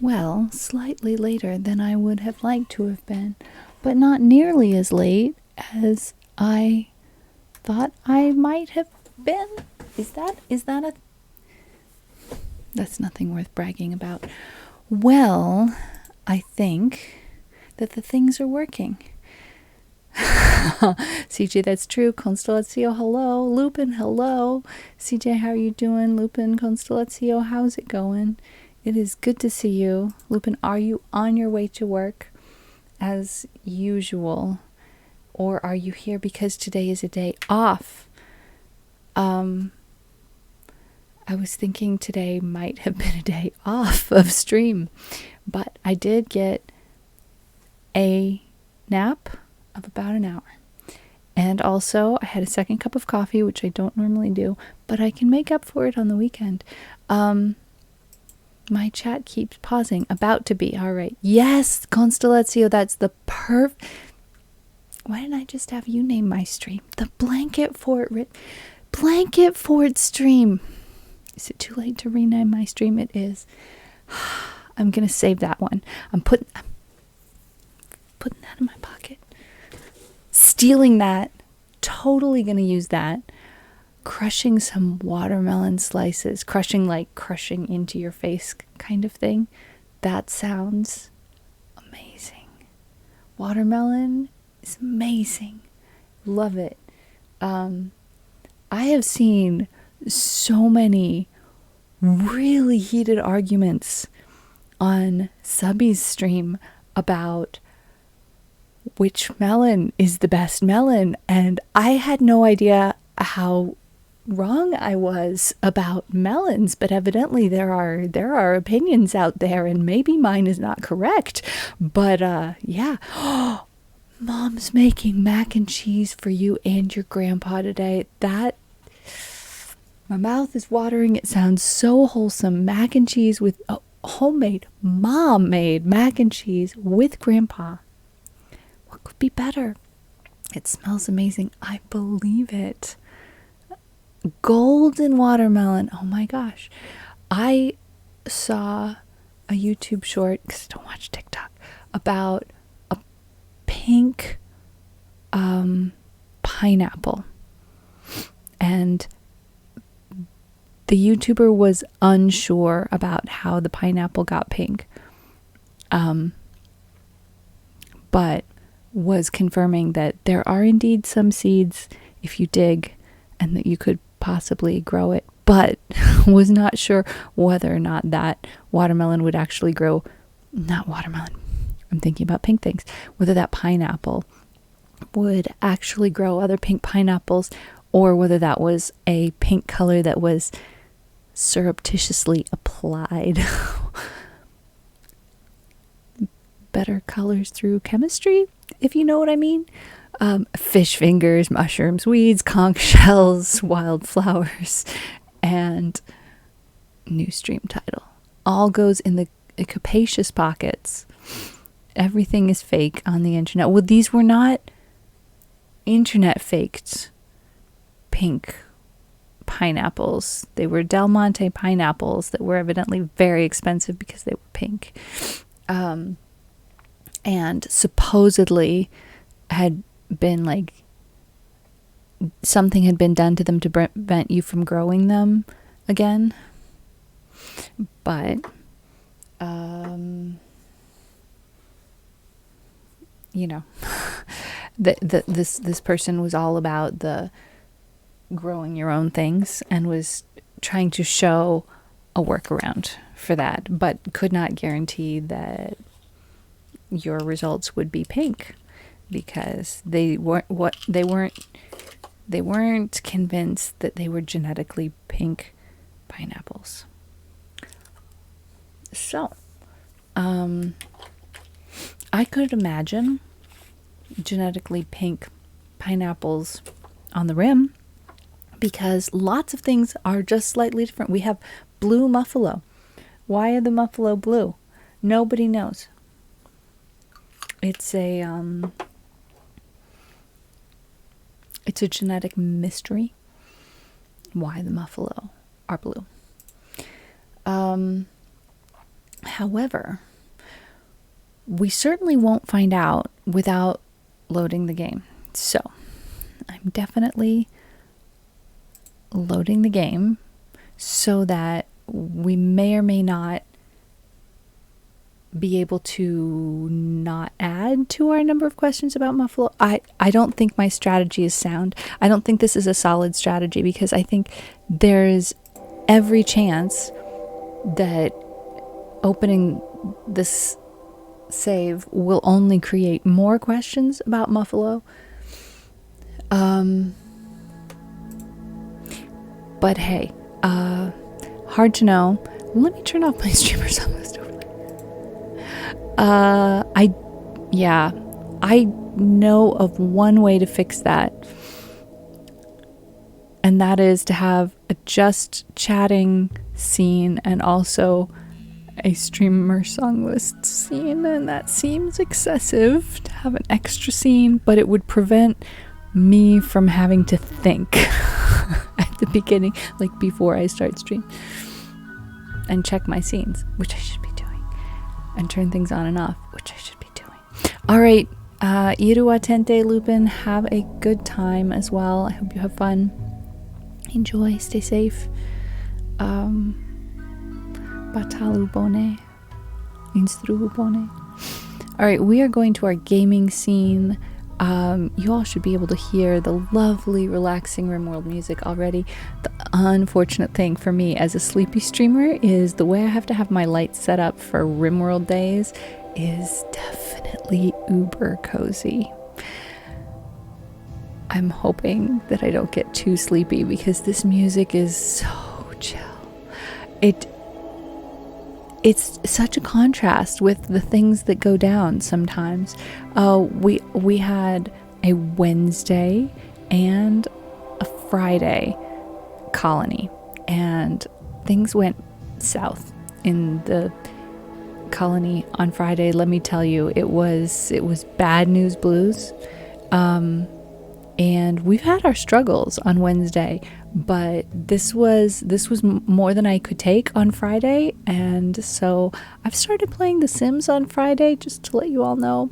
Well, slightly later than I would have liked to have been, but not nearly as late as I thought I might have been. Is that a... That's nothing worth bragging about. Well, I think that the things are working. CJ, that's true. Constellatio, hello. Lupin, hello. CJ, how are you doing? Lupin, Constellatio, how's it going? It is good to see you. Lupin, are you on your way to work as usual? Or are you here because today is a day off? I was thinking today might have been a day off of stream, but I did get a nap of about an hour. And also, I had a second cup of coffee, which I don't normally do, but I can make up for it on the weekend. My chat keeps pausing. About to be. All right. Yes, Constellatio, that's the Why didn't I just have you name my stream? The Blanket Fort stream. Is it too late to rename my stream? It is. I'm going to save that one. I'm putting that in my pocket. Stealing that. Totally going to use that. Crushing some watermelon slices. Crushing like crushing into your face kind of thing. That sounds amazing. Watermelon is amazing. Love it. I have seen so many really heated arguments on Subby's stream about which melon is the best melon, and I had no idea how wrong I was about melons, but evidently there are opinions out there, and maybe mine is not correct, but yeah. Mom's making mac and cheese for you and your grandpa today. My mouth is watering. It sounds so wholesome. Mac and cheese with homemade, mom-made mac and cheese with grandpa. What could be better? It smells amazing. I believe it. Golden watermelon. Oh my gosh. I saw a YouTube short, because I don't watch TikTok, about a pink pineapple. And the YouTuber was unsure about how the pineapple got pink, but was confirming that there are indeed some seeds if you dig, and that you could possibly grow it, but was not sure whether or not that watermelon would actually grow. Not watermelon, I'm thinking about pink things. Whether that pineapple would actually grow other pink pineapples, or whether that was a pink color that was surreptitiously applied. Better colors through chemistry, if you know what I mean. Fish fingers, mushrooms, weeds, conch shells, wildflowers, and new stream title. All goes in the capacious pockets. Everything is fake on the internet. Well, these were not internet faked pink pineapples. They were Del Monte pineapples that were evidently very expensive because they were pink. And supposedly had been like, something had been done to them to prevent you from growing them again. But, you know, this person was all about the growing your own things and was trying to show a workaround for that, but could not guarantee that your results would be pink, because they weren't convinced that they were genetically pink pineapples. So, I could imagine genetically pink pineapples on the rim, because lots of things are just slightly different. We have blue muffalo. Why are the muffalo blue? Nobody knows. It's a genetic mystery why the muffalo are blue. However, we certainly won't find out without loading the game. So I'm definitely loading the game so that we may or may not be able to not add to our number of questions about Muffalo. I don't think my strategy is sound. I don't think this is a solid strategy, because I think there's every chance that opening this save will only create more questions about Muffalo. But hey, hard to know. Let me turn off my streamer song list overlay. I know of one way to fix that, and that is to have a just chatting scene and also a streamer song list scene, and that seems excessive to have an extra scene, but it would prevent me from having to think at the beginning, like before I start stream, and check my scenes, which I should be doing, and turn things on and off, which I should be doing. All right, Iru Atente Lupin, have a good time as well. I hope you have fun. Enjoy, stay safe. Batalu bone. Instru bone. All right, we are going to our gaming scene. You all should be able to hear the lovely, relaxing RimWorld music already. The unfortunate thing for me as a sleepy streamer is the way I have to have my lights set up for RimWorld days is definitely uber cozy. I'm hoping that I don't get too sleepy, because this music is so chill. It's such a contrast with the things that go down sometimes. We had a Wednesday and a Friday colony, and things went south in the colony on Friday. Let me tell you, it was bad news blues. And we've had our struggles on Wednesday, but this was more than I could take on Friday, and so I've started playing The Sims on Friday, just to let you all know.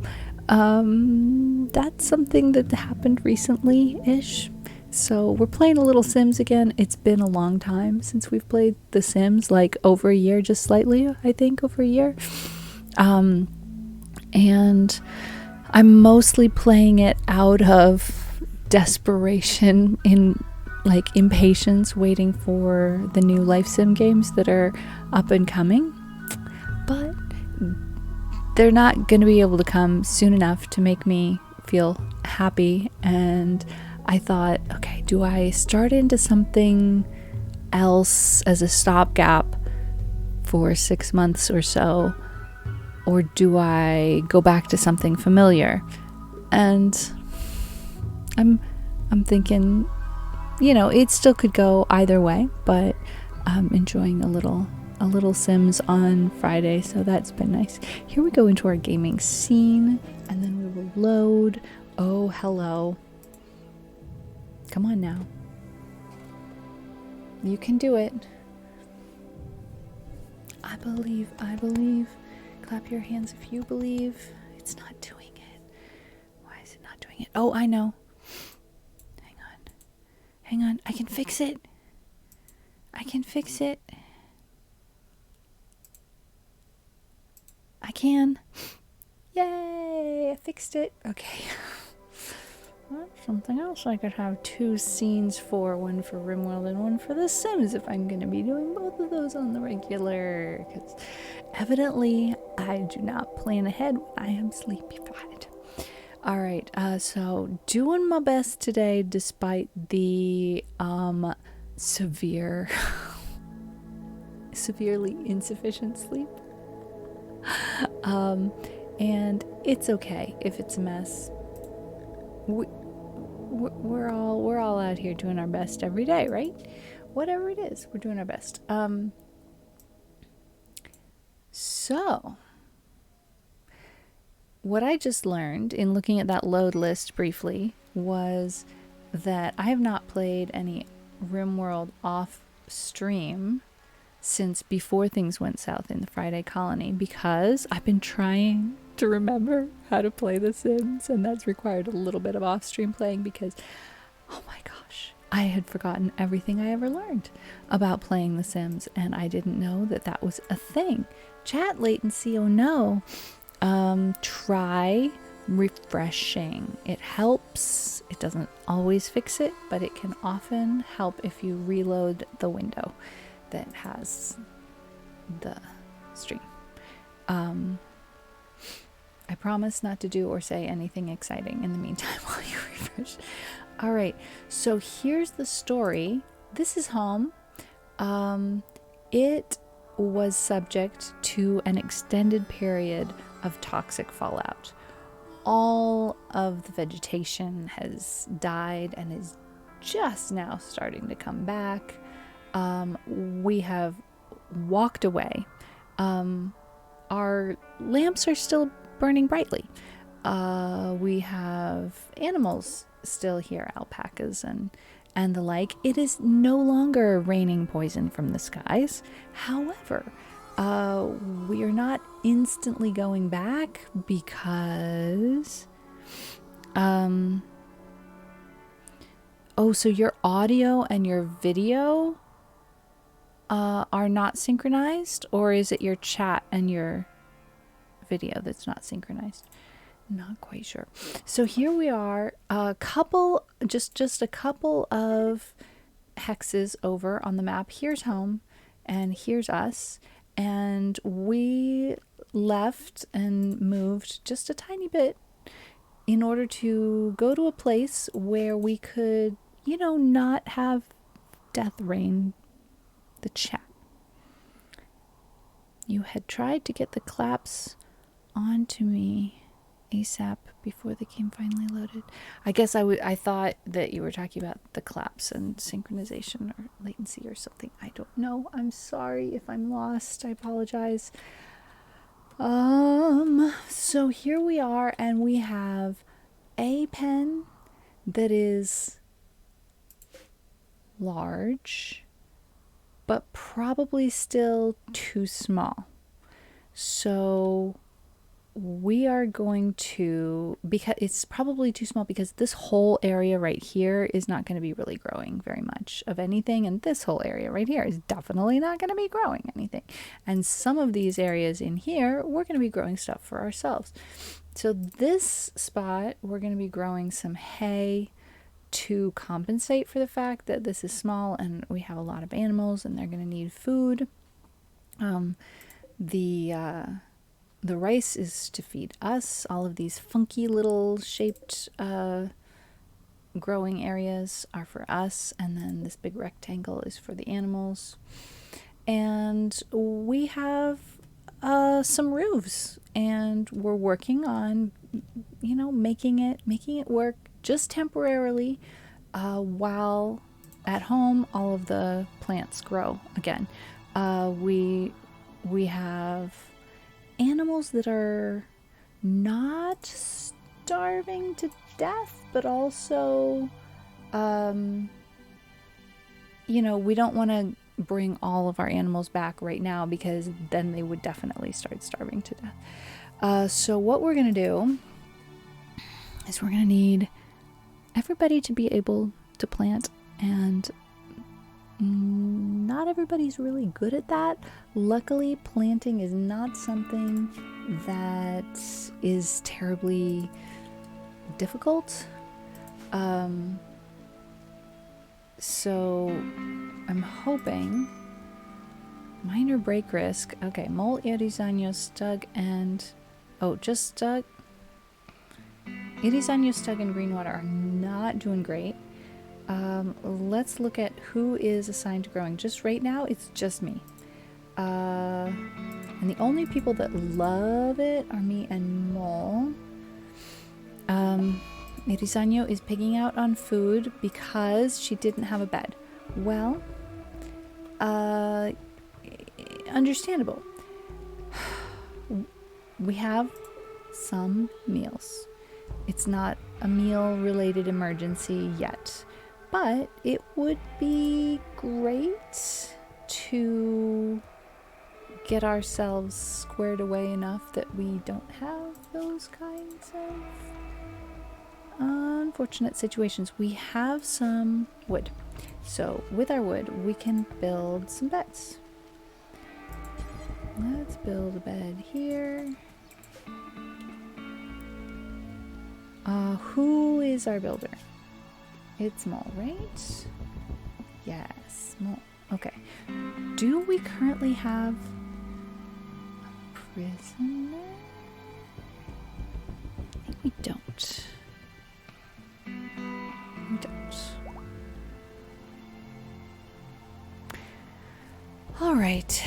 That's something that happened recently-ish. So we're playing a little Sims again. It's been a long time since we've played The Sims, like over a year, just slightly, I think, over a year. And I'm mostly playing it out of desperation, in like impatience, waiting for the new Life Sim games that are up and coming, but they're not going to be able to come soon enough to make me feel happy. And I thought, okay, do I start into something else as a stopgap for 6 months or so, or do I go back to something familiar? And I'm thinking, it still could go either way, but I'm enjoying a little Sims on Friday, so that's been nice. Here we go into our gaming scene, and then we will load. Oh, hello. Come on now. You can do it. I believe. Clap your hands if you believe. It's not doing it. Why is it not doing it? Oh, I know. Hang on, I can fix it. I can. Yay, I fixed it. Okay. Well, something else I could have 2 scenes for, one for RimWorld and one for The Sims, if I'm going to be doing both of those on the regular, because evidently I do not plan ahead when I am sleepy-fied. All right, so doing my best today despite the severely insufficient sleep. And it's okay if it's a mess. We're all out here doing our best every day, right? Whatever it is, we're doing our best. So what I just learned in looking at that load list briefly was that I have not played any RimWorld off stream since before things went south in the Friday colony, because I've been trying to remember how to play The Sims, and that's required a little bit of off-stream playing because, oh my gosh, I had forgotten everything I ever learned about playing The Sims, and I didn't know that that was a thing. Chat latency, oh no. Try refreshing. It helps. It doesn't always fix it, but it can often help if you reload the window that has the stream. I promise not to do or say anything exciting in the meantime while you refresh. All right, so here's the story. This is home. It was subject to an extended period of toxic fallout. All of the vegetation has died and is just now starting to come back. We have walked away. Our lamps are still burning brightly. We have animals still here, alpacas and the like. It is no longer raining poison from the skies. However, we are not instantly going back because so your audio and your video are not synchronized, or is it your chat and your video that's not synchronized? Not quite sure. So here we are, a couple, just a couple of hexes over on the map. Here's home and here's us, and we left and moved just a tiny bit in order to go to a place where we could, not have death reign the chat. You had tried to get the claps onto me ASAP before the game finally loaded. I guess I thought that you were talking about the claps and synchronization or latency or something. I don't know. I'm sorry if I'm lost. I apologize. So here we are, and we have a pen that is large, but probably still too small. So we are going to, because it's probably too small, because this whole area right here is not going to be really growing very much of anything, and this whole area right here is definitely not going to be growing anything, and some of these areas in here we're going to be growing stuff for ourselves. So this spot we're going to be growing some hay to compensate for the fact that this is small and we have a lot of animals and they're going to need food. The rice is to feed us. All of these funky little shaped growing areas are for us, and then this big rectangle is for the animals. And we have some roofs, and we're working on, making it work just temporarily, while at home all of the plants grow again. We have animals that are not starving to death, but also, we don't want to bring all of our animals back right now because then they would definitely start starving to death. So what we're going to do is we're going to need everybody to be able to plant, and not everybody's really good at that. Luckily, planting is not something that is terribly difficult. So I'm hoping minor break risk. Okay, Mol, Erizano, Stug, and just Stug. Erizano, Stug, and Greenwater are not doing great. Let's look at who is assigned to growing. Just right now, it's just me. And the only people that love it are me and Mol. Erizano is pigging out on food because she didn't have a bed. Well, understandable. We have some meals. It's not a meal-related emergency yet, but it would be great to get ourselves squared away enough that we don't have those kinds of unfortunate situations. We have some wood. So with our wood, we can build some beds. Let's build a bed here. Who is our builder? It's Mole, right? Yes, Mole. Okay. Do we currently have a prisoner? I think we don't. We don't. All right.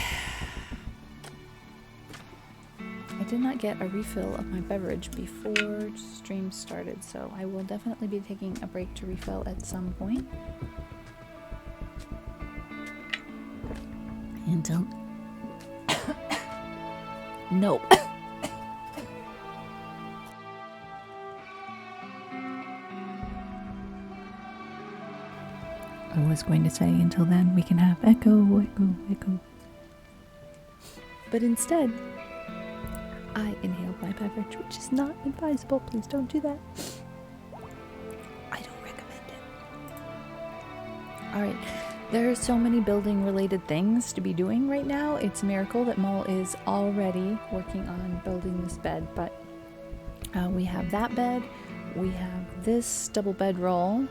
I did not get a refill of my beverage before stream started, so I will definitely be taking a break to refill at some point. And don't. No. I was going to say until then we can have echo, echo, echo. But instead, I inhaled my beverage, which is not advisable. Please don't do that. I don't recommend it. Alright, there are so many building related things to be doing right now. It's a miracle that Mole is already working on building this bed, but we have that bed, we have this double bedroll,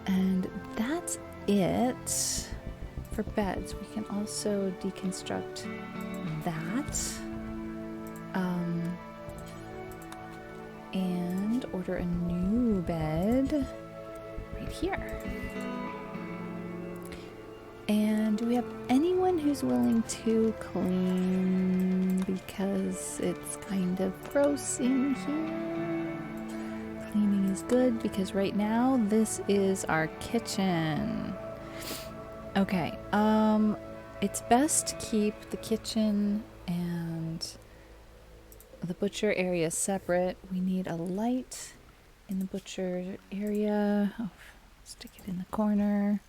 and that's it for beds. We can also deconstruct that. And order a new bed right here. And do we have anyone who's willing to clean? Because it's kind of gross in here. Cleaning is good because right now this is our kitchen. Okay, it's best to keep the kitchen and the butcher area separate. We need a light in the butcher area. Oh, stick it in the corner.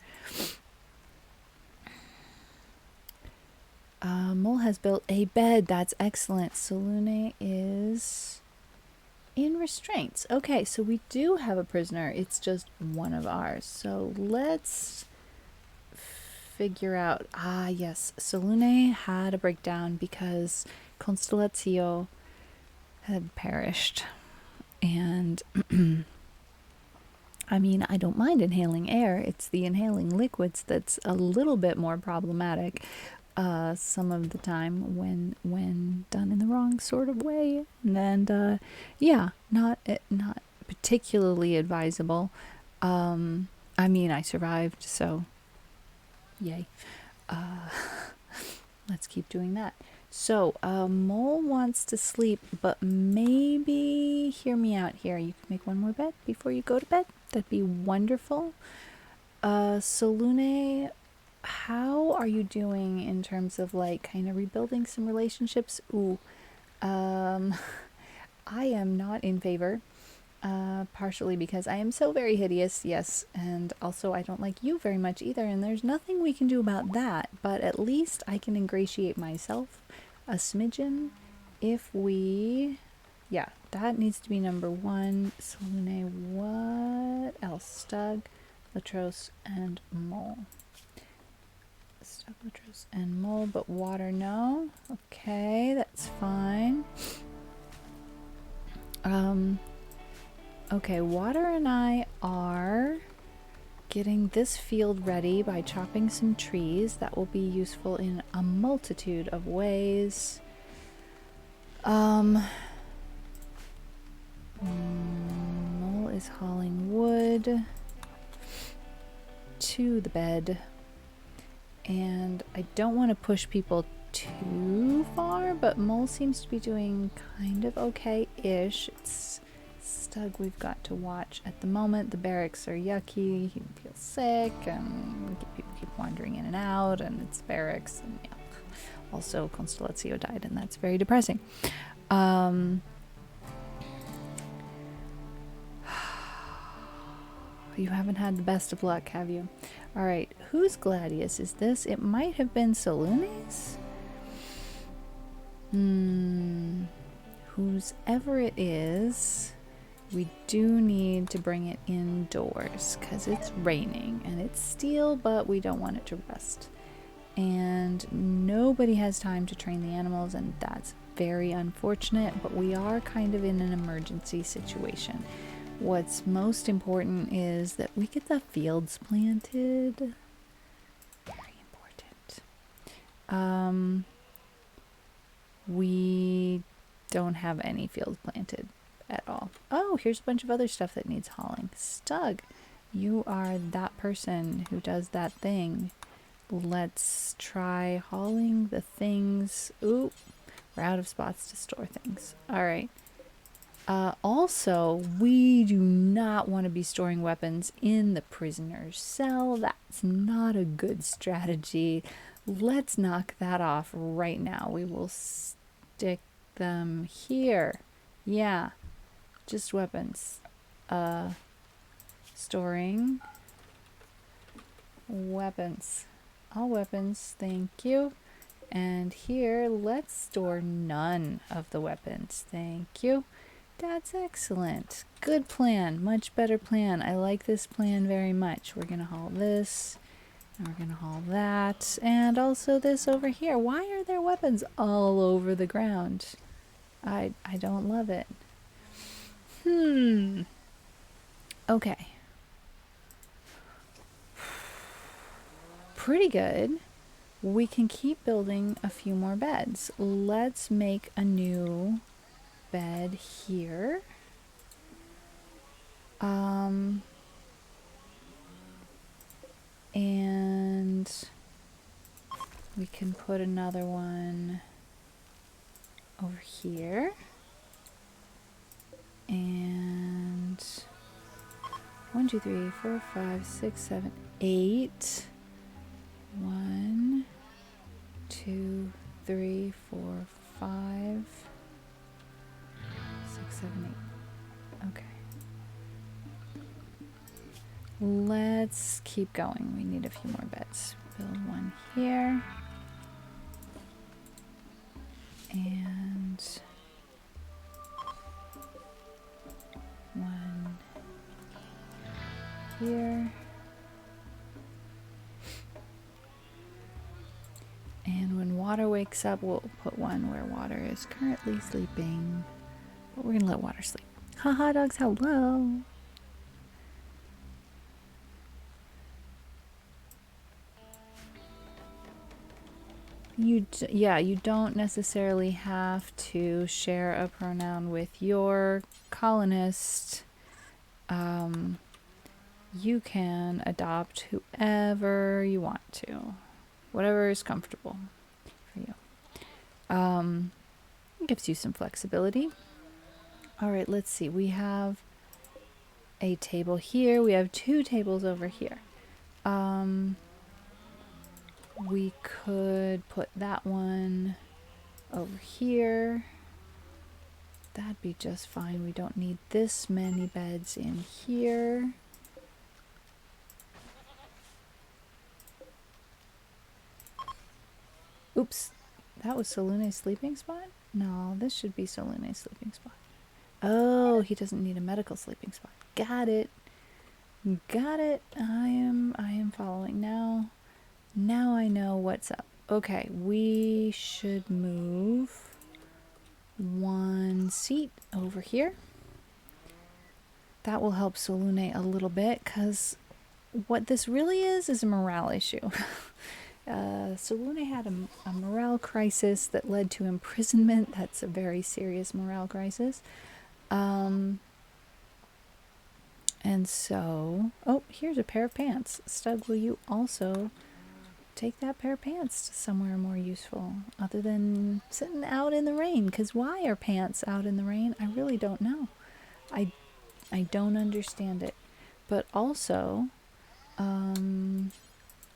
Mole has built a bed. That's excellent. Salune is in restraints. Okay, so we do have a prisoner. It's just one of ours. So let's figure out. Ah, yes. Salune had a breakdown because Constellatio had perished. And I mean, I don't mind inhaling air. It's the inhaling liquids that's a little bit more problematic some of the time when done in the wrong sort of way. And yeah, not particularly advisable. I mean, I survived, so yay. Let's keep doing that. So, Mole wants to sleep, but maybe, hear me out here, you can make one more bed before you go to bed. That'd be wonderful. Salune, how are you doing in terms of, like, kind of rebuilding some relationships? Ooh, I am not in favor, partially because I am so very hideous, yes, and also I don't like you very much either, and there's nothing we can do about that, but at least I can ingratiate myself a smidgen if we, yeah, that needs to be number one. Salune, what else? Stug, Latros, and Mole. Stug, Latros, and Mole, but water, no. Okay, that's fine. Okay, Water and I are getting this field ready by chopping some trees. That will be useful in a multitude of ways. Mole is hauling wood to the bed. And I don't want to push people too far, but Mole seems to be doing kind of okay-ish. It's Stug we've got to watch at the moment. The barracks are yucky. He feels sick, and people keep wandering in and out, and it's barracks. And yeah. Also, Constellatio died, and that's very depressing. You haven't had the best of luck, have you? All right, whose Gladius is this? It might have been Salone's? Whosever it is, we do need to bring it indoors because it's raining and it's steel, but we don't want it to rust. And nobody has time to train the animals, and that's very unfortunate, but we are kind of in an emergency situation. What's most important is that we get the fields planted. Very important. We don't have any fields planted at all. Oh, here's a bunch of other stuff that needs hauling. Stug, you are that person who does that thing. Let's try hauling the things. Ooh, we're out of spots to store things. All right. Also, we do not want to be storing weapons in the prisoner's cell. That's not a good strategy. Let's knock that off right now. We will stick them here. Yeah, just weapons. Storing weapons. All weapons, thank you. And here, let's store none of the weapons. Thank you. That's excellent. Good plan. Much better plan. I like this plan very much. We're going to haul this. And we're going to haul that. And also this over here. Why are there weapons all over the ground? I don't love it. Okay. Pretty good. We can keep building a few more beds. Let's make a new bed here. And we can put another one over here. And 1, 2, 3, 4, 5, 6, 7, 8. 1, 2, 3, 4, 5, 6, 7, 8. Okay. Let's keep going. We need a few more beds. Build one here. And one here. And when Water wakes up, we'll put one where Water is currently sleeping. But we're going to let Water sleep. Haha, dogs, hello. You don't necessarily have to share a pronoun with your colonist. You can adopt whoever you want to. Whatever is comfortable for you. It gives you some flexibility. All right, let's see. We have a table here. We have 2 tables over here. We could put that one over here. That'd be just fine. We don't need this many beds in here. Oops, that was Salone's sleeping spot? No, this should be Salone's sleeping spot. Oh, he doesn't need a medical sleeping spot. Got it. Got it. I am following now. Now I know what's up. Okay, we should move 1 seat over here. That will help Salune a little bit, because what this really is a morale issue. Salune had a morale crisis that led to imprisonment. That's a very serious morale crisis. And so, oh, here's a pair of pants. Stug, will you also take that pair of pants to somewhere more useful other than sitting out in the rain? Because why are pants out in the rain? I really don't know. I don't understand it. But also,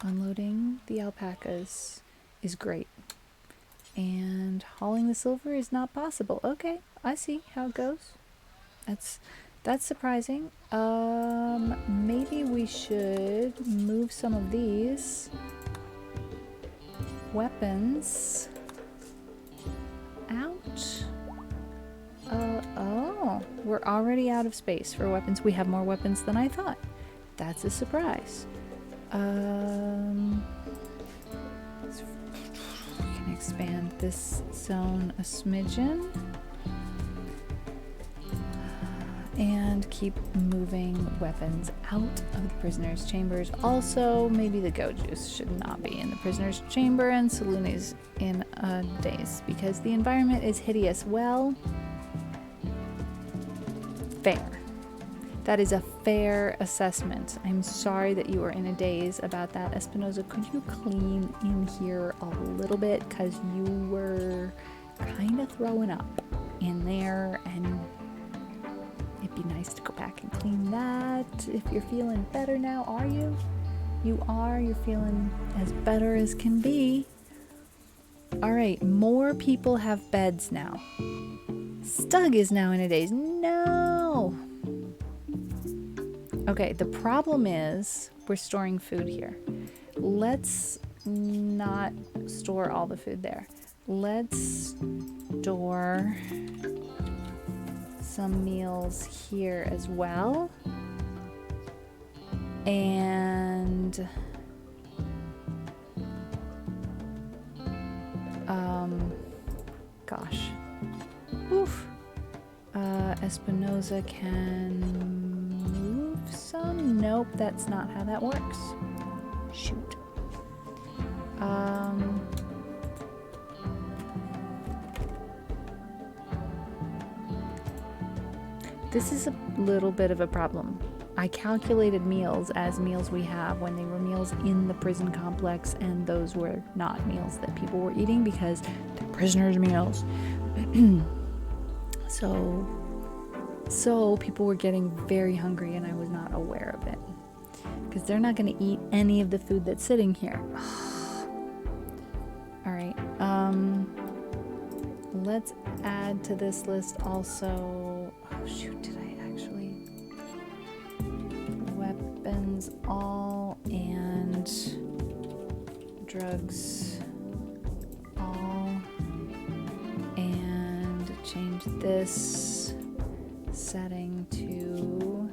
unloading the alpacas is great. And hauling the silver is not possible. Okay, I see how it goes. That's surprising. Maybe we should move some of these weapons out. Oh, we're already out of space for weapons. We have more weapons than I thought. That's a surprise. We can expand this zone a smidgen. And keep moving weapons out of the prisoners' chambers. Also, maybe the go juice should not be in the prisoner's chamber and Salooni's in a daze because the environment is hideous. Well, fair. That is a fair assessment. I'm sorry that you were in a daze about that. Espinosa, could you clean in here a little bit? Because you were kind of throwing up in there, and it'd be nice to go back and clean that. If you're feeling better now, are you? You are. You're feeling as better as can be. All right, more people have beds now. Stug is now in a daze. No! Okay, the problem is we're storing food here. Let's not store all the food there. Let's store some meals here as well. And gosh. Oof. Espinosa can move some. Nope, that's not how that works. Shoot. This is a little bit of a problem. I calculated meals as meals we have when they were meals in the prison complex, and those were not meals that people were eating because they're prisoners' meals. So people were getting very hungry, and I was not aware of it because they're not going to eat any of the food that's sitting here. All right. Let's add to this list also. Oh shoot! Did I actually? Weapons all and drugs all, and change this setting to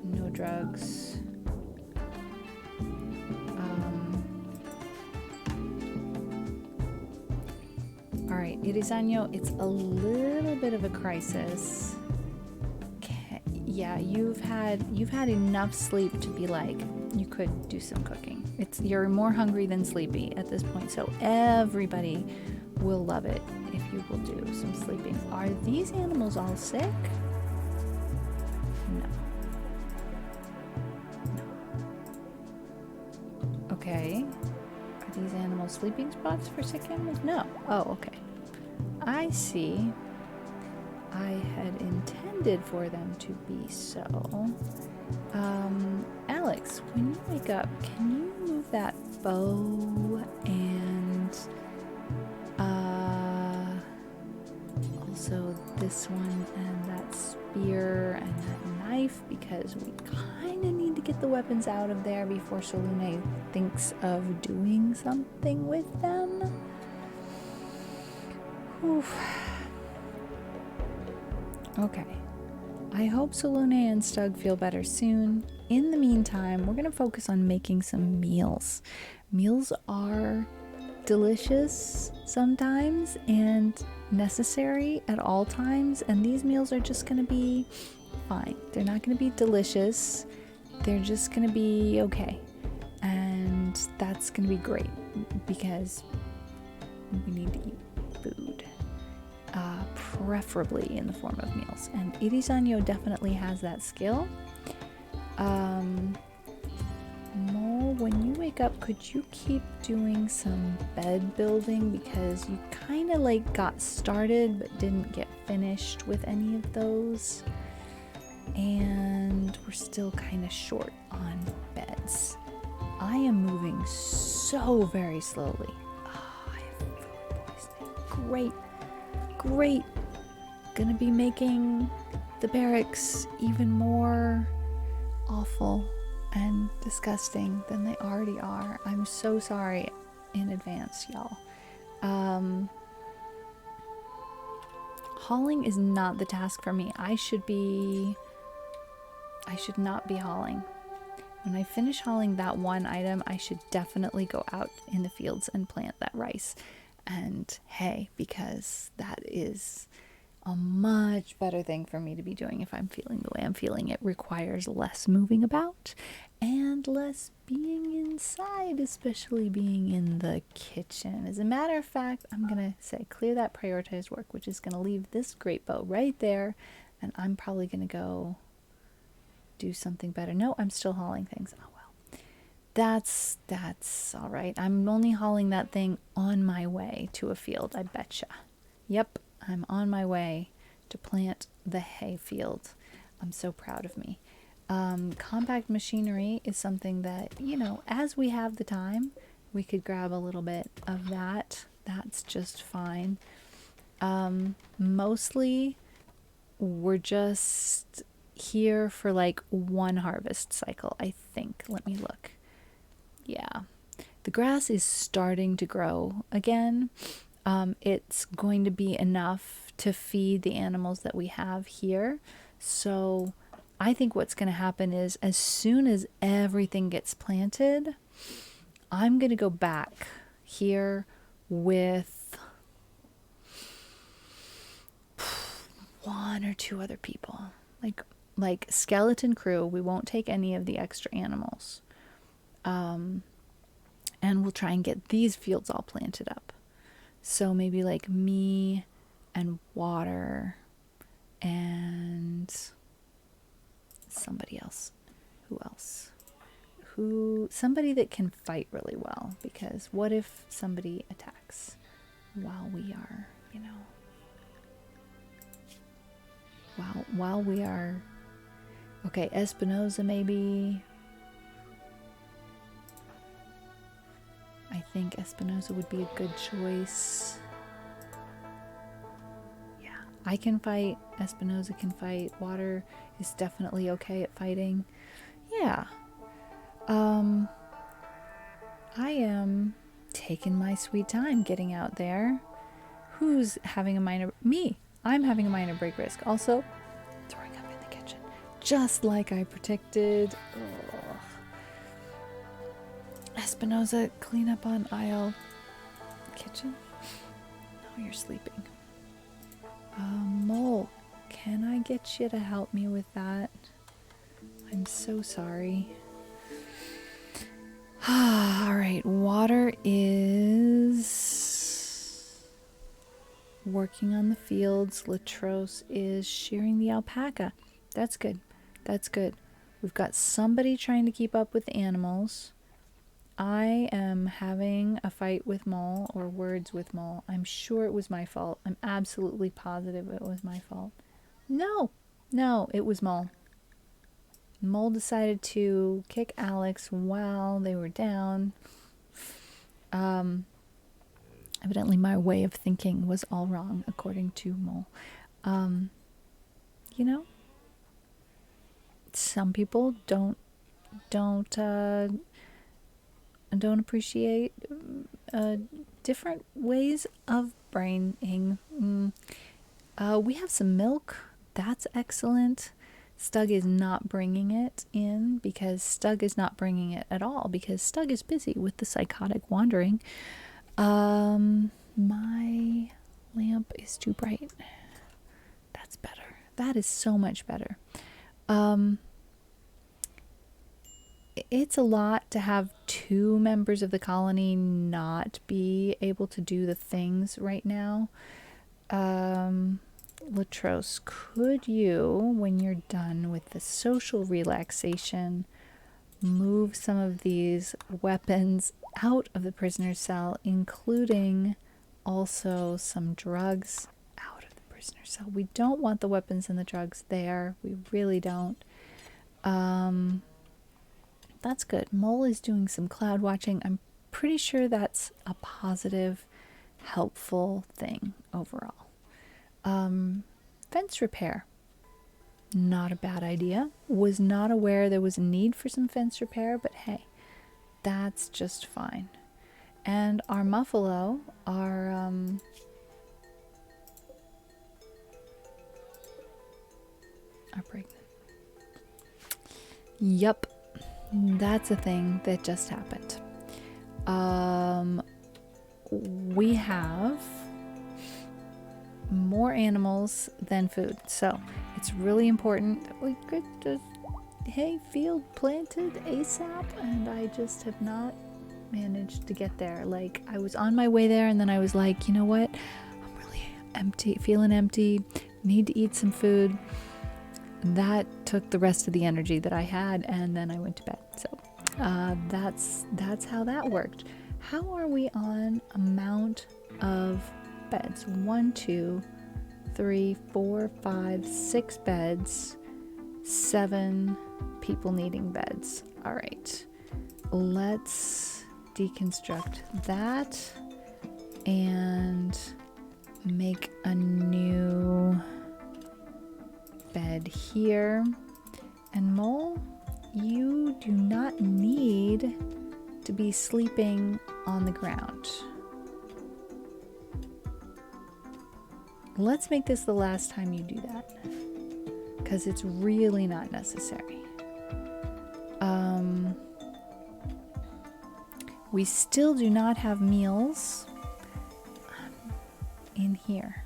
no drugs. All right, Irizano, it's a little bit of a crisis. Yeah, you've had enough sleep to be like, you could do some cooking. You're more hungry than sleepy at this point, so everybody will love it if you will do some sleeping. Are these animals all sick? No. Okay. Are these animals sleeping spots for sick animals? No. Oh, okay. I see. I had intended for them to be so. Alex, when you wake up, can you move that bow and also this one and that spear and that knife, because we kind of need to get the weapons out of there before Solune thinks of doing something with them. Oof. Okay. I hope Solune and Stug feel better soon. In the meantime, we're going to focus on making some meals. Meals are delicious sometimes and necessary at all times, and these meals are just going to be fine. They're not going to be delicious. They're just going to be okay. And that's going to be great because we need to eat food. Preferably in the form of meals. And Irizano definitely has that skill. Mo, when you wake up, could you keep doing some bed building? Because you kind of like got started but didn't get finished with any of those. And we're still kind of short on beds. I am moving so very slowly. Oh, I have food poisoning. Great. Gonna be making the barracks even more awful and disgusting than they already are. I'm so sorry in advance, y'all. Hauling is not the task for me. I should not be hauling. When I finish hauling that one item, I should definitely go out in the fields and plant that rice and hay, because that is a much better thing for me to be doing if I'm feeling the way I'm feeling. It requires less moving about and less being inside, especially being in the kitchen. As a matter of fact, I'm going to say clear that prioritized work, which is going to leave this great bow right there, and I'm probably going to go do something better. No, I'm still hauling things. Oh well. That's all right. I'm only hauling that thing on my way to a field, I betcha. Yep, I'm on my way to plant the hay field. I'm so proud of me. Compact machinery is something that, you know, as we have the time, we could grab a little bit of that. That's just fine. Mostly we're just here for like one harvest cycle, I think. Let me look. Yeah, the grass is starting to grow again. It's going to be enough to feed the animals that we have here. So I think what's going to happen is, as soon as everything gets planted, I'm going to go back here with one or two other people. Like skeleton crew. We won't take any of the extra animals. And we'll try and get these fields all planted up. So maybe like me and Water and somebody else. Who else? Somebody that can fight really well, because what if somebody attacks while we are, you know, while we are. Okay, Espinosa maybe. I think Espinosa would be a good choice. Yeah, I can fight. Espinosa can fight. Water is definitely okay at fighting. Yeah. I am taking my sweet time getting out there. Who's having a minor... Me. I'm having a minor break risk. Also, throwing up in the kitchen. Just like I predicted. Ugh. Espinosa, clean up on aisle. Kitchen? No, you're sleeping. Mole, can I get you to help me with that? I'm so sorry. Alright, Water is working on the fields. Latros is shearing the alpaca. That's good. That's good. We've got somebody trying to keep up with the animals. I am having a fight with Mole, or words with Mole. I'm sure it was my fault. I'm absolutely positive it was my fault. No, it was Mole. Mole decided to kick Alex while they were down. Evidently my way of thinking was all wrong, according to Mole. You know, some people don't appreciate different ways of braining. We have some milk. That's excellent. Stug is not bringing it in because Stug is not bringing it at all because Stug is busy with the psychotic wandering. My lamp is too bright. That's better. That is so much better. It's a lot to have two members of the colony not be able to do the things right now. Latros, could you, when you're done with the social relaxation, move some of these weapons out of the prisoner's cell, including also some drugs out of the prisoner's cell? We don't want the weapons and the drugs there. We really don't. That's good. Mole is doing some cloud watching. I'm pretty sure that's a positive, helpful thing overall. Fence repair. Not a bad idea. Was not aware there was a need for some fence repair, but hey, that's just fine. And our muffalo are pregnant. Yup, that's a thing that just happened. We have more animals than food, so it's really important that we get this hay field planted ASAP, and I just have not managed to get there. Like, I was on my way there, and then I was like, you know what, I'm really empty, feeling empty, need to eat some food. That took the rest of the energy that I had, and then I went to bed. So that's how that worked. How are we on amount of beds? 1, 2, 3, 4, 5, 6 beds, 7 people needing beds. All right, let's deconstruct that and make a new bed here. And Mole, you do not need to be sleeping on the ground. Let's make this the last time you do that, because it's really not necessary. We still do not have meals in here.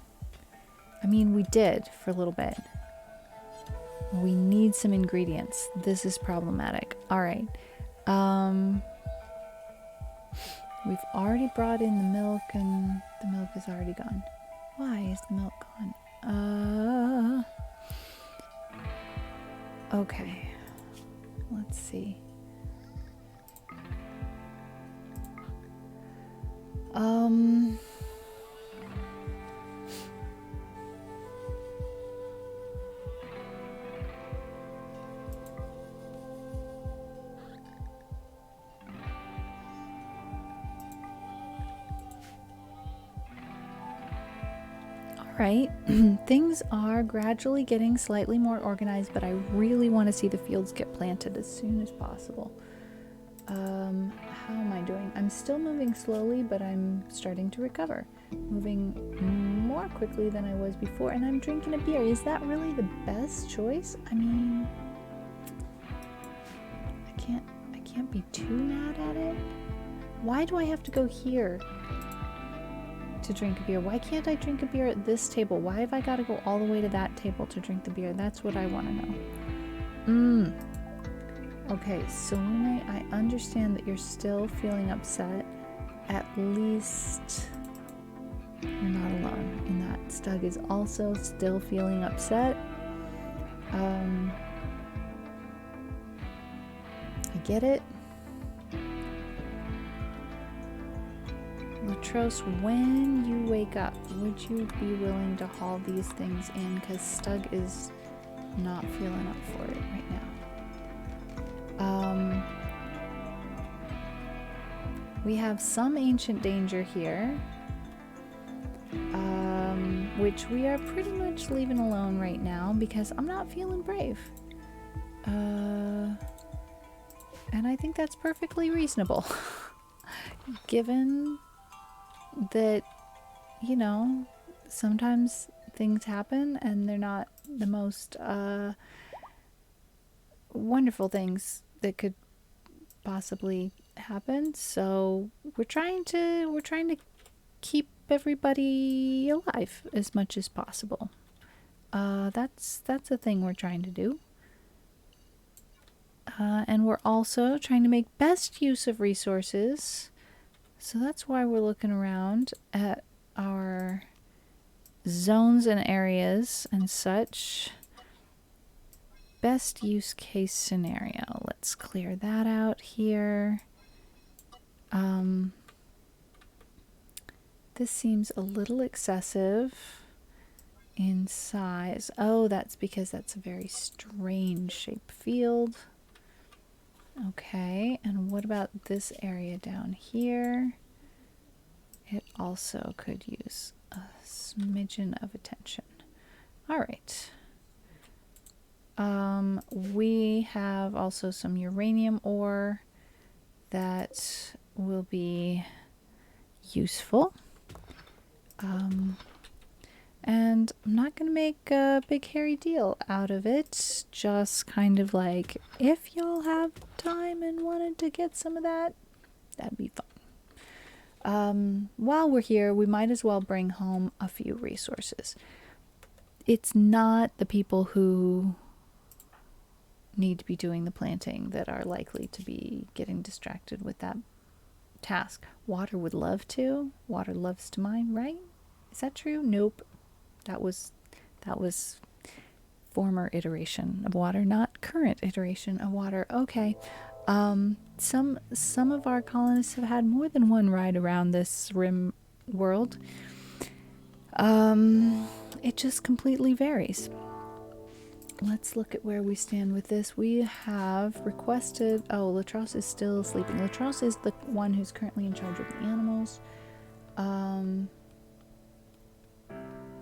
I mean, we did for a little bit. We need some ingredients. This is problematic. All right. We've already brought in the milk, and the milk is already gone. Why is the milk gone? Okay. Let's see. Right, things are gradually getting slightly more organized, but I really want to see the fields get planted as soon as possible. How am I doing? I'm still moving slowly, but I'm starting to recover. Moving more quickly than I was before, and I'm drinking a beer. Is that really the best choice? I mean, I can't be too mad at it. Why do I have to go here to drink a beer? Why can't I drink a beer at this table? Why have I got to go all the way to that table to drink the beer? That's what I want to know. Okay, so I understand that you're still feeling upset. At least you're not alone in that. Stug is also still feeling upset. I get it. Latros, when you wake up, would you be willing to haul these things in? Because Stug is not feeling up for it right now. We have some ancient danger here, which we are pretty much leaving alone right now because I'm not feeling brave. And I think that's perfectly reasonable. Given that, you know, sometimes things happen and they're not the most wonderful things that could possibly happen. So we're trying to keep everybody alive as much as possible. That's a thing we're trying to do. And we're also trying to make best use of resources. So that's why we're looking around at our zones and areas and such. Best use case scenario. Let's clear that out here. This seems a little excessive in size. Oh, that's because that's a very strange shaped field. Okay, and what about this area down here? It also could use a smidgen of attention. All right. We have also some uranium ore that will be useful. And I'm not going to make a big hairy deal out of it. Just kind of like, if y'all have time and wanted to get some of that, that'd be fun. While we're here, we might as well bring home a few resources. It's not the people who need to be doing the planting that are likely to be getting distracted with that task. Water would love to. Water loves to mine, right? Is that true? Nope. That was former iteration of water, not current iteration of water. Okay. Some of our colonists have had more than one ride around this RimWorld. It just completely varies. Let's look at where we stand with this. We have requested... Oh, Latros is still sleeping. Latros is the one who's currently in charge of the animals.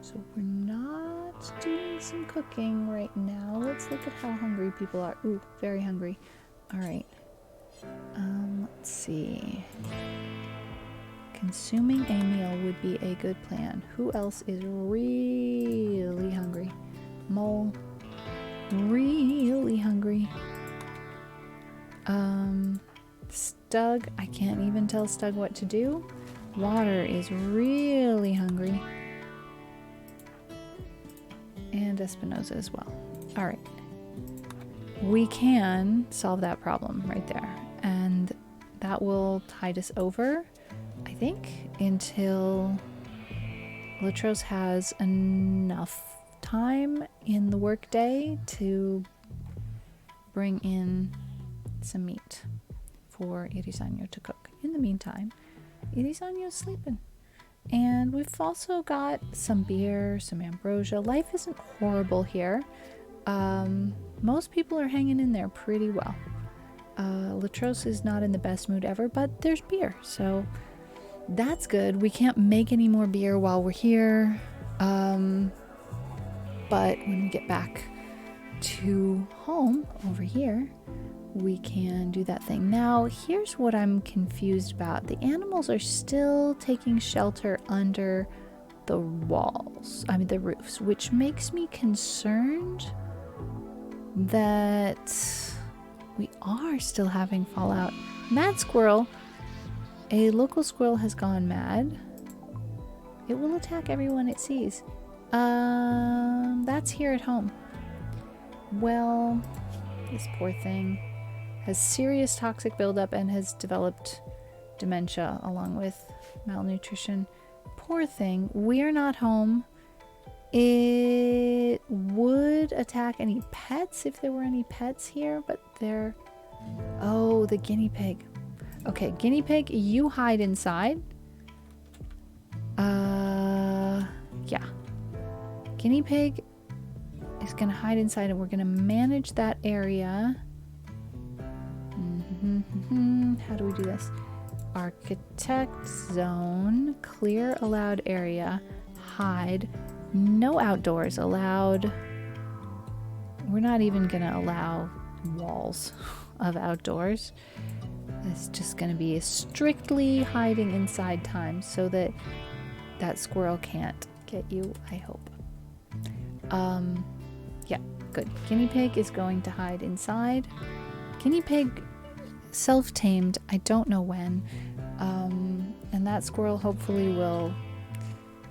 So we're not doing some cooking right now. Let's look at how hungry people are. Ooh, very hungry. All right. Let's see. Consuming a meal would be a good plan. Who else is really hungry? Mole. Really hungry. Stug. I can't even tell Stug what to do. Water is really hungry. And Espinoza as well. All right. We can solve that problem right there. And that will tide us over, I think, until Latros has enough time in the workday to bring in some meat for Irisanyo to cook. In the meantime, Irisanyo's sleeping. And we've also got some beer, some ambrosia. Life isn't horrible here. Most people are hanging in there pretty well. Latros is not in the best mood ever, but there's beer, so that's good. We can't make any more beer while we're here. But when we get back to home over here, we can do that thing. Now, here's what I'm confused about. The animals are still taking shelter under the the roofs, which makes me concerned that we are still having fallout. Mad squirrel. A local squirrel has gone mad. It will attack everyone it sees. That's here at home. Well, this poor thing has serious toxic buildup and has developed dementia along with malnutrition. Poor thing. We are not home. It would attack any pets if there were any pets here, but they're... Oh, the guinea pig. Okay, guinea pig, you hide inside. Yeah. Guinea pig is gonna hide inside and we're gonna manage that area. How do we do this? Architect zone, clear allowed area, hide, no outdoors allowed. We're not even gonna allow walls of outdoors. It's just gonna be a strictly hiding inside time so that that squirrel can't get you, I hope. Yeah, good. Guinea pig is going to hide inside. Guinea pig self-tamed, I don't know when. And that squirrel hopefully will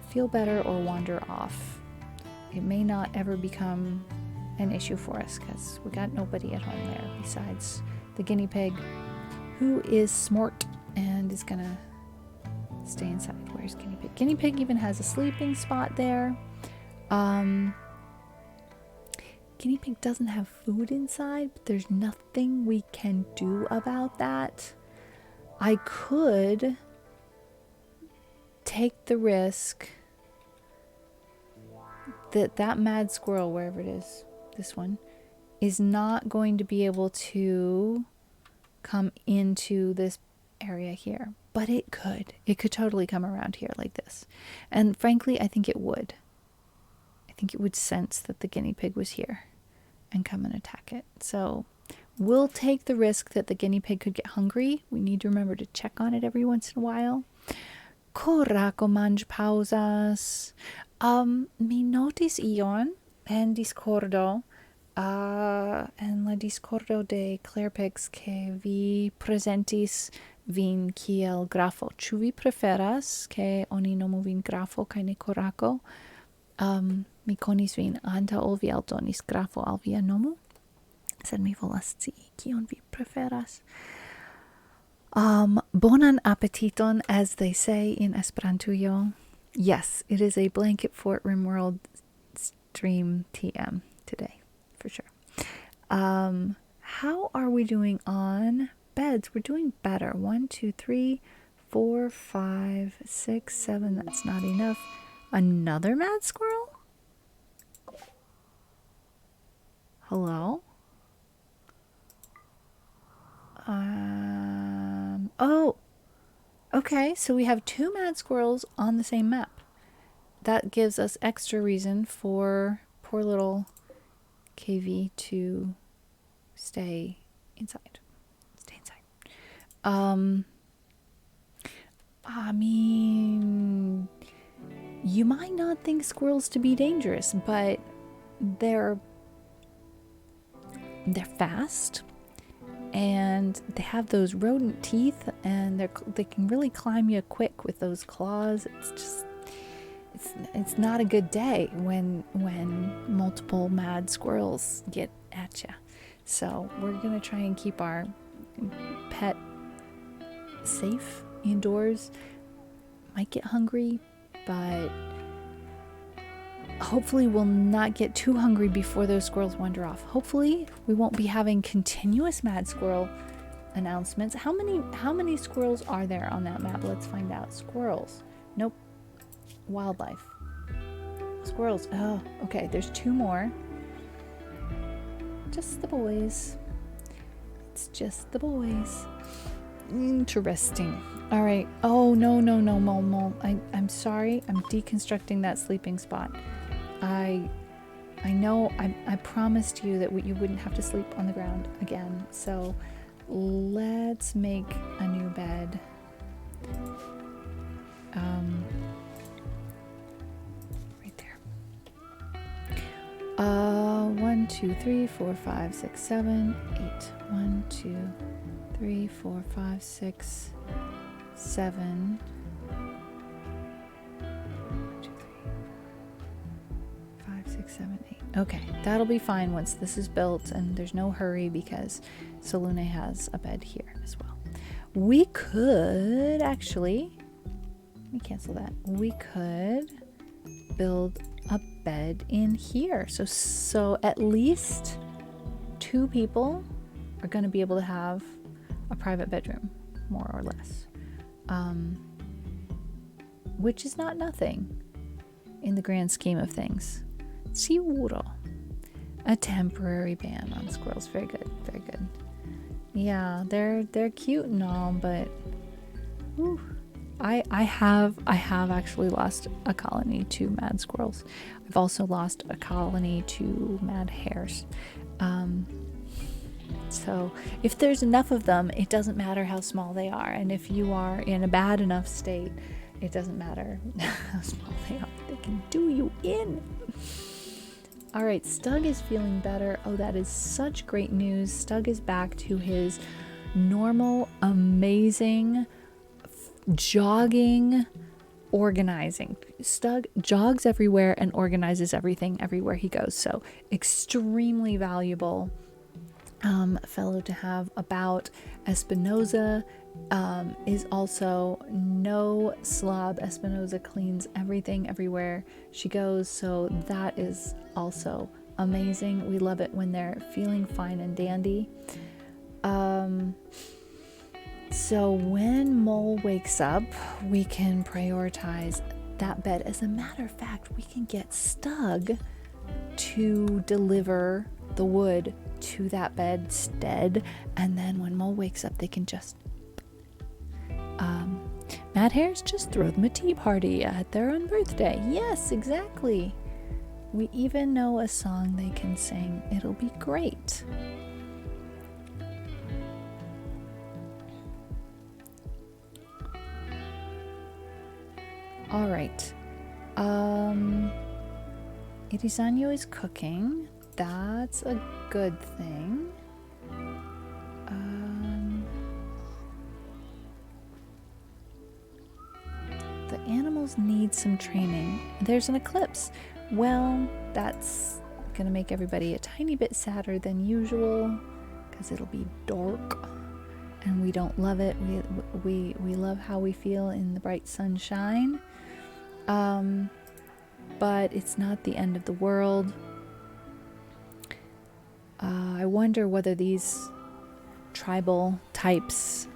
feel better or wander off. It may not ever become an issue for us because we got nobody at home there besides the guinea pig, who is smart and is gonna stay inside. Where's guinea pig? Guinea pig even has a sleeping spot there. Guinea pig doesn't have food inside, but there's nothing we can do about that. I could take the risk that that mad squirrel, wherever it is, this one, is not going to be able to come into this area here. But it could. It could totally come around here like this. And frankly, I think it would. I think it would sense that the guinea pig was here and come and attack it. So we'll take the risk that the guinea pig could get hungry. We need to remember to check on it every once in a while. Korako manj pausas. Mi notis ion en discordo, en la discordo de Clairpix que vi presentis vin kiel grafo. Ĉu vi preferas ke oni nomu vin grafo kaj ne korako? Mi konis vin antaŭ ol vi aldonis grafo al via nomo, sed mi volas scii kion vi preferas. Bonan appetiton, as they say in Esperantujo. Yes, it is a Blanket Fort RimWorld stream TM today, for sure. How are we doing on beds? We're doing better. 1, 2, 3, 4, 5, 6, 7. That's not enough. Another mad squirrel? Hello? Oh, okay, so we have 2 mad squirrels on the same map. That gives us extra reason for poor little KV to stay inside. I mean, you might not think squirrels to be dangerous, but they're fast. And they have those rodent teeth, and they can really climb you quick with those claws. It's not a good day when multiple mad squirrels get at you. So we're gonna try and keep our pet safe indoors. Might get hungry, but hopefully we'll not get too hungry before those squirrels wander off. Hopefully we won't be having continuous mad squirrel announcements. How many squirrels are there on that map? Let's find out. Squirrels. Nope. Wildlife. Squirrels. Oh, okay. There's 2 more. Just the boys. It's just the boys. Interesting. All right. Oh, no, Mole. I'm sorry. I'm deconstructing that sleeping spot. I know I promised you that you wouldn't have to sleep on the ground again. So let's make a new bed. Right there. 1, 2, 3, 4, 5, 6, 7, 8. 1, 2, 3, 4, 5, 6, 7. 6, 7, 8. Okay, that'll be fine once this is built, and there's no hurry because Solune has a bed here as well. We could actually, let me cancel that. We could build a bed in here. So at least 2 people are going to be able to have a private bedroom, more or less, which is not nothing in the grand scheme of things. Sicuro. A temporary ban on squirrels. Very good. Very good. Yeah, they're cute and all, but whew, I have actually lost a colony to mad squirrels. I've also lost a colony to mad hares. So if there's enough of them, it doesn't matter how small they are. And if you are in a bad enough state, it doesn't matter how small they are. They can do you in. All right, Stug is feeling better. Oh, that is such great news. Stug is back to his normal, amazing, jogging, organizing. Stug jogs everywhere and organizes everything everywhere he goes. So extremely valuable fellow to have about. Espinoza is also no slob. Espinoza cleans everything everywhere she goes, so that is also amazing. We love it when they're feeling fine and dandy. So when Mole wakes up, we can prioritize that bed. As a matter of fact, we can get Stug to deliver the wood to that bedstead, and then when Mole wakes up, they can just Mad Hares just throw them a tea party at their own birthday. Yes, exactly. We even know a song they can sing. It'll be great. All right. Irisanyo is cooking. That's a good thing. The animals need some training. There's an eclipse. Well, that's gonna make everybody a tiny bit sadder than usual because it'll be dark and we don't love it. We love how we feel in the bright sunshine. But it's not the end of the world. I wonder whether these tribal types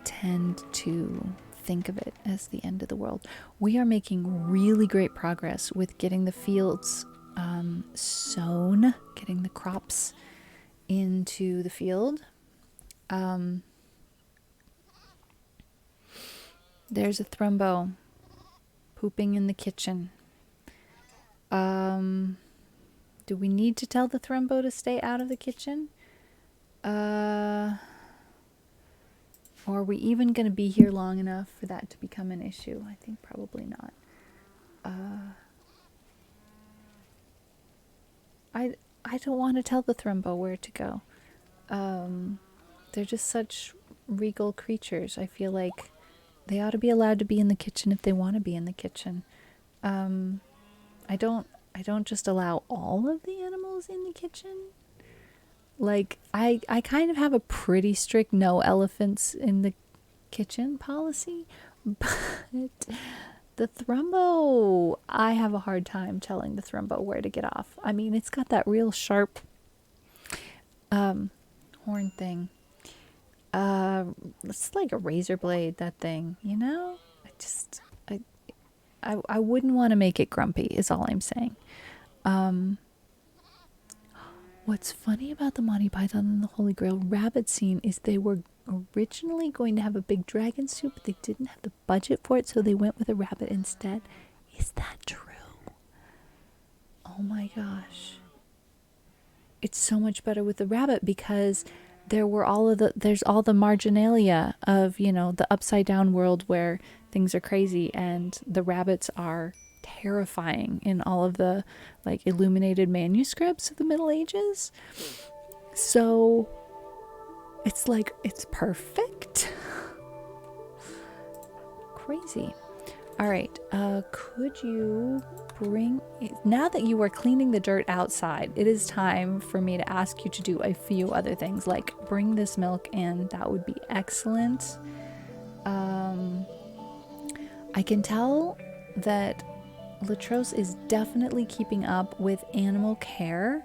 tend to think of it as the end of the world. We are making really great progress with getting the fields sown, getting the crops into the field. There's a thrumbo pooping in the kitchen. Do we need to tell the thrumbo to stay out of the kitchen? Or are we even going to be here long enough for that to become an issue? I think probably not. I don't want to tell the thrumbo where to go. They're just such regal creatures. I feel like they ought to be allowed to be in the kitchen if they want to be in the kitchen. I don't just allow all of the animals in the kitchen. Like, I kind of have a pretty strict no elephants in the kitchen policy, but the thrumbo, I have a hard time telling the thrumbo where to get off. I mean, it's got that real sharp horn thing. It's like a razor blade, that thing, you know? I wouldn't want to make it grumpy, is all I'm saying. What's funny about the Monty Python and the Holy Grail rabbit scene is they were originally going to have a big dragon suit, but they didn't have the budget for it, so they went with a rabbit instead. Is that true? Oh my gosh. It's so much better with the rabbit because there's all the marginalia of, you know, the upside down world where things are crazy, and the rabbits are terrifying in all of the like illuminated manuscripts of the Middle Ages. So it's like, it's perfect. Crazy. All right, could you bring, now that you are cleaning the dirt outside, it is time for me to ask you to do a few other things, like bring this milk in. That would be excellent. I can tell that Latros is definitely keeping up with animal care,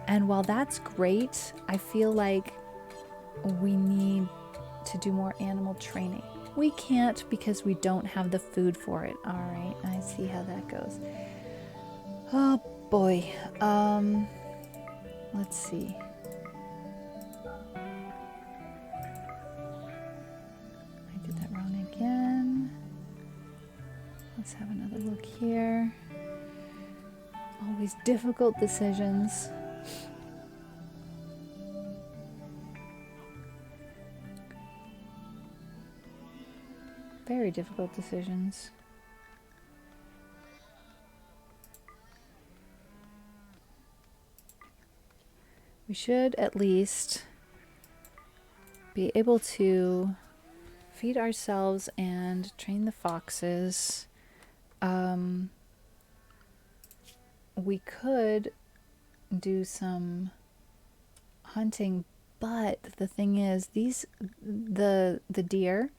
and while that's great, I feel like we need to do more animal training. We can't because we don't have the food for it. All right, I see how that goes. Oh boy. Let's see. I did that wrong again. Let's have another look here. Always difficult decisions. Very difficult decisions. We should at least be able to feed ourselves and train the foxes. We could do some hunting, but the thing is, the deer,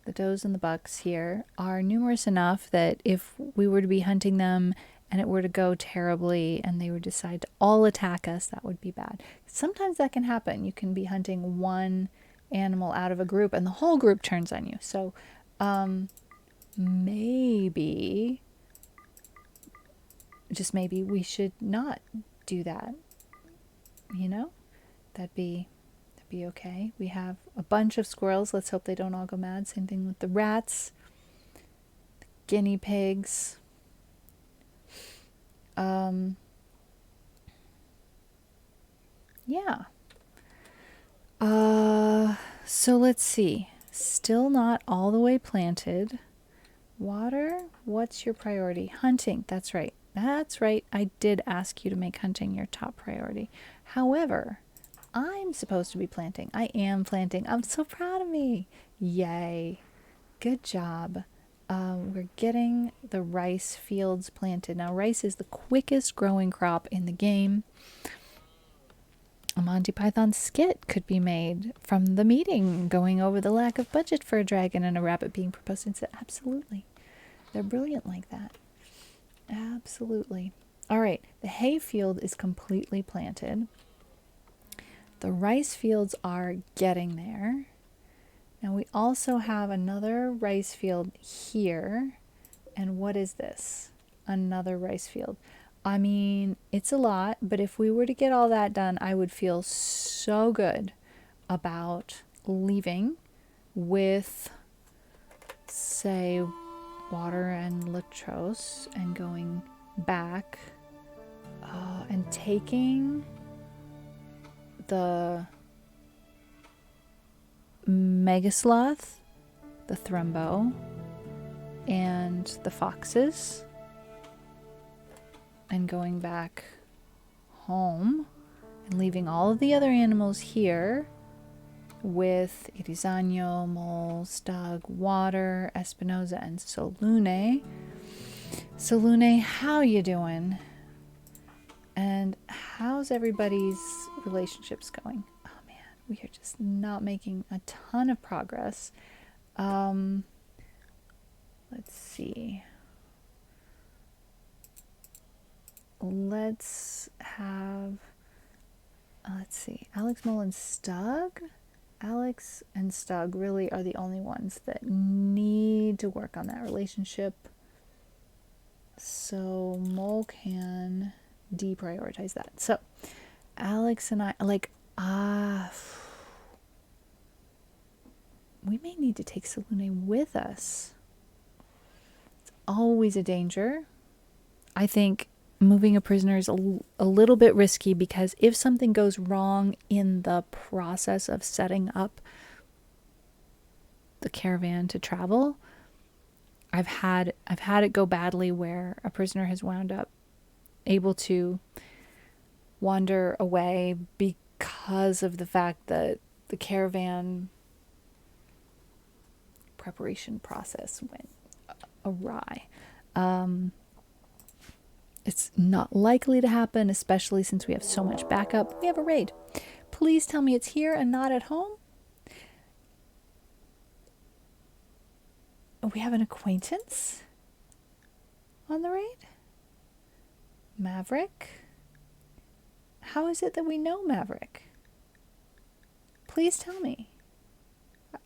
the does and the bucks here are numerous enough that if we were to be hunting them and it were to go terribly and they would decide to all attack us, that would be bad. Sometimes that can happen. You can be hunting one animal out of a group and the whole group turns on you. So maybe, just maybe, we should not do that. You know, that'd be okay. We have a bunch of squirrels. Let's hope they don't all go mad. Same thing with the rats, the guinea pigs. Yeah. So let's see. Still not all the way planted. Water, what's your priority? Hunting, that's right. That's right. I did ask you to make hunting your top priority. However, I'm supposed to be planting. I am planting. I'm so proud of me. Yay. Good job. We're getting the rice fields planted. Now, rice is the quickest growing crop in the game. A Monty Python skit could be made from the meeting going over the lack of budget for a dragon and a rabbit being proposed into. Absolutely. They're brilliant like that. Absolutely. All right. The hay field is completely planted. The rice fields are getting there. Now we also have another rice field here. And what is this? Another rice field. I mean, it's a lot, but if we were to get all that done, I would feel so good about leaving with, say, water and lactose and going back and taking the megasloth, the thrumbo, and the foxes, and going back home and leaving all of the other animals here with Irizano, Mole, Stug, Water, Espinoza, and Solune. Solune, how you doing? And how's everybody's relationships going? Oh man, we are just not making a ton of progress. Let's see. Let's see. Alex, Mole, and Stug. Alex and Stug really are the only ones that need to work on that relationship. So Mole can deprioritize that. So Alex and I, we may need to take Solune with us. It's always a danger. I think moving a prisoner is a little bit risky because if something goes wrong in the process of setting up the caravan to travel, I've had it go badly where a prisoner has wound up able to wander away because of the fact that the caravan preparation process went awry. It's not likely to happen, especially since we have so much backup. We have a raid. Please tell me it's here and not at home. We have an acquaintance on the raid. Maverick. How is it that we know Maverick? Please tell me.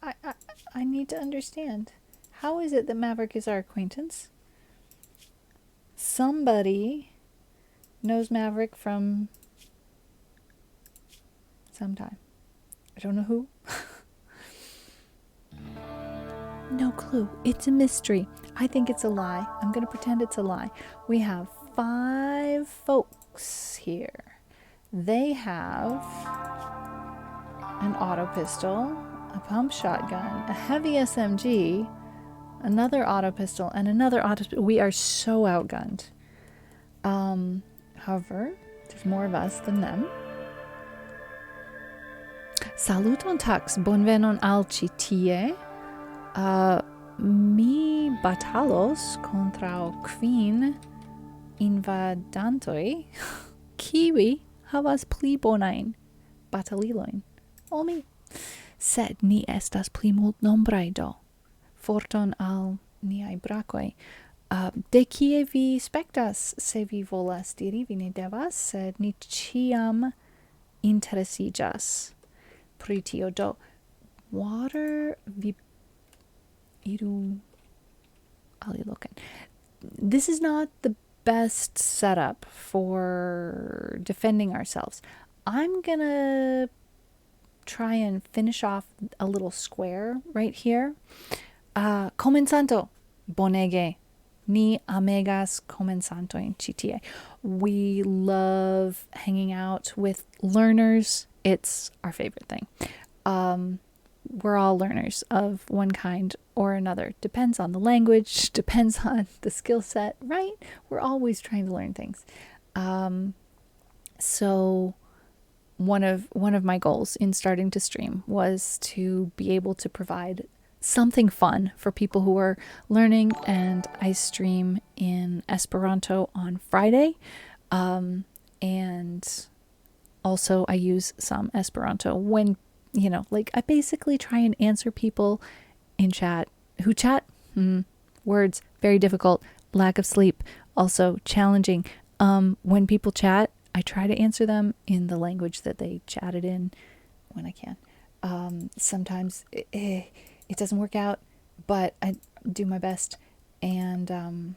I need to understand. How is it that Maverick is our acquaintance? Somebody knows Maverick from sometime. I don't know who. No clue. It's a mystery. I think it's a lie. I'm going to pretend it's a lie. We have 5 folks here. They have an auto pistol, a pump shotgun, a heavy SMG, another auto pistol, and another auto pistol. We are so outgunned. However, there's more of us than them. Saluton tax, bonvenon al ĉi tie. Mi batalos kontraŭ kvin invadantoj, kiuj havas pli bonajn batalilojn ol mi. Sed ni estas pli multnombraj do. Forton al niaj brakoj. De kie vi spektas? Se vi volas diri, vi ne devas, sed ni ĉiam interesiĝas pri tio. Do, Water, vi iru aliloken. This is not the best setup for defending ourselves. I'm gonna try and finish off a little square right here. Komensanto, bonege. Ni amigas comenzando en GTA. We love hanging out with learners. It's our favorite thing. We're all learners of one kind or another. Depends on the language, depends on the skill set, right? We're always trying to learn things. So one of my goals in starting to stream was to be able to provide something fun for people who are learning, and I stream in Esperanto on Friday. And also I use some Esperanto when, like I basically try and answer people in chat who chat. Words, very difficult, lack of sleep, also challenging. When people chat, I try to answer them in the language that they chatted in when I can. Sometimes it doesn't work out, but I do my best. And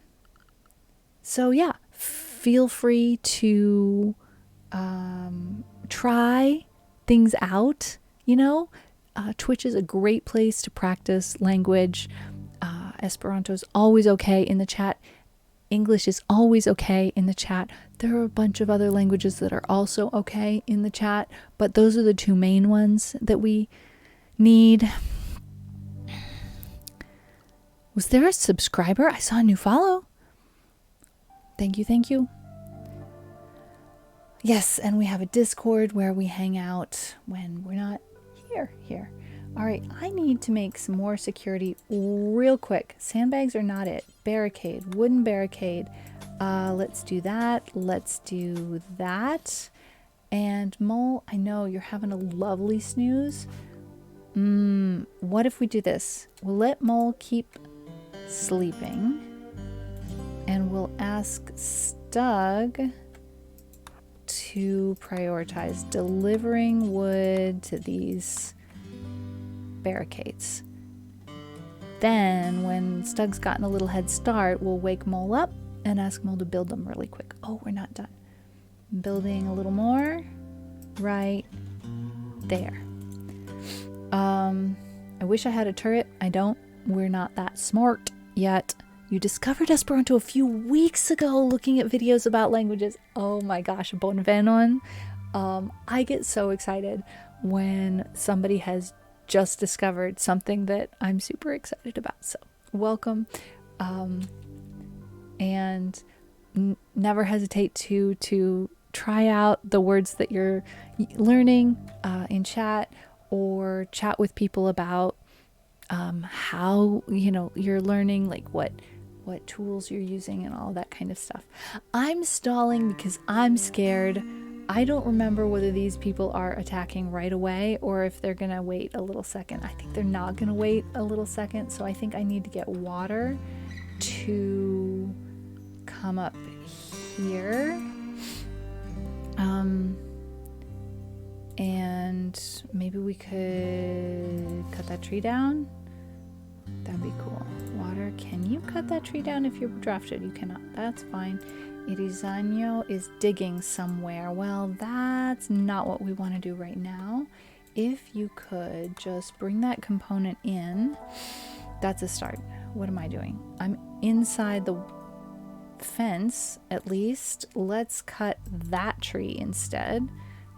so yeah, feel free to try things out. Twitch is a great place to practice language. Esperanto is always okay in the chat. English is always okay in the chat. There are a bunch of other languages that are also okay in the chat, but those are the two main ones that we need. Was there a subscriber? I saw a new follow. Thank you. Yes, and we have a Discord where we hang out when we're not here. All right, I need to make some more security real quick. Sandbags are not it. Barricade, wooden barricade. Let's do that. Let's do that. And Mole, I know you're having a lovely snooze. What if we do this? We'll let Mole keep sleeping, and we'll ask Stug to prioritize delivering wood to these barricades. Then when Stug's gotten a little head start, we'll wake Mole up and ask Mole to build them really quick. Oh, we're not done. Building a little more right there. I wish I had a turret. I don't. We're not that smart yet. You discovered Esperanto a few weeks ago looking at videos about languages. Oh my gosh, bonvenon. I get so excited when somebody has just discovered something that I'm super excited about. So welcome. And never hesitate to try out the words that you're learning in chat, or chat with people about how you're learning, like what tools you're using and all that kind of stuff. I'm stalling because I'm scared. I don't remember whether these people are attacking right away or if they're gonna wait a little second. I think they're not gonna wait a little second, so I think I need to get water to come up here. And maybe we could cut that tree down. That'd be cool. Water, can you cut that tree down if you're drafted? You cannot. That's fine. Irizano is digging somewhere. Well, that's not what we want to do right now. If you could just bring that component in, that's a start. What am I doing? I'm inside the fence, at least. Let's cut that tree instead,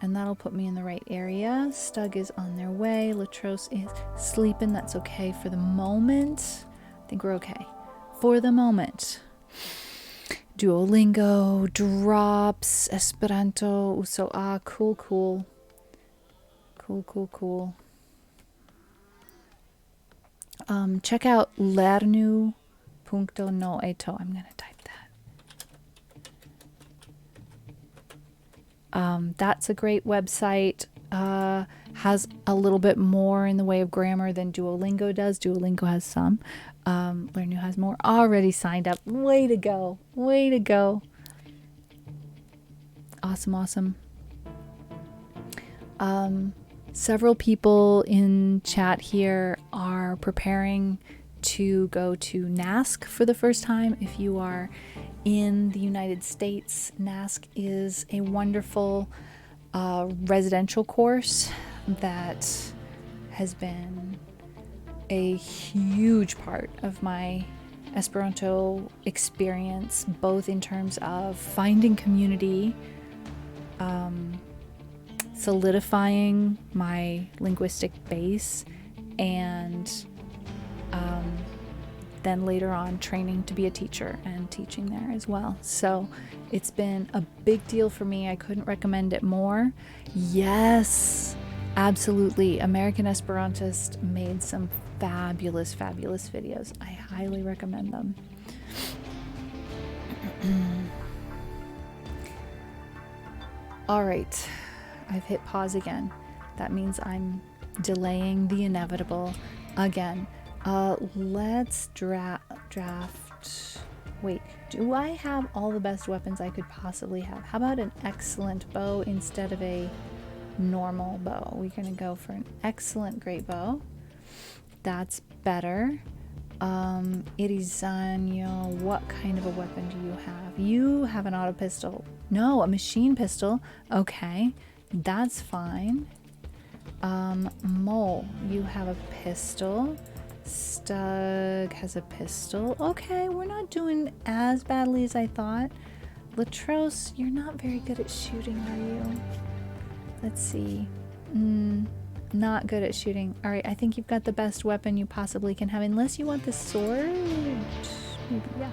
and that'll put me in the right area. Stug is on their way. Latros is sleeping. That's okay for the moment. I think we're okay for the moment. Duolingo drops. Esperanto. So cool. Check out lernu.no. I'm gonna type that. That's a great website. Has a little bit more in the way of grammar than Duolingo does. Duolingo has some. Lernu has more. Already signed up. Way to go. Awesome. Several people in chat here are preparing to go to NASC for the first time. If you are in the United States, NASC is a wonderful residential course that has been a huge part of my Esperanto experience, both in terms of finding community, solidifying my linguistic base, and then later on training to be a teacher and teaching there as well. So it's been a big deal for me. I couldn't recommend it more. Yes, absolutely. American Esperantist made some fabulous videos. I highly recommend them. All right, I've hit pause again. That means I'm delaying the inevitable again. Let's draft. Wait, do I have all the best weapons I could possibly have? How about an excellent bow instead of a normal bow? We're gonna go for an excellent great bow. That's better. Irizanyo, what kind of a weapon do you have? You have an auto pistol. No, a machine pistol. Okay, that's fine. Mole, you have a pistol. Stug has a pistol. Okay, we're not doing as badly as I thought. Latros, you're not very good at shooting, are you? Let's see. Not good at shooting. All right, I think you've got the best weapon you possibly can have, unless you want the sword. Maybe, yeah.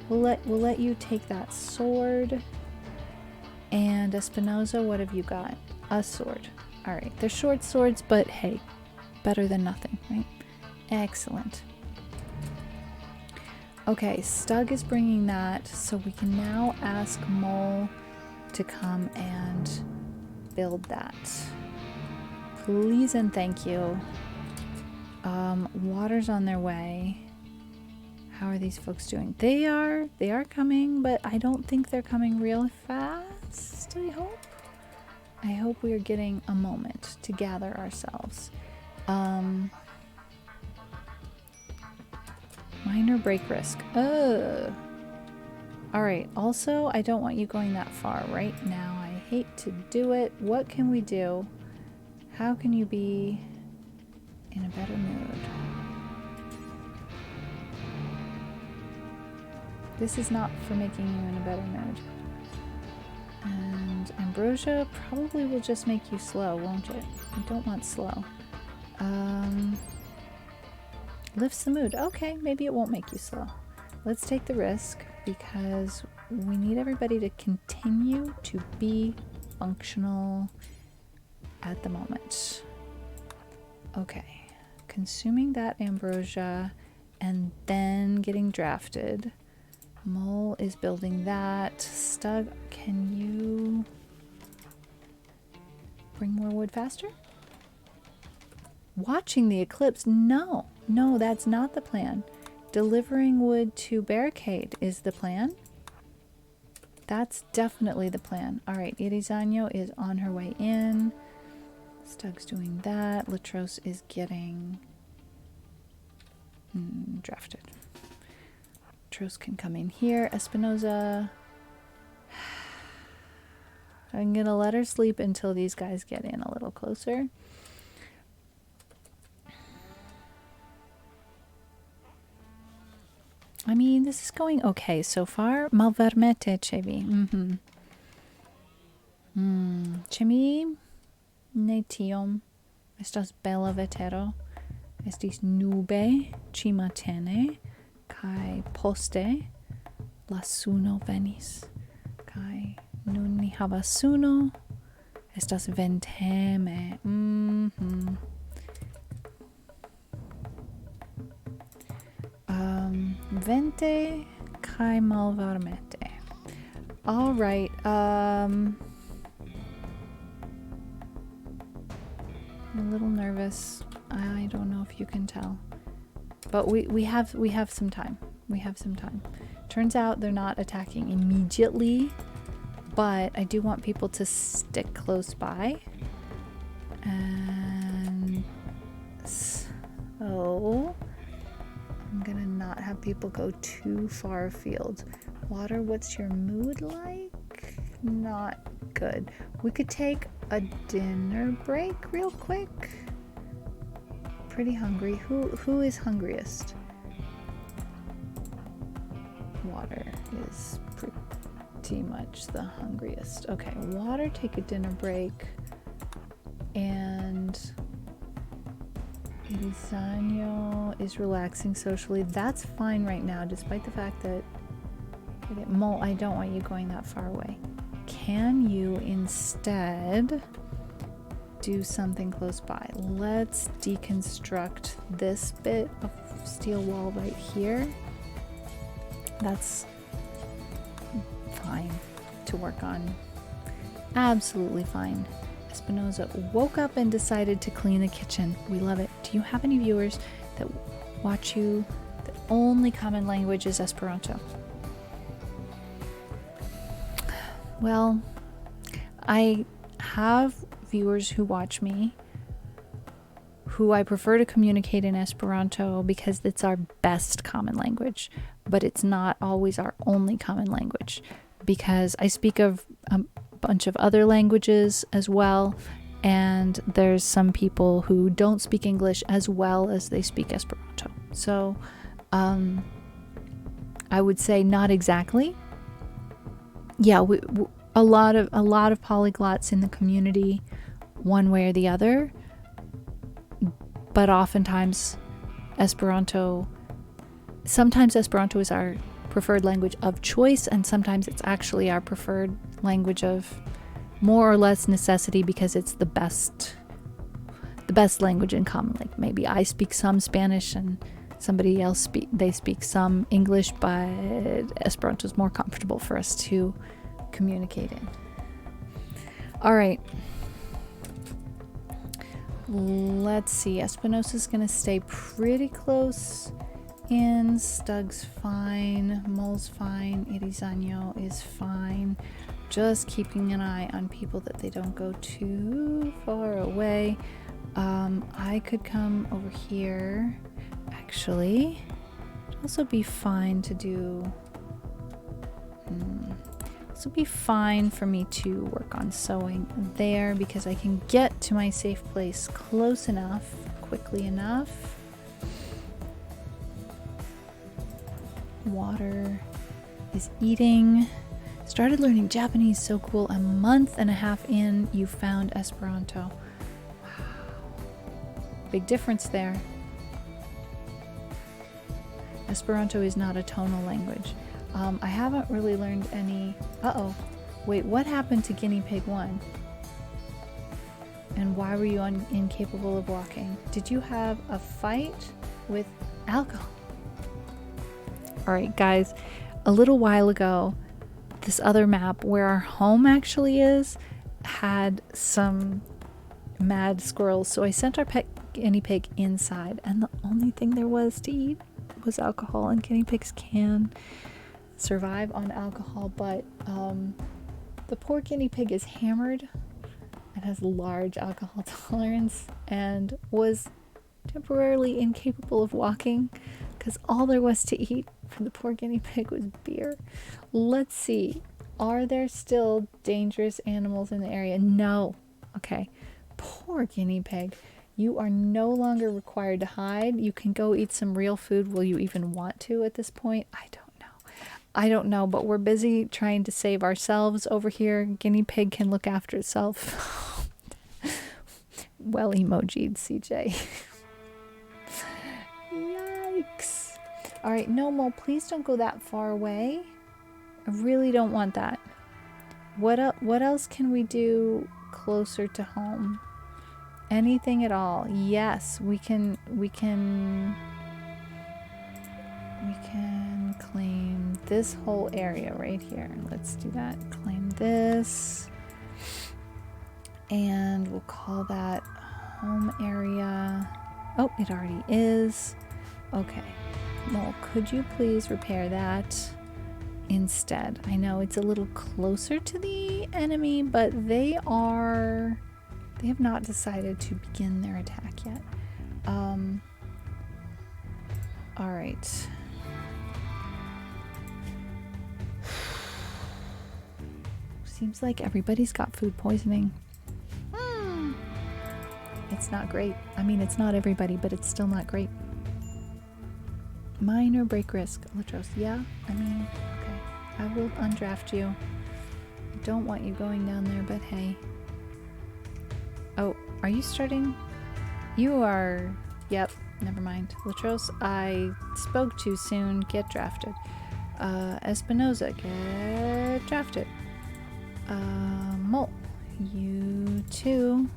We'll let you take that sword. And Espinoza, what have you got? A sword. All right, they're short swords, but hey, better than nothing, right? Excellent. Okay, Stug is bringing that, so we can now ask Mole to come and build that. Please and thank you. Water's on their way. How are these folks doing? They are coming, but I don't think they're coming real fast, I hope. I hope we are getting a moment to gather ourselves. Minor break risk. Alright, also, I don't want you going that far right now. I hate to do it. What can we do? How can you be in a better mood? This is not for making you in a better mood. And Ambrosia probably will just make you slow, won't it? You don't want slow. Lifts the mood. Okay, maybe it won't make you slow. Let's take the risk because we need everybody to continue to be functional at the moment. Okay, consuming that ambrosia and then getting drafted. Mole is building that. Stug, can you bring more wood faster? Watching the eclipse? No, that's not the plan. Delivering wood to barricade is the plan. That's definitely the plan. All right, Irizanyo is on her way in. Stug's doing that. Latros is getting drafted. Latros can come in here. Espinoza. I'm gonna let her sleep until these guys get in a little closer. I mean, this is going okay so far. Malvermete, Chevi. Chemi netiom. Estas bella vetero. Estis nube cimatene. Kai poste la suno venis. Kai nun ni havas suno. Estas venteme. Vente kai malvarmete. All right. I'm a little nervous. I don't know if you can tell, but we have some time. We have some time. Turns out they're not attacking immediately, but I do want people to stick close by. And so I'm gonna not have people go too far afield. Water, what's your mood like? Not good. We could take a dinner break real quick. Pretty hungry. Who is hungriest? water is pretty much the hungriest. Okay, water, take a dinner break. And Irizanyo is relaxing socially. That's fine right now, despite the fact that Mole, I don't want you going that far away. Can you instead do something close by? Let's deconstruct this bit of steel wall right here. That's fine to work on. Absolutely fine. Espinosa woke up and decided to clean the kitchen. We love it. Do you have any viewers that watch you? The only common language is Esperanto. Well, I have viewers who watch me who I prefer to communicate in Esperanto because it's our best common language, but it's not always our only common language because I speak of bunch of other languages as well, and there's some people who don't speak English as well as they speak Esperanto. So I would say not exactly. Yeah, a lot of polyglots in the community, one way or the other, but oftentimes sometimes Esperanto is our preferred language of choice, and sometimes it's actually our preferred language of more or less necessity because it's the best language in common. Like maybe I speak some Spanish and somebody else speak some English, but Esperanto is more comfortable for us to communicate in. All right. Let's see. Espinosa's gonna stay pretty close in. Stug's fine. Mole's fine. Irizanyo is fine. Just keeping an eye on people that they don't go too far away. I could come over here. Actually, it'd also be fine to do. This would be fine for me to work on sewing there because I can get to my safe place close enough, quickly enough. Water is eating. Started learning Japanese, so cool. A month and a half in, you found Esperanto. Wow. Big difference there. Esperanto is not a tonal language. I haven't really learned any... Uh-oh. Wait, what happened to Guinea Pig 1? And why were you incapable of walking? Did you have a fight with alcohol? Alright, guys. A little while ago, this other map where our home actually is had some mad squirrels. So I sent our pet guinea pig inside, and the only thing there was to eat was alcohol, and guinea pigs can survive on alcohol, but the poor guinea pig is hammered and has large alcohol tolerance and was temporarily incapable of walking because all there was to eat for the poor guinea pig was beer. Let's see, are there still dangerous animals in the area? No. Okay, poor guinea pig. You are no longer required to hide. You can go eat some real food. Will you even want to at this point? I don't know, but we're busy trying to save ourselves over here. Guinea pig can look after itself. Well emoji'd, CJ. Yikes. All right, no, Mo, please don't go that far away. I really don't want that. What else can we do closer to home? Anything at all? Yes, we can claim this whole area right here. Let's do that. Claim this. And we'll call that home area. Oh, it already is. Okay. Well, could you please repair that instead? I know it's a little closer to the enemy, but they have not decided to begin their attack yet. All right. Seems like everybody's got food poisoning. It's not great. I mean, it's not everybody, but it's still not great. Minor break risk. Latros. Yeah, I mean, okay. I will undraft you. I don't want you going down there, but hey. Oh, are you starting? You are... Yep, never mind. Latros, I spoke too soon. Get drafted. Espinoza, get drafted. Mole, you too.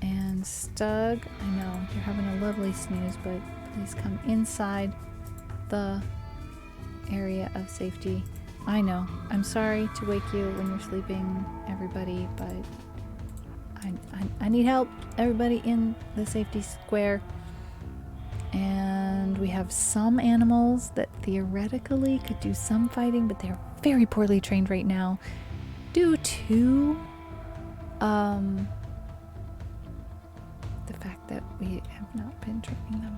And Stug, I know, you're having a lovely snooze, but please come inside the area of safety. I know, I'm sorry to wake you when you're sleeping, everybody, but I need help, everybody in the safety square. And we have some animals that theoretically could do some fighting, but they're very poorly trained right now due to the fact that we have not been training them.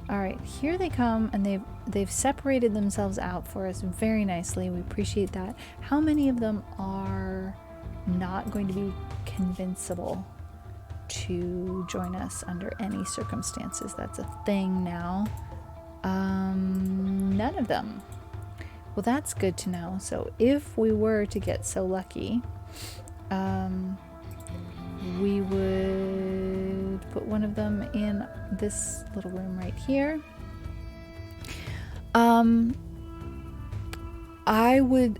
All right, here they come, and they've separated themselves out for us very nicely. We appreciate that. How many of them are not going to be convincible to join us under any circumstances? That's a thing now. None of them. Well, that's good to know. So if we were to get so lucky, we would put one of them in this little room right here. I would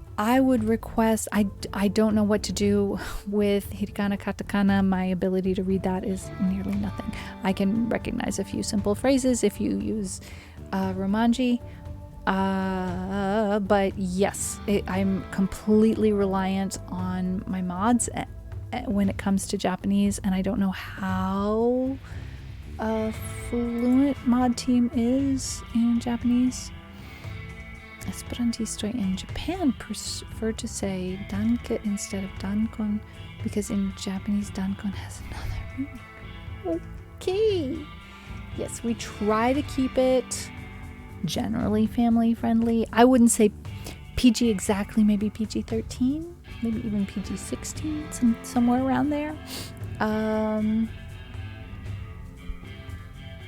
request, I don't know what to do with hiragana katakana. My ability to read that is nearly nothing. I can recognize a few simple phrases if you use Romanji. But yes, I'm completely reliant on my mods when it comes to Japanese, and I don't know how fluent mod team is in Japanese. Esperantistoi in Japan prefer to say danke instead of dankon because in Japanese dankon has another meaning. Okay. Yes, we try to keep it generally family friendly. I wouldn't say PG exactly, maybe PG-13, maybe even PG-16, somewhere around there.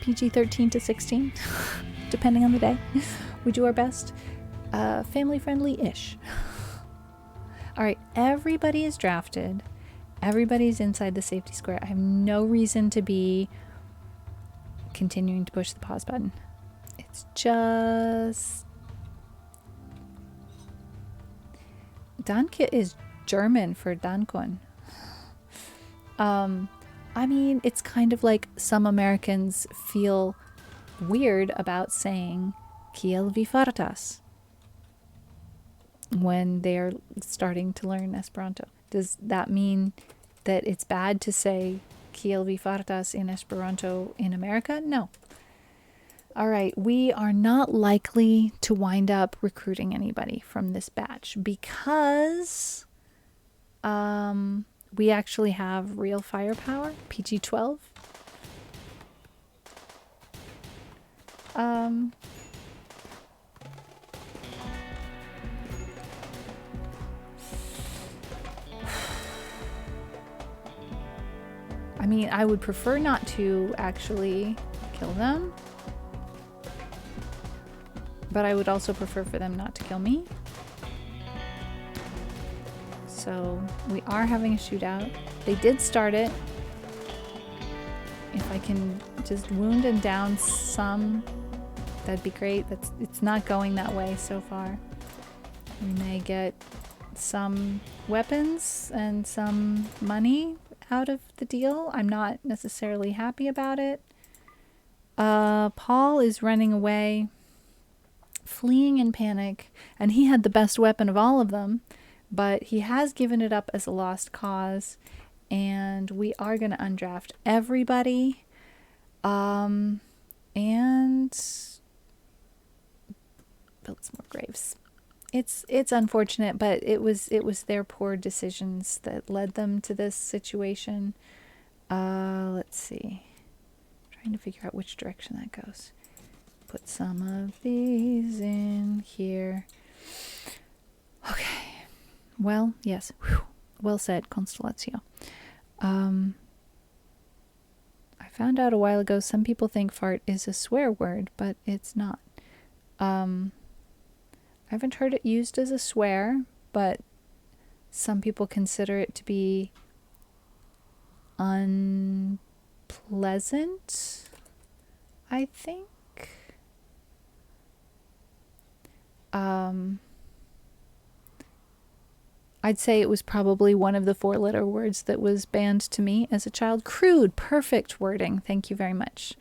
PG-13 to 16, depending on the day. We do our best. Family friendly-ish. All right, everybody is drafted. Everybody's inside the safety square. I have no reason to be continuing to push the pause button. It's just... Danke is German for Dankon. I mean, it's kind of like some Americans feel weird about saying Kiel vi fartas when they're starting to learn Esperanto. Does that mean that it's bad to say Kiel vi fartas in Esperanto in America? No. All right, we are not likely to wind up recruiting anybody from this batch because we actually have real firepower, PG-12. I mean, I would prefer not to actually kill them, but I would also prefer for them not to kill me. So we are having a shootout. They did start it. If I can just wound and down some, that'd be great. It's not going that way so far. We may get some weapons and some money out of the deal. I'm not necessarily happy about it. Paul is running away, fleeing in panic, and he had the best weapon of all of them, but he has given it up as a lost cause, and we are going to undraft everybody, and build some more graves. It's unfortunate, but it was their poor decisions that led them to this situation. Let's see. I'm trying to figure out which direction that goes. Put some of these in here. Okay. Well, yes. Whew. Well said, Constellatio. I've Found out a while ago some people think fart is a swear word, but it's not. I haven't heard it used as a swear, but some people consider it to be unpleasant, I think. I'd say it was probably one of the 4-letter words that was banned to me as a child. Crude, perfect wording. Thank you very much.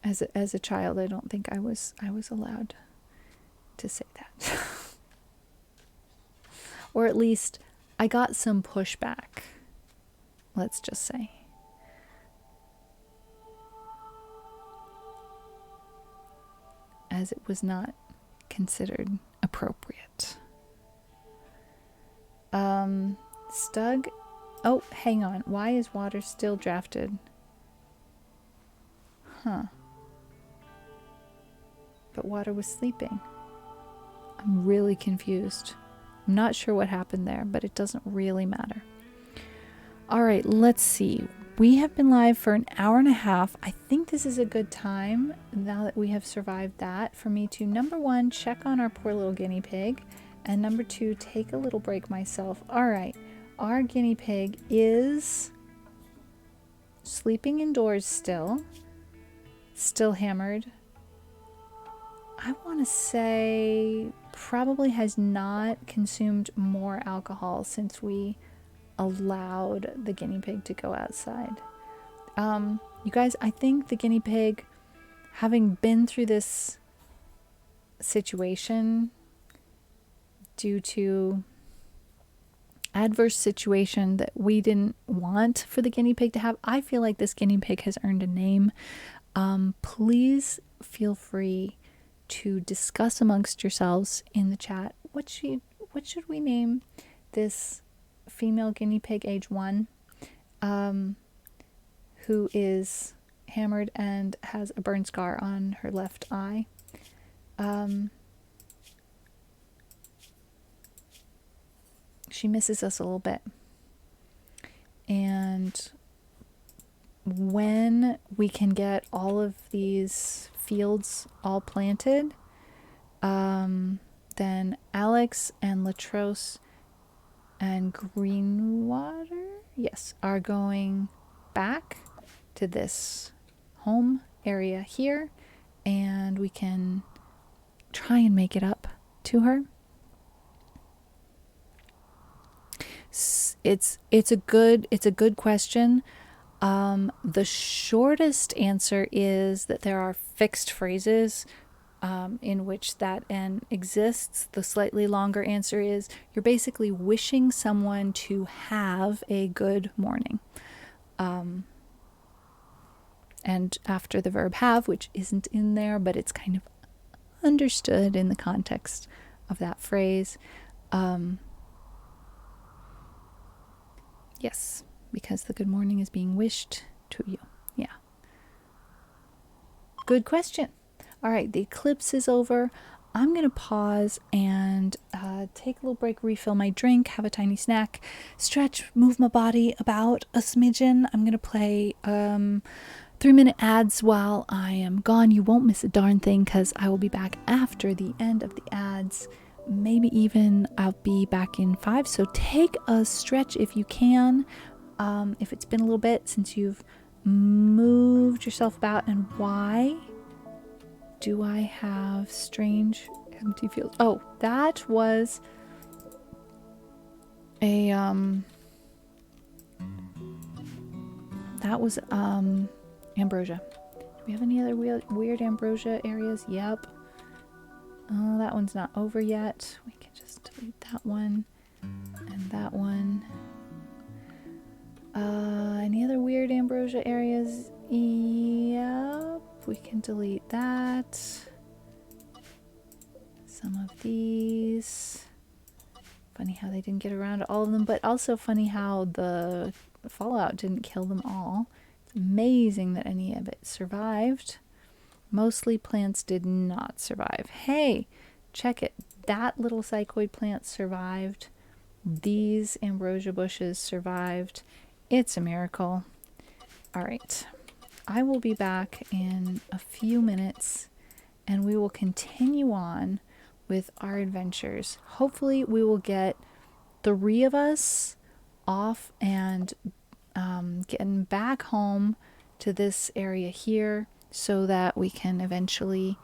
As a child, I don't think I was allowed to say that. Or at least I got some pushback, let's just say. As it was not considered appropriate. Stug. Oh, hang on. Why is water still drafted? Huh. But water was sleeping. I'm really confused. I'm not sure what happened there, but it doesn't really matter. All right, let's see. We have been live for an hour and a half. I think this is a good time, now that we have survived that, for me to, number one, check on our poor little guinea pig, and number two, take a little break myself. All right, our guinea pig is sleeping indoors still hammered. I want to say probably has not consumed more alcohol since we allowed the guinea pig to go outside. You guys, I think the guinea pig, having been through this situation due to adverse situation that we didn't want for the guinea pig to have, I feel like this guinea pig has earned a name. Please feel free to discuss amongst yourselves in the chat. What should we name this female guinea pig, age 1, who is hammered and has a burn scar on her left eye? She misses us a little bit. And when we can get all of these fields all planted, then Alex and Latros and Greenwater, yes, are going back to this home area here, and we can try and make it up to her. It's a good question. The shortest answer is that there are fixed phrases in which that N exists. The slightly longer answer is you're basically wishing someone to have a good morning. And after the verb have, which isn't in there, but it's kind of understood in the context of that phrase. Yes, because the good morning is being wished to you. Yeah. Good question. All right, the eclipse is over. I'm going to pause and take a little break, refill my drink, have a tiny snack, stretch, move my body about a smidgen. I'm going to play 3-minute ads while I am gone. You won't miss a darn thing because I will be back after the end of the ads. Maybe even I'll be back in 5. So take a stretch if you can. If it's been a little bit since you've moved yourself about. And why do I have strange empty fields? Oh, that was a ambrosia. Do we have any other weird ambrosia areas? Yep. Oh, that one's not over yet. We can just delete that one and that one. Any other weird ambrosia areas? Yep. We can delete that. Some of these. Funny how they didn't get around to all of them, but also funny how the fallout didn't kill them all. It's amazing that any of it survived. Mostly plants did not survive. Hey, check it. That little psychoid plant survived. These ambrosia bushes survived. It's a miracle. All right. I will be back in a few minutes and we will continue on with our adventures. Hopefully, we will get 3 of us off and getting back home to this area here so that we can eventually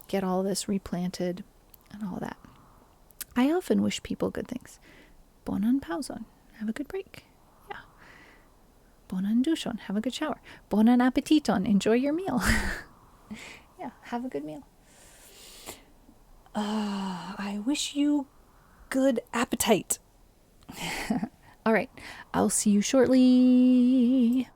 get all this replanted and all that. I often wish people good things. Bonan pauson. Have a good break. Yeah. Bonan dushon. Have a good shower. Bonan appetiton. Enjoy your meal. Yeah, have a good meal. I wish you good appetite. All right. I'll see you shortly.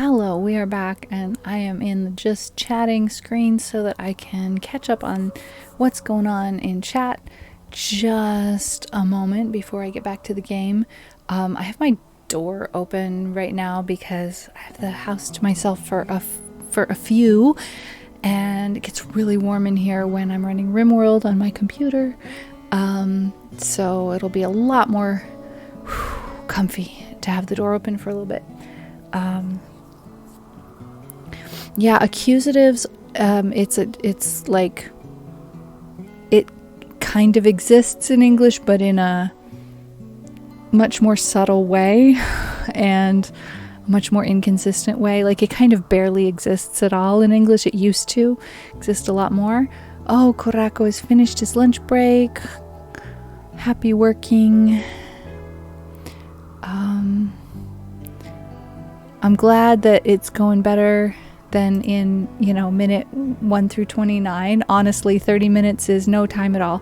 Hello, we are back, and I am in the just chatting screen so that I can catch up on what's going on in chat. Just a moment before I get back to the game. I have my door open right now because I have the house to myself for a few, and it gets really warm in here when I'm running RimWorld on my computer. So it'll be a lot more comfy to have the door open for a little bit. Yeah, accusatives, it's like, it kind of exists in English, but in a much more subtle way and a much more inconsistent way. Like, it kind of barely exists at all in English. It used to exist a lot more. Oh, Korako has finished his lunch break. Happy working. I'm glad that it's going better than in, minute 1 through 29. Honestly, 30 minutes is no time at all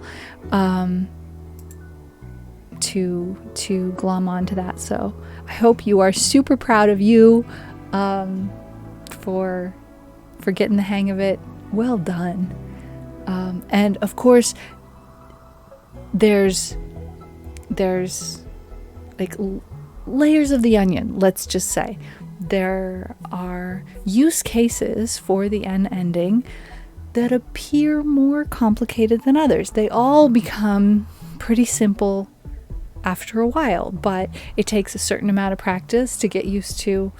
to glom onto that. So I hope you are super proud of you for getting the hang of it. Well done. And of course, there's like layers of the onion, let's just say. There are use cases for the N ending that appear more complicated than others. They all become pretty simple after a while, but it takes a certain amount of practice to get used to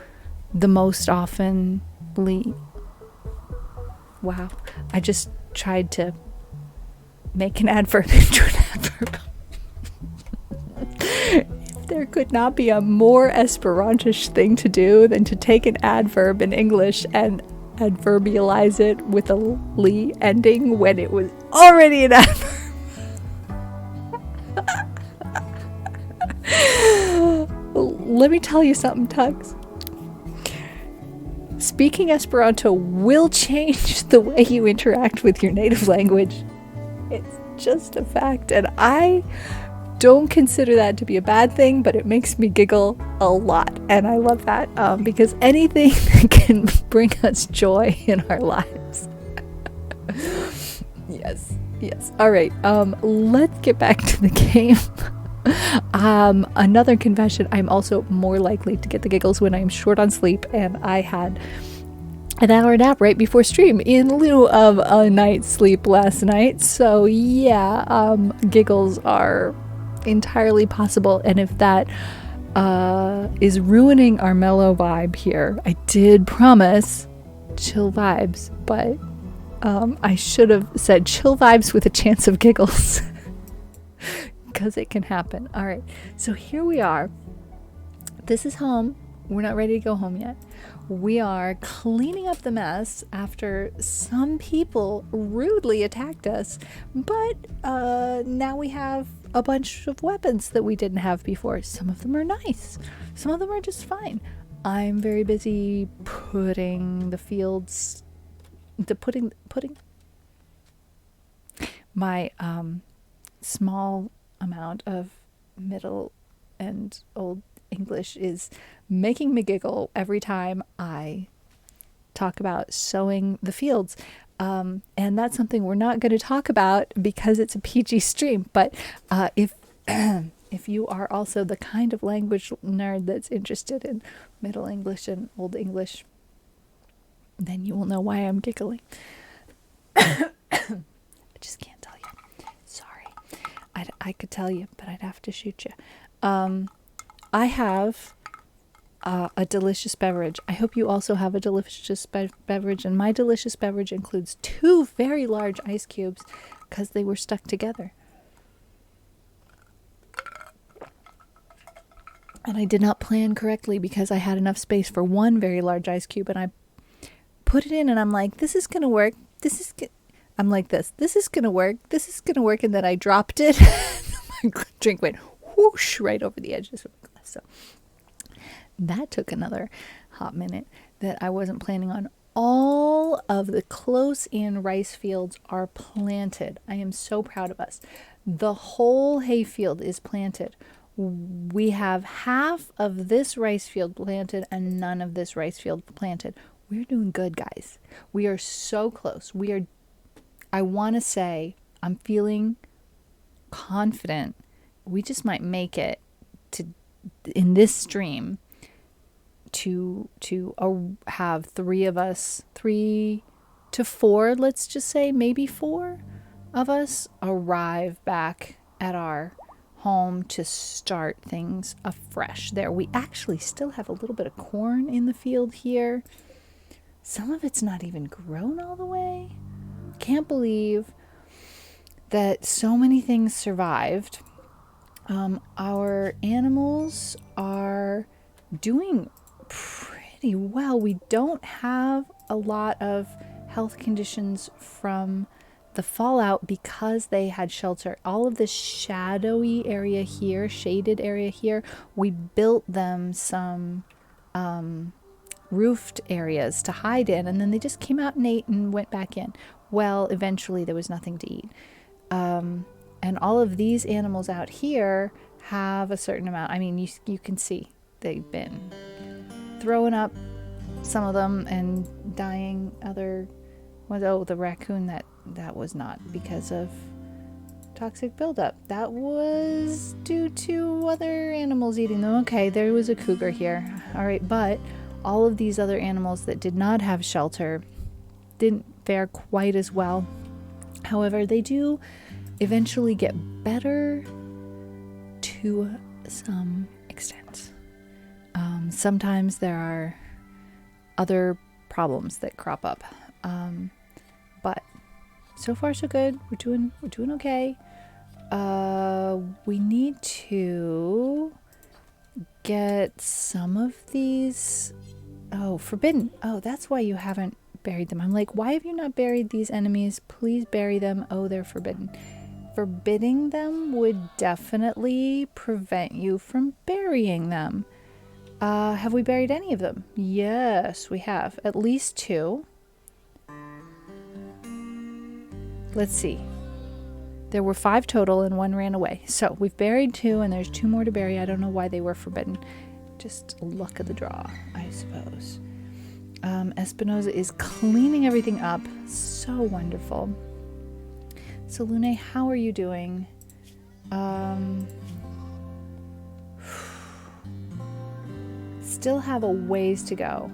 the most oftenly. Wow, I just tried to make an adverb into an adverb. There could not be a more Esperantish thing to do than to take an adverb in English and adverbialize it with a "ly" ending when it was already an adverb. Let me tell you something, Tugs. Speaking Esperanto will change the way you interact with your native language. It's just a fact, and I don't consider that to be a bad thing, but it makes me giggle a lot, and I love that because anything that can bring us joy in our lives. Yes. All right, let's get back to the game. Another confession, I'm also more likely to get the giggles when I'm short on sleep, and I had an hour nap right before stream in lieu of a night's sleep last night. So yeah, giggles are entirely possible, and if that is ruining our mellow vibe here, I did promise chill vibes, but I should have said chill vibes with a chance of giggles because it can happen. All right, so here we are. This is home. We're not ready to go home yet. We are cleaning up the mess after some people rudely attacked us, but now we have a bunch of weapons that we didn't have before. Some of them are nice. Some of them are just fine. I'm very busy putting the fields, putting my small amount of Middle and Old English is making me giggle every time I talk about sowing the fields. And that's something we're not going to talk about because it's a PG stream. But if you are also the kind of language nerd that's interested in Middle English and Old English, then you will know why I'm giggling. I just can't tell you. Sorry. I could tell you, but I'd have to shoot you. I have a delicious beverage. I hope you also have a delicious beverage, and my delicious beverage includes 2 very large ice cubes because they were stuck together. And I did not plan correctly because I had enough space for 1 very large ice cube, and I put it in, and I'm like, this is going to work. I'm like this is going to work. This is going to work. And then I dropped it. My drink went whoosh right over the edges of the glass. So that took another hot minute that I wasn't planning on. All of the close-in rice fields are planted. I am so proud of us. The whole hayfield is planted. We have half of this rice field planted and none of this rice field planted. We're doing good, guys. We are so close. I want to say, I'm feeling confident. We just might make it in this stream to have 3 to 4, let's just say maybe 4 of us arrive back at our home to start things afresh. There, we actually still have a little bit of corn in the field here. Some of it's not even grown all the way. Can't believe that so many things survived. Our animals are doing pretty well. We don't have a lot of health conditions from the fallout because they had shelter. All of this shadowy area here, shaded area here, we built them some roofed areas to hide in, and then they just came out and ate and went back in. Well, eventually there was nothing to eat. And all of these animals out here have a certain amount. I mean, you can see they've been throwing up, some of them, and dying. The raccoon, that was not because of toxic buildup. That was due to other animals eating them. Okay, there was a cougar here. All right, but all of these other animals that did not have shelter didn't fare quite as well. However, they do eventually get better to some extent. Sometimes there are other problems that crop up, but so far so good. We're doing okay. We need to get some of these. Oh, forbidden. Oh, that's why you haven't buried them. I'm like, why have you not buried these enemies? Please bury them. Oh, they're forbidden. Forbidding them would definitely prevent you from burying them. Have we buried any of them? Yes, we have. At least 2. Let's see. There were 5 total and 1 ran away. So we've buried 2 and there's 2 more to bury. I don't know why they were forbidden. Just luck of the draw, I suppose. Espinoza is cleaning everything up. So wonderful. So Lune, how are you doing? Still have a ways to go,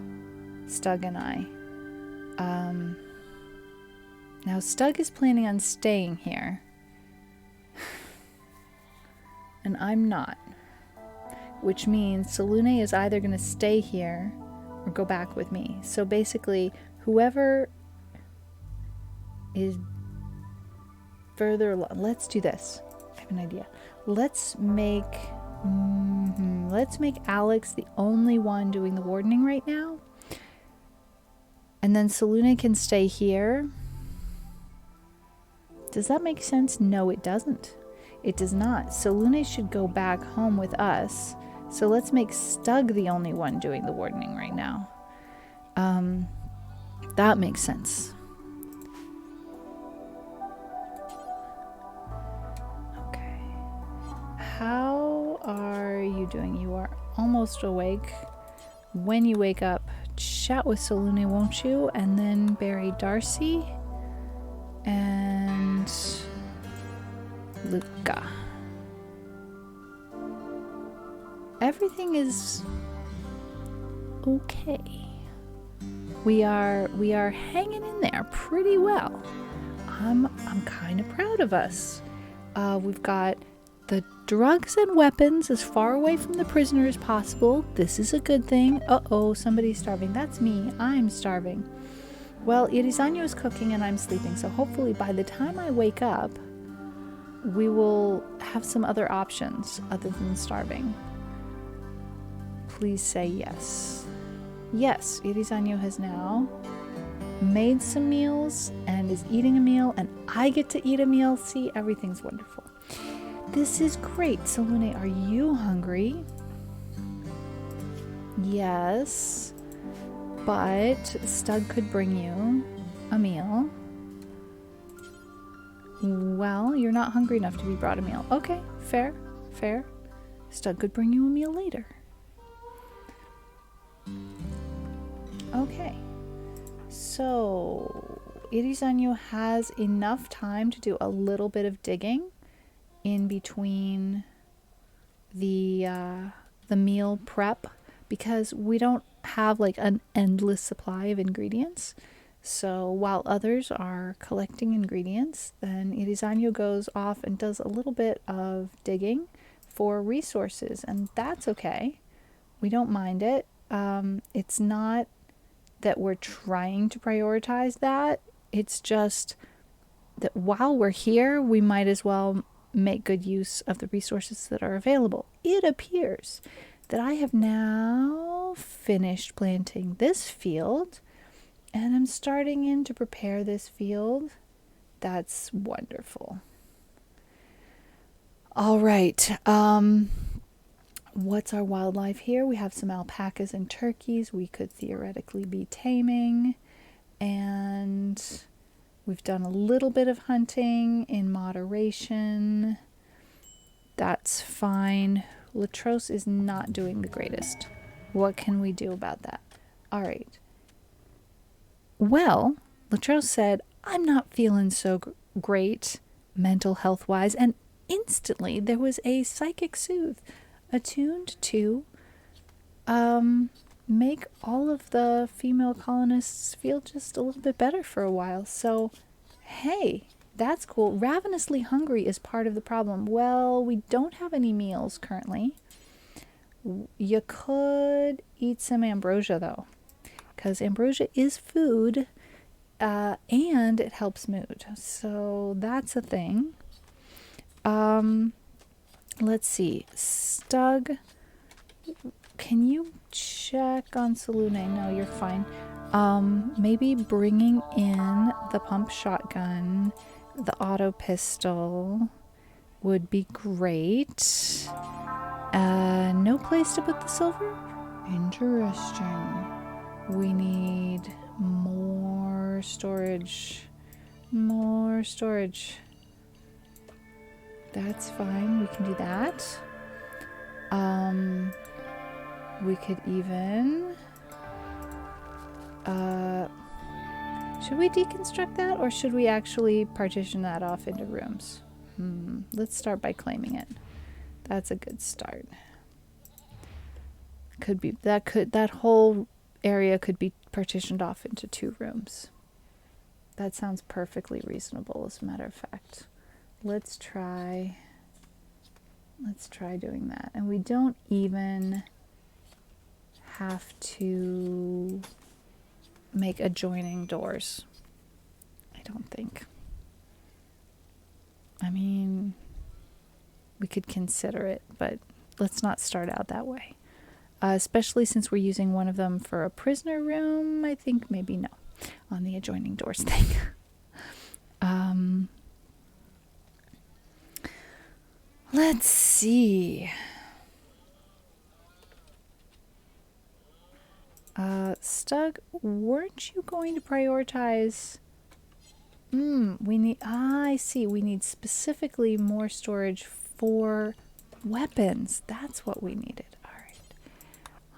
Stug and I. Now Stug is planning on staying here. And I'm not. Which means Salune is either going to stay here or go back with me. So basically, whoever is further along, let's do this. I have an idea. Let's make Alex the only one doing the wardening right now. And then Salune can stay here. Does that make sense? No, it doesn't. It does not. Salune should go back home with us. So let's make Stug the only one doing the wardening right now. That makes sense. Okay. How are you doing? You are almost awake. When you wake up, chat with Salune, won't you? And then bury Darcy and Luca. Everything is okay. We are hanging in there pretty well. I'm kind of proud of us. We've got the drugs and weapons as far away from the prisoner as possible. This is a good thing. Uh-oh, somebody's starving. That's me. I'm starving. Well, Irizano is cooking and I'm sleeping, so hopefully by the time I wake up, we will have some other options other than starving. Please say yes. Yes, Irizano has now made some meals and is eating a meal, and I get to eat a meal. See, everything's wonderful. This is great. Salune, are you hungry? Yes, but Stug could bring you a meal. Well, you're not hungry enough to be brought a meal. Okay, fair. Stug could bring you a meal later. Okay. So, Irizanyu has enough time to do a little bit of digging in between the meal prep, because we don't have like an endless supply of ingredients. So while others are collecting ingredients, then Irizanyu goes off and does a little bit of digging for resources, and that's okay. We don't mind it. It's not that we're trying to prioritize that. It's just that while we're here, we might as well make good use of the resources that are available. It appears that I have now finished planting this field, and I'm starting in to prepare this field. That's wonderful. All right. What's our wildlife here? We have some alpacas and turkeys we could theoretically be taming, and we've done a little bit of hunting in moderation. That's fine. Latros is not doing the greatest. What can we do about that? All right. Well, Latros said, I'm not feeling so great mental health wise, and instantly there was a psychic soothe attuned to make all of the female colonists feel just a little bit better for a while. So, hey, that's cool. Ravenously hungry is part of the problem. Well, we don't have any meals currently. You could eat some ambrosia, though, because ambrosia is food, and it helps mood. So that's a thing. Let's see. Stug, can you check on Salune? No, you're fine. Maybe bringing in the pump shotgun, the auto pistol would be great. No place to put the silver? Interesting. We need more storage. More storage. That's fine. We can do that. We could even... should we deconstruct that, or should we actually partition that off into rooms? Let's start by claiming it. That's a good start. Could be that whole area could be partitioned off into 2 rooms. That sounds perfectly reasonable, as a matter of fact. Let's try doing that. And we don't even have to make adjoining doors, I don't think. I mean, we could consider it, but let's not start out that way. Especially since we're using one of them for a prisoner room, I think maybe no on the adjoining doors thing. Let's see. Stug, weren't you going to prioritize? We need, I see, we need specifically more storage for weapons. That's what we needed. All right.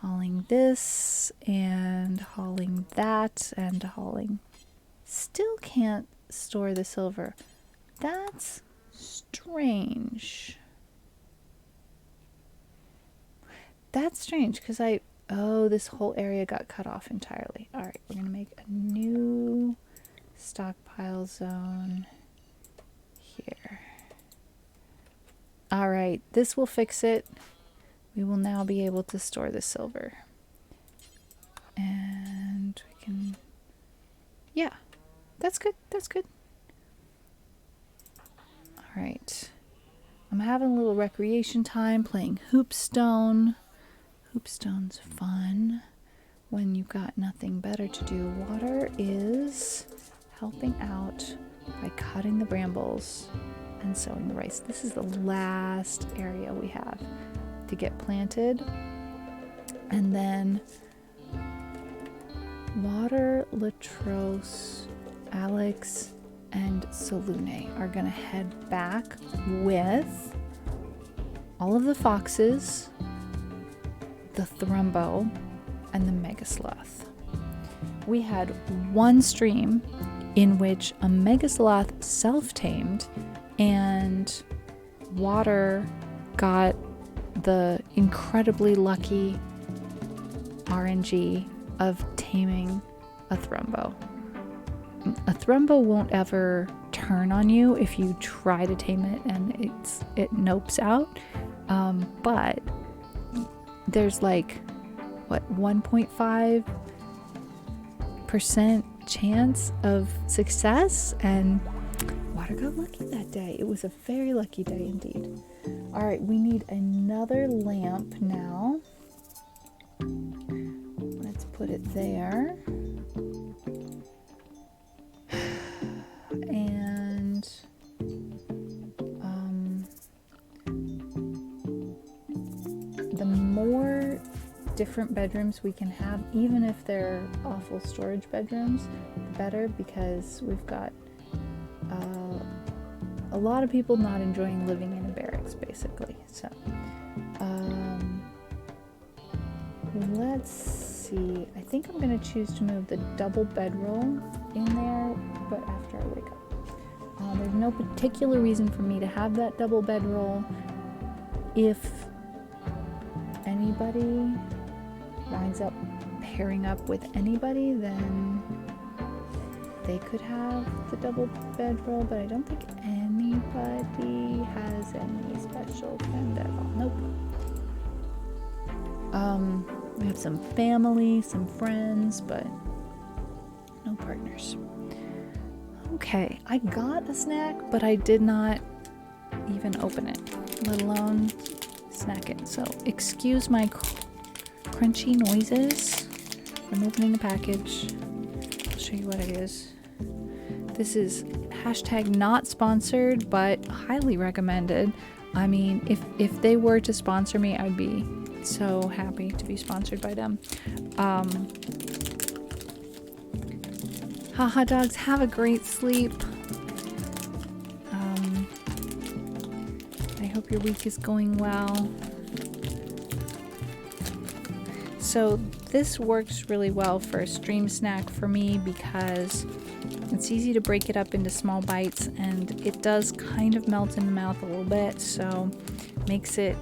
Hauling this and hauling that and hauling. Still can't store the silver. That's strange. That's strange because oh, this whole area got cut off entirely. All right, we're going to make a new stockpile zone here. All right, this will fix it. We will now be able to store the silver. And we can, yeah, that's good. That's good. All right. I'm having a little recreation time playing Hoopstone. Hoopstone's fun when you've got nothing better to do. Water is helping out by cutting the brambles and sowing the rice. This is the last area we have to get planted. And then Water, Latros, Alex, and Salune are going to head back with all of the foxes, the Thrumbo, and the Megasloth. We had one stream in which a Megasloth self-tamed and Water got the incredibly lucky RNG of taming a Thrumbo. A Thrumbo won't ever turn on you if you try to tame it and it nopes out. But there's like, what, 1.5% chance of success, and Water got lucky that day. It was a very lucky day indeed. All right, we need another lamp now. Let's put it there. And the more different bedrooms we can have, even if they're awful storage bedrooms, the better, because we've got a lot of people not enjoying living in a barracks, basically. So let's see. I think I'm going to choose to move the double bedroll in there, but after I wake up. There's no particular reason for me to have that double bedroll. If anybody winds up pairing up with anybody, then they could have the double bedroll, but I don't think anybody has any special friend at all. Nope. We have some family, some friends, but no partners. Okay, I got a snack, but I did not even open it, let alone snack it. So excuse my crunchy noises. I'm opening the package. I'll show you what it is. This is hashtag not sponsored, but highly recommended. I mean, if they were to sponsor me, I'd be so happy to be sponsored by them. Haha dogs, have a great sleep. I hope your week is going well. So this works really well for a stream snack for me because it's easy to break it up into small bites, and it does kind of melt in the mouth a little bit, so makes it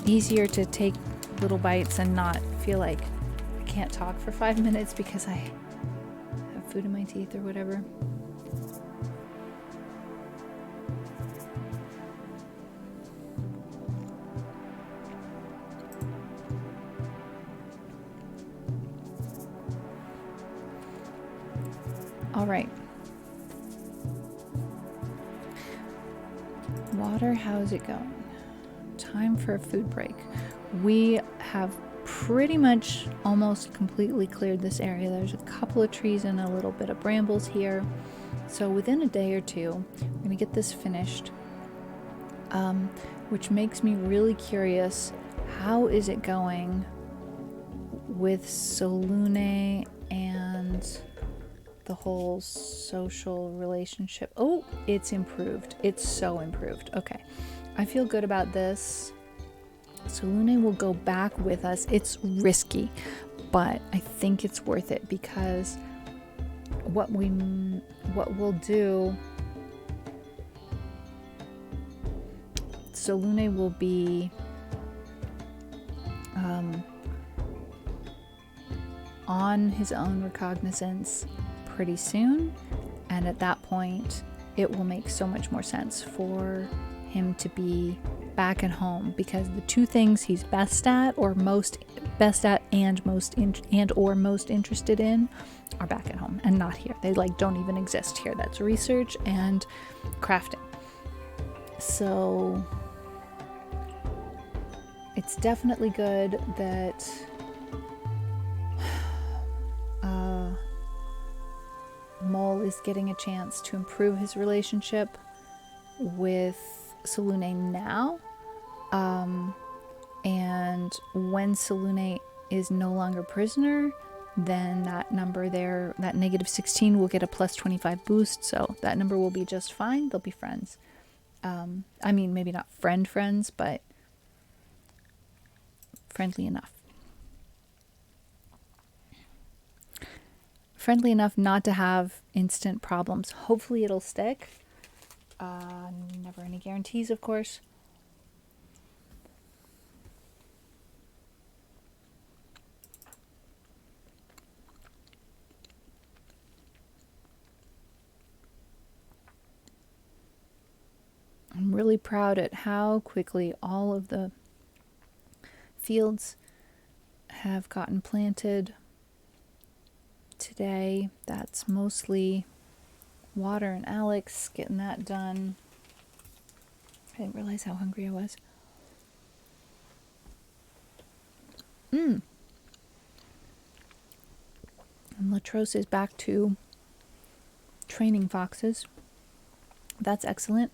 easier to take little bites and not feel like I can't talk for 5 minutes because I have food in my teeth or whatever. All right. Water, how's it going? Time for a food break. We have pretty much almost completely cleared this area. There's a couple of trees and a little bit of brambles here. So within a day or two, we're going to get this finished, which makes me really curious. How is it going with Solune and the whole social relationship? Oh, it's improved. It's so improved. Okay. I feel good about this. Solune will go back with us. It's risky, but I think it's worth it because what we'll do, Solune will be on his own recognizance pretty soon, and at that point it will make so much more sense for him to be back at home, because the two things he's best at or most interested in are back at home and not here. They don't even exist here. That's research and crafting. So it's definitely good that Mole is getting a chance to improve his relationship with Solune now. And when Solune is no longer prisoner, then that number there, that -16, will get a +25 boost. So that number will be just fine. They'll be friends. I mean, maybe not friends, but friendly enough. Friendly enough not to have instant problems. Hopefully it'll stick. Never any guarantees, of course. I'm really proud at how quickly all of the fields have gotten planted today. That's mostly Water and Alex getting that done. I didn't realize how hungry I was. And Latros is back to training foxes. That's excellent.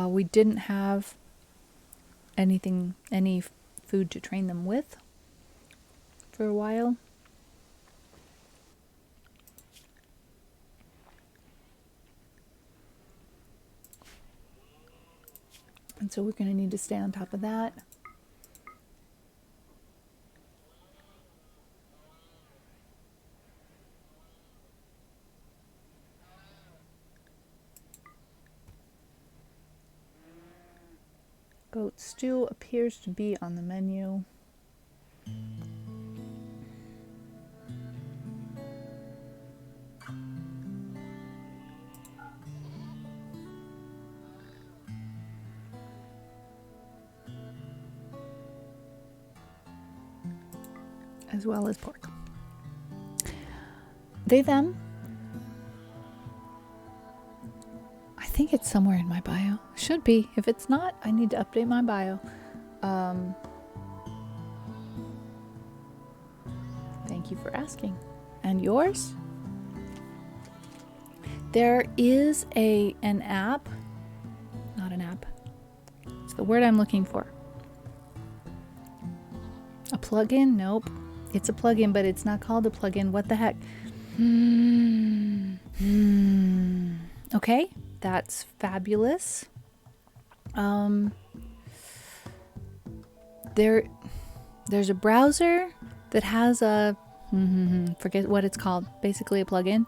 We didn't have any food to train them with for a while. And so we're going to need to stay on top of that. Goat stew appears to be on the menu. As well as pork. They, them. I think it's somewhere in my bio. Should be. If it's not, I need to update my bio. Thank you for asking. And yours? There is an app. Not an app. It's the word I'm looking for. A plugin? Nope. It's a plugin, but it's not called a plugin. What the heck? Okay, that's fabulous. There's a browser that has a forget what it's called. Basically, a plugin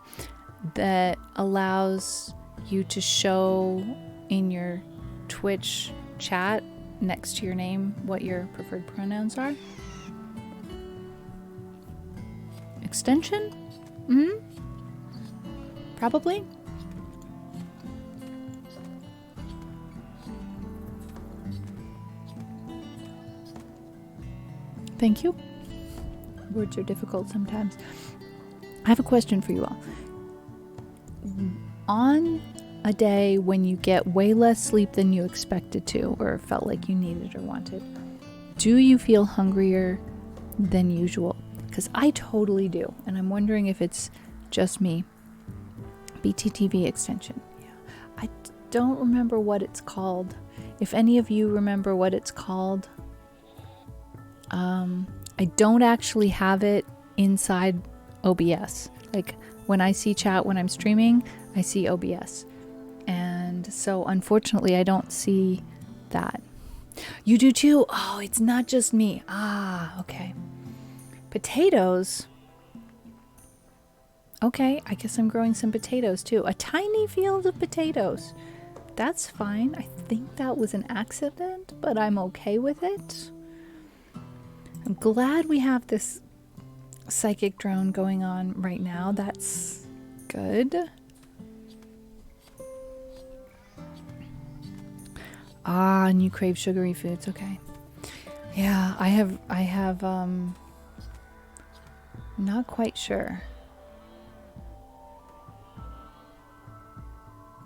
that allows you to show in your Twitch chat next to your name what your preferred pronouns are. Extension? Probably. Thank you. Words are difficult sometimes. I have a question for you all. On a day when you get way less sleep than you expected to, or felt like you needed or wanted, do you feel hungrier than usual? Because I totally do, and I'm wondering if it's just me. BTTV extension. Yeah. I don't remember what it's called. If any of you remember what it's called, I don't actually have it inside OBS. Like when I see chat when I'm streaming, I see OBS. And so unfortunately I don't see that. You do too? Oh, it's not just me. Ah, okay. Potatoes. Okay, I guess I'm growing some potatoes too. A tiny field of potatoes. That's fine. I think that was an accident, but I'm okay with it. I'm glad we have this psychic drone going on right now. That's good. Ah, and you crave sugary foods. Okay. Yeah, I have not quite sure.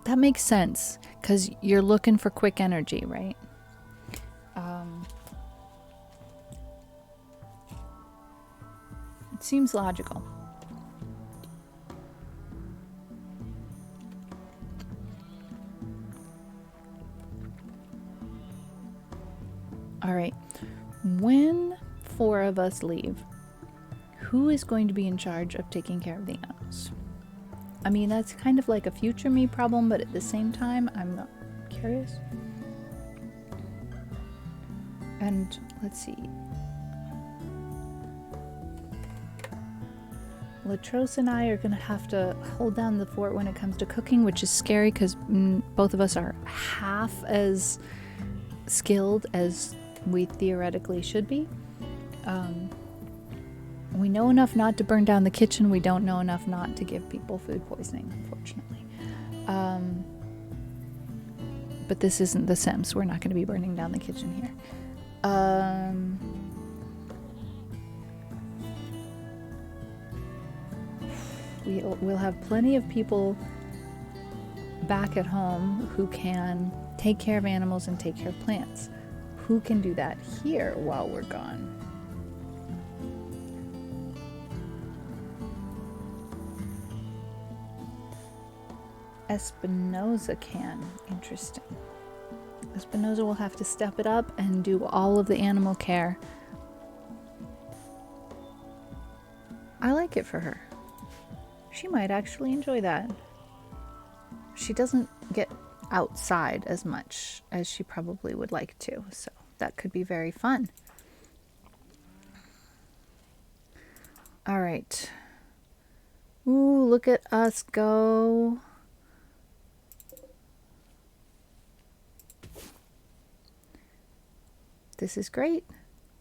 That makes sense because you're looking for quick energy, right? It seems logical. All right. When 4 of us leave, who is going to be in charge of taking care of the animals? I mean, that's kind of like a future me problem, but at the same time, I'm curious. And let's see. Latros and I are going to have to hold down the fort when it comes to cooking, which is scary because both of us are half as skilled as we theoretically should be. We know enough not to burn down the kitchen. We don't know enough not to give people food poisoning, unfortunately. But this isn't The Sims. We're not going to be burning down the kitchen here. We'll have plenty of people back at home who can take care of animals and take care of plants. Who can do that here while we're gone? Espinosa can. Interesting. Espinosa will have to step it up and do all of the animal care. I like it for her. She might actually enjoy that. She doesn't get outside as much as she probably would like to, so that could be very fun. All right. Ooh, look at us go. This is great.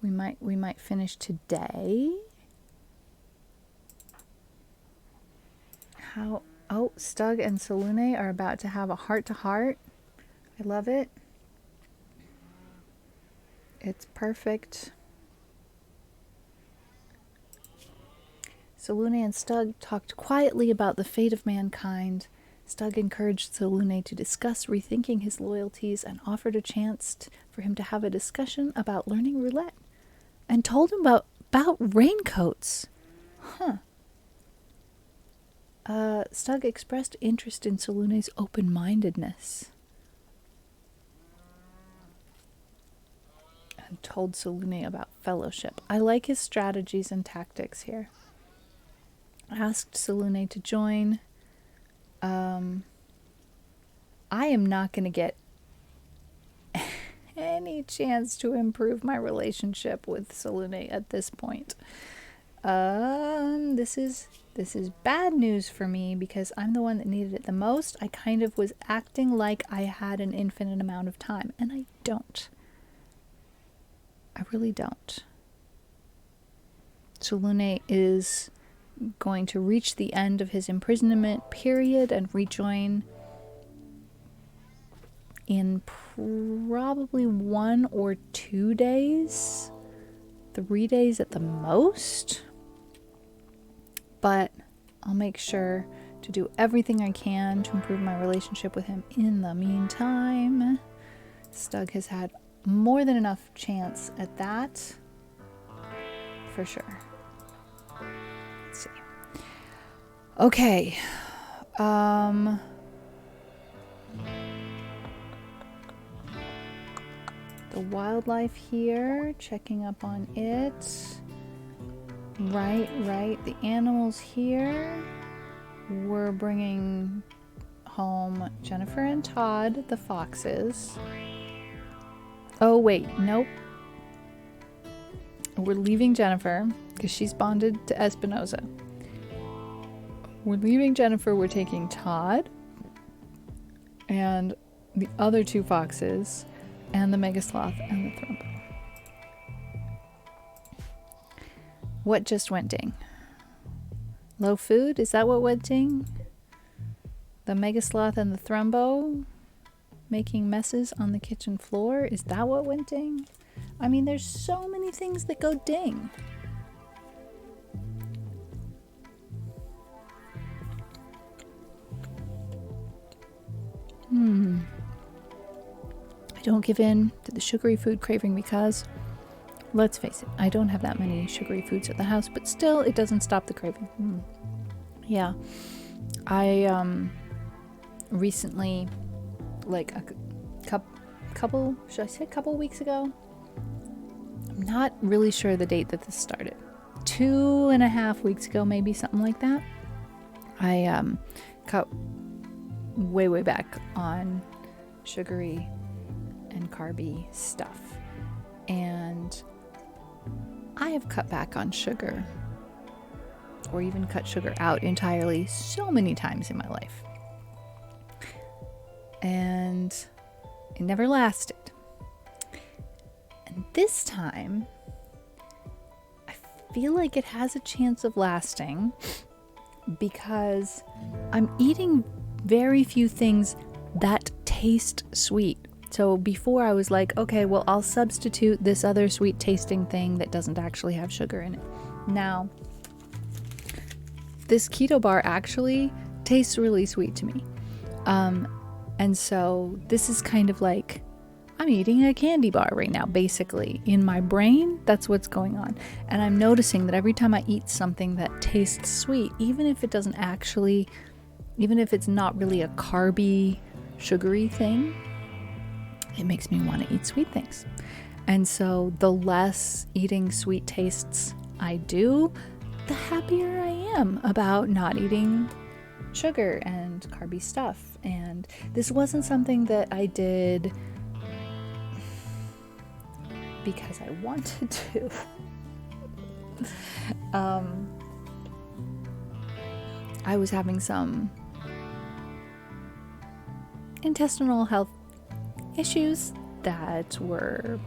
We might finish today. Oh, Stug and Salune are about to have a heart-to-heart. I love it. It's perfect. Salune and Stug talked quietly about the fate of mankind. Stug encouraged Salune to discuss rethinking his loyalties and offered a chance for him to have a discussion about learning roulette. And told him about raincoats. Huh. Stug expressed interest in Salune's open-mindedness. And told Salune about fellowship. I like his strategies and tactics here. Asked Salune to join. I am not going to get any chance to improve my relationship with Salune at this point. This is bad news for me because I'm the one that needed it the most. I kind of was acting like I had an infinite amount of time, and I don't. I really don't. Salune is going to reach the end of his imprisonment period and rejoin in probably 1 or 2 days. 3 days at the most. But I'll make sure to do everything I can to improve my relationship with him in the meantime. Stug has had more than enough chance at that. For sure. Let's see. Okay. The wildlife here, checking up on it. Right. The animals here. We're bringing home Jennifer and Todd, the foxes. Oh, wait, nope. We're leaving Jennifer because she's bonded to Espinosa. We're leaving Jennifer. We're taking Todd and the other 2 foxes and the mega sloth and the thrumbo. What just went ding? Low food? Is that what went ding? The mega sloth and the thrumbo making messes on the kitchen floor? Is that what went ding? I mean, there's so many things that go ding. I don't give in to the sugary food craving because, let's face it, I don't have that many sugary foods at the house, but still, it doesn't stop the craving. Yeah. I, recently, like a couple weeks ago, I'm not really sure the date that this started. 2.5 weeks ago, maybe, something like that. I, cut way back on sugary and carby stuff. And I have cut back on sugar, or even cut sugar out entirely so many times in my life. And it never lasted. And this time, I feel like it has a chance of lasting because I'm eating very few things that taste sweet. So before I was like, okay, well, I'll substitute this other sweet tasting thing that doesn't actually have sugar in it. Now, this keto bar actually tastes really sweet to me. And so this is kind of like, I'm eating a candy bar right now, basically. In my brain, that's what's going on. And I'm noticing that every time I eat something that tastes sweet, even if it's not really a carby, sugary thing, it makes me want to eat sweet things. And so the less eating sweet tastes I do, the happier I am about not eating sugar and carby stuff. And this wasn't something that I did because I wanted to. I was having some intestinal health issues that were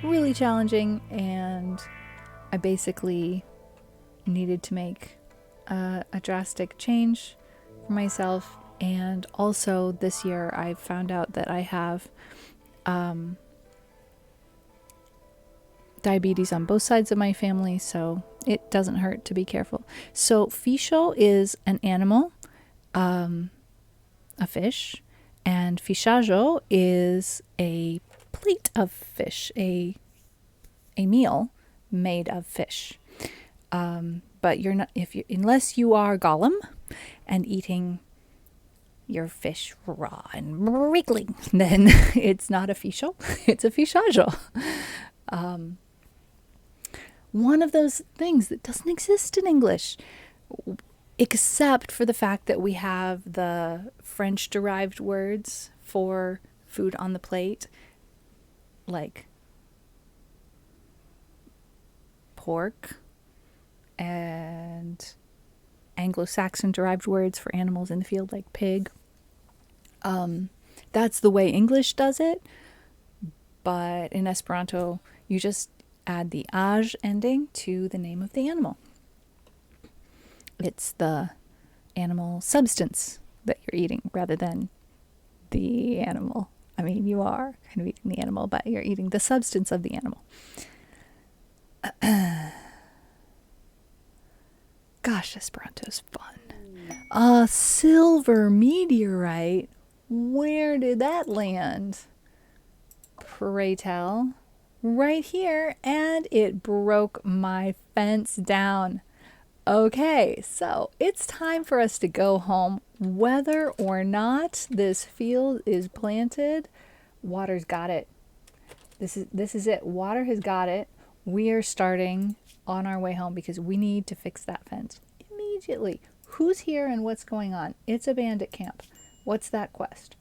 really challenging, and I basically needed to make a drastic change for myself. And also this year I found out that I have diabetes on both sides of my family, so it doesn't hurt to be careful. So fisho is an animal, a fish, and fishaggio is a plate of fish, a meal made of fish. But you're not, unless you are Gollum and eating your fish raw and wriggling, then it's not a fisho, it's a fishaggio. One of those things that doesn't exist in English, except for the fact that we have the French-derived words for food on the plate, like pork, and Anglo-Saxon-derived words for animals in the field, like pig. That's the way English does it, but in Esperanto, you just add the -age ending to the name of the animal. It's the animal substance that you're eating rather than the animal. I mean, you are kind of eating the animal, but you're eating the substance of the animal. Gosh, Esperanto's fun. A silver meteorite? Where did that land? Pray tell. Right here, and it broke my fence down. Okay, so it's time for us to go home. Whether or not this field is planted, water's got it. This is it. Water has got it. We are starting on our way home because we need to fix that fence immediately. Who's here and what's going on? It's a bandit camp. What's that quest?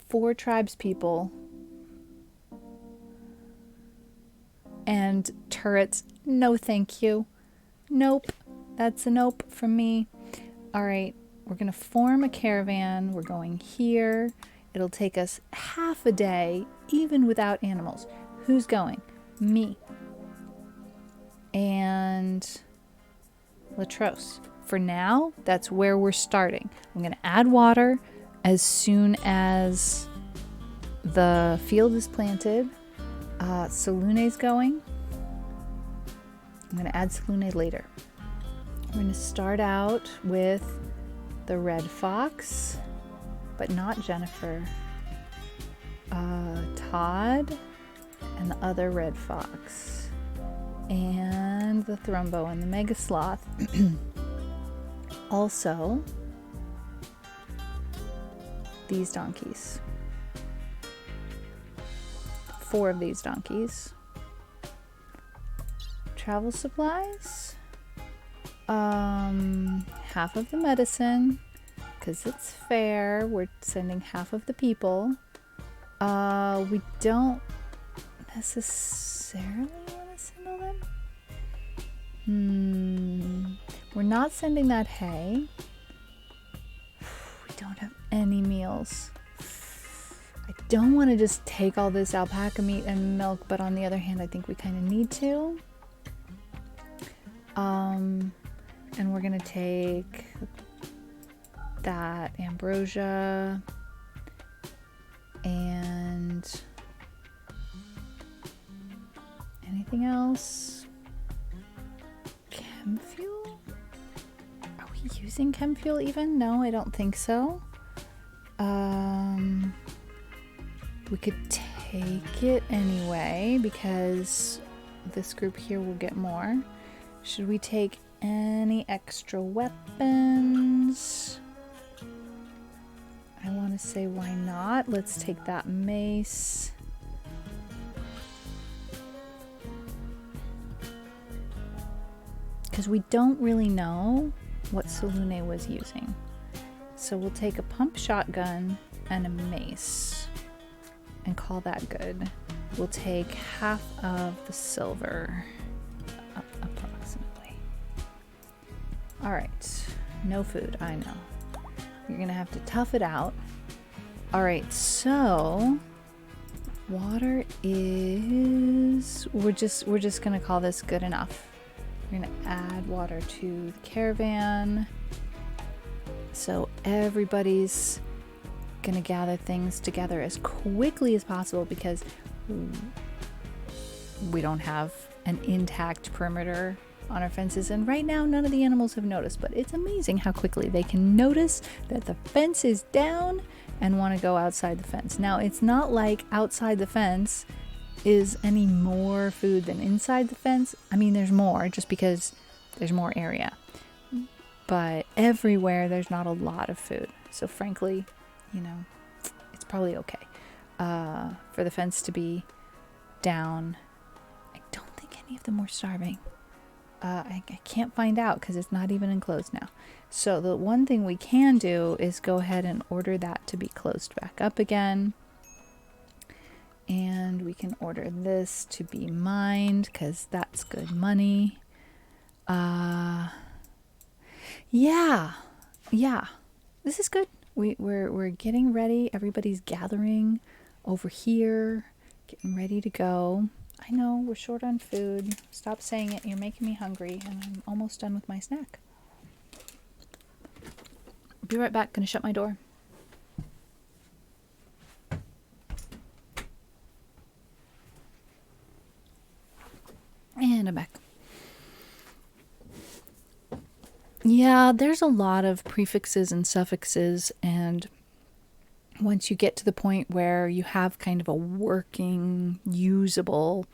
4 tribes people and turrets. No, thank you. Nope. That's a nope from me. All right. We're going to form a caravan. We're going here. It'll take us half a day, even without animals. Who's going? Me. And Latros. For now, that's where we're starting. I'm going to add water as soon as the field is planted. Salune's going. I'm going to add Salune later. We're going to start out with the red fox, but not Jennifer. Todd and the other red fox. And the Thrumbo and the Mega Sloth. Also, these donkeys. 4 of these donkeys. Travel supplies. Half of the medicine, because it's fair. We're sending half of the people. We don't necessarily want to send all them. We're not sending that hay. We don't have any meals. I don't want to just take all this alpaca meat and milk, but on the other hand, I think we kind of need to. And we're gonna take that ambrosia and anything else? Chem fuel? Are we using chem fuel even? No, I don't think so. We could take it anyway because this group here will get more. Should we take any extra weapons? I want to say why not? Let's take that mace. Because we don't really know what Selune was using. So we'll take a pump shotgun and a mace and call that good. We'll take half of the silver, approximately. All right, no food, I know. You're gonna have to tough it out. All right, so water is, we're just gonna call this good enough. We're gonna add water to the caravan. So everybody's gonna gather things together as quickly as possible because we don't have an intact perimeter on our fences, and right now none of the animals have noticed, but it's amazing how quickly they can notice that the fence is down and want to go outside the fence. Now it's not like outside the fence is any more food than inside the fence. I mean, there's more just because there's more area, but everywhere there's not a lot of food. So frankly, you know, it's probably okay for the fence to be down. I don't think any of them were starving. I can't find out because it's not even enclosed now. So the one thing we can do is go ahead and order that to be closed back up again. And we can order this to be mined because that's good money. Yeah. This is good. We're getting ready. Everybody's gathering over here, getting ready to go. I know we're short on food. Stop saying it. You're making me hungry, and I'm almost done with my snack. Be right back. Gonna shut my door. And I'm back. Yeah, there's a lot of prefixes and suffixes, and once you get to the point where you have kind of a working, usable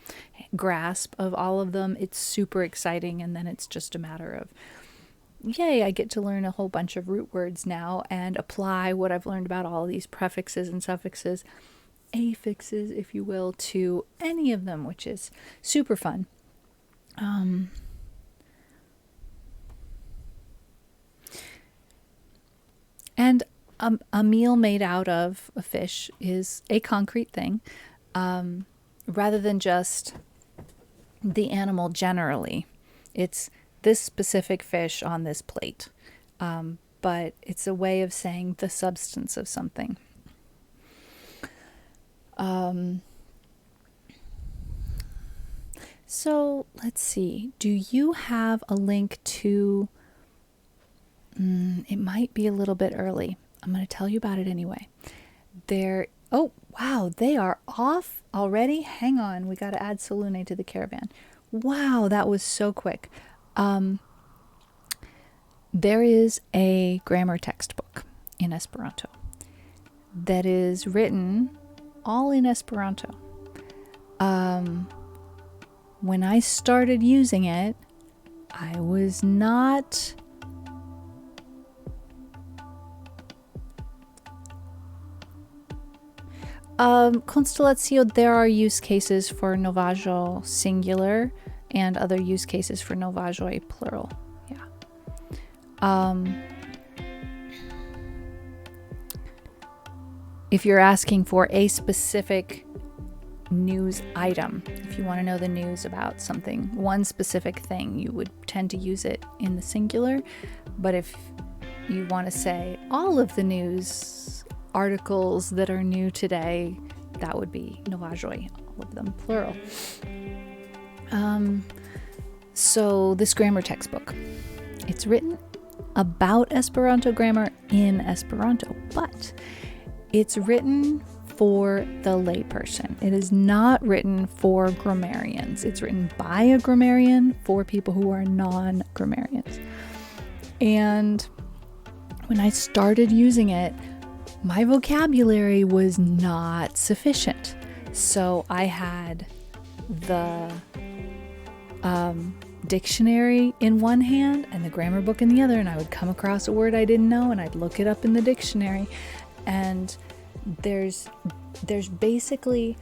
grasp of all of them, it's super exciting, and then it's just a matter of, yay, I get to learn a whole bunch of root words now and apply what I've learned about all these prefixes and suffixes, affixes, if you will, to any of them, which is super fun. And a meal made out of a fish is a concrete thing, rather than just the animal generally. It's this specific fish on this plate, but it's a way of saying the substance of something. So let's see. Do you have a link to... it might be a little bit early. I'm going to tell you about it anyway. Oh, wow, they are off already? Hang on, we got to add Selune to the caravan. Wow, that was so quick. There is a grammar textbook in Esperanto that is written all in Esperanto. When I started using it, I was not... Constellatio, there are use cases for novajo singular and other use cases for novajo plural. Yeah. if you're asking for a specific news item, if you want to know the news about something, one specific thing, you would tend to use it in the singular. But if you want to say all of the news articles that are new today, that would be nowajoj, all of them plural. So this grammar textbook, it's written about Esperanto grammar in Esperanto, but it's written for the layperson. It is not written for grammarians. It's written by a grammarian for people who are non-grammarians. And when I started using it, my vocabulary was not sufficient. So I had the dictionary in one hand and the grammar book in the other, and I would come across a word I didn't know and I'd look it up in the dictionary. And there's basically,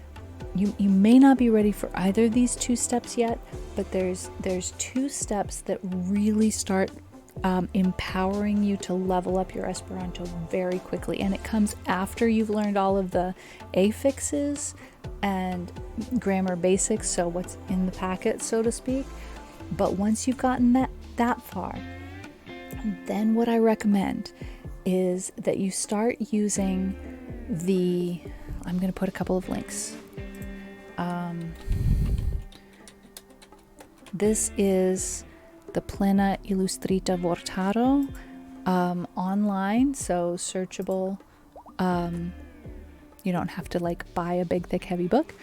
you may not be ready for either of these two steps yet, but there's two steps that really start empowering you to level up your Esperanto very quickly. And it comes after you've learned all of the affixes and grammar basics, so what's in the packet, so to speak. But once you've gotten that far, then what I recommend is that you start using I'm going to put a couple of links. This is the Plena Illustrita Vortaro online, so searchable. You don't have to like buy a big, thick, heavy book.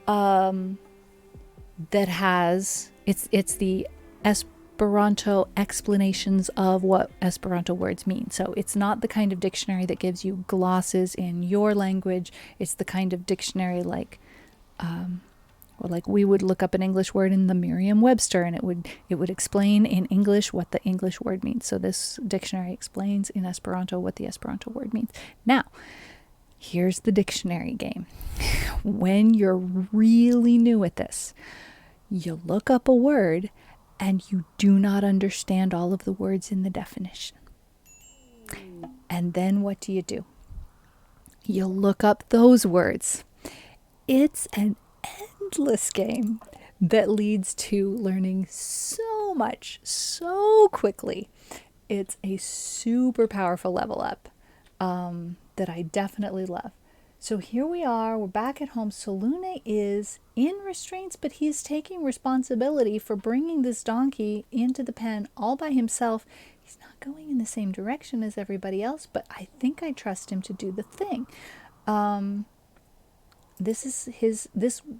That has it's the Esperanto explanations of what Esperanto words mean. So it's not the kind of dictionary that gives you glosses in your language. It's the kind of dictionary like we would look up an English word in the Merriam-Webster, and it would explain in English what the English word means. So this dictionary explains in Esperanto what the Esperanto word means. Now, here's the dictionary game. When you're really new at this, you look up a word and you do not understand all of the words in the definition. And then what do? You look up those words. It's an endless game that leads to learning so much so quickly. It's a super powerful level up that I definitely love. So here we are, we're back at home. Solune is in restraints, but he's taking responsibility for bringing this donkey into the pen all by himself. He's not going in the same direction as everybody else, but I think I trust him to do the thing. This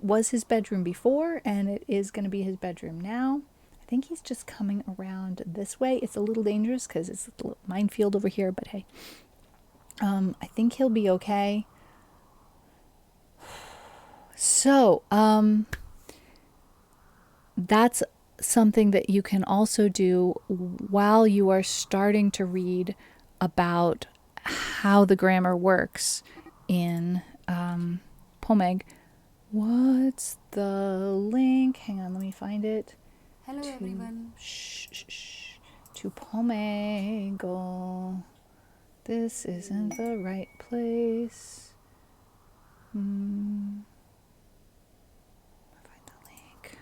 was his bedroom before, and it is going to be his bedroom now. I think he's just coming around this way. It's a little dangerous because it's a little minefield over here, but hey, I think he'll be okay. So, that's something that you can also do while you are starting to read about how the grammar works in Pomeg. What's the link? Hang on, let me find it. Hello everyone. To Pomego. This isn't the right place. Find the link.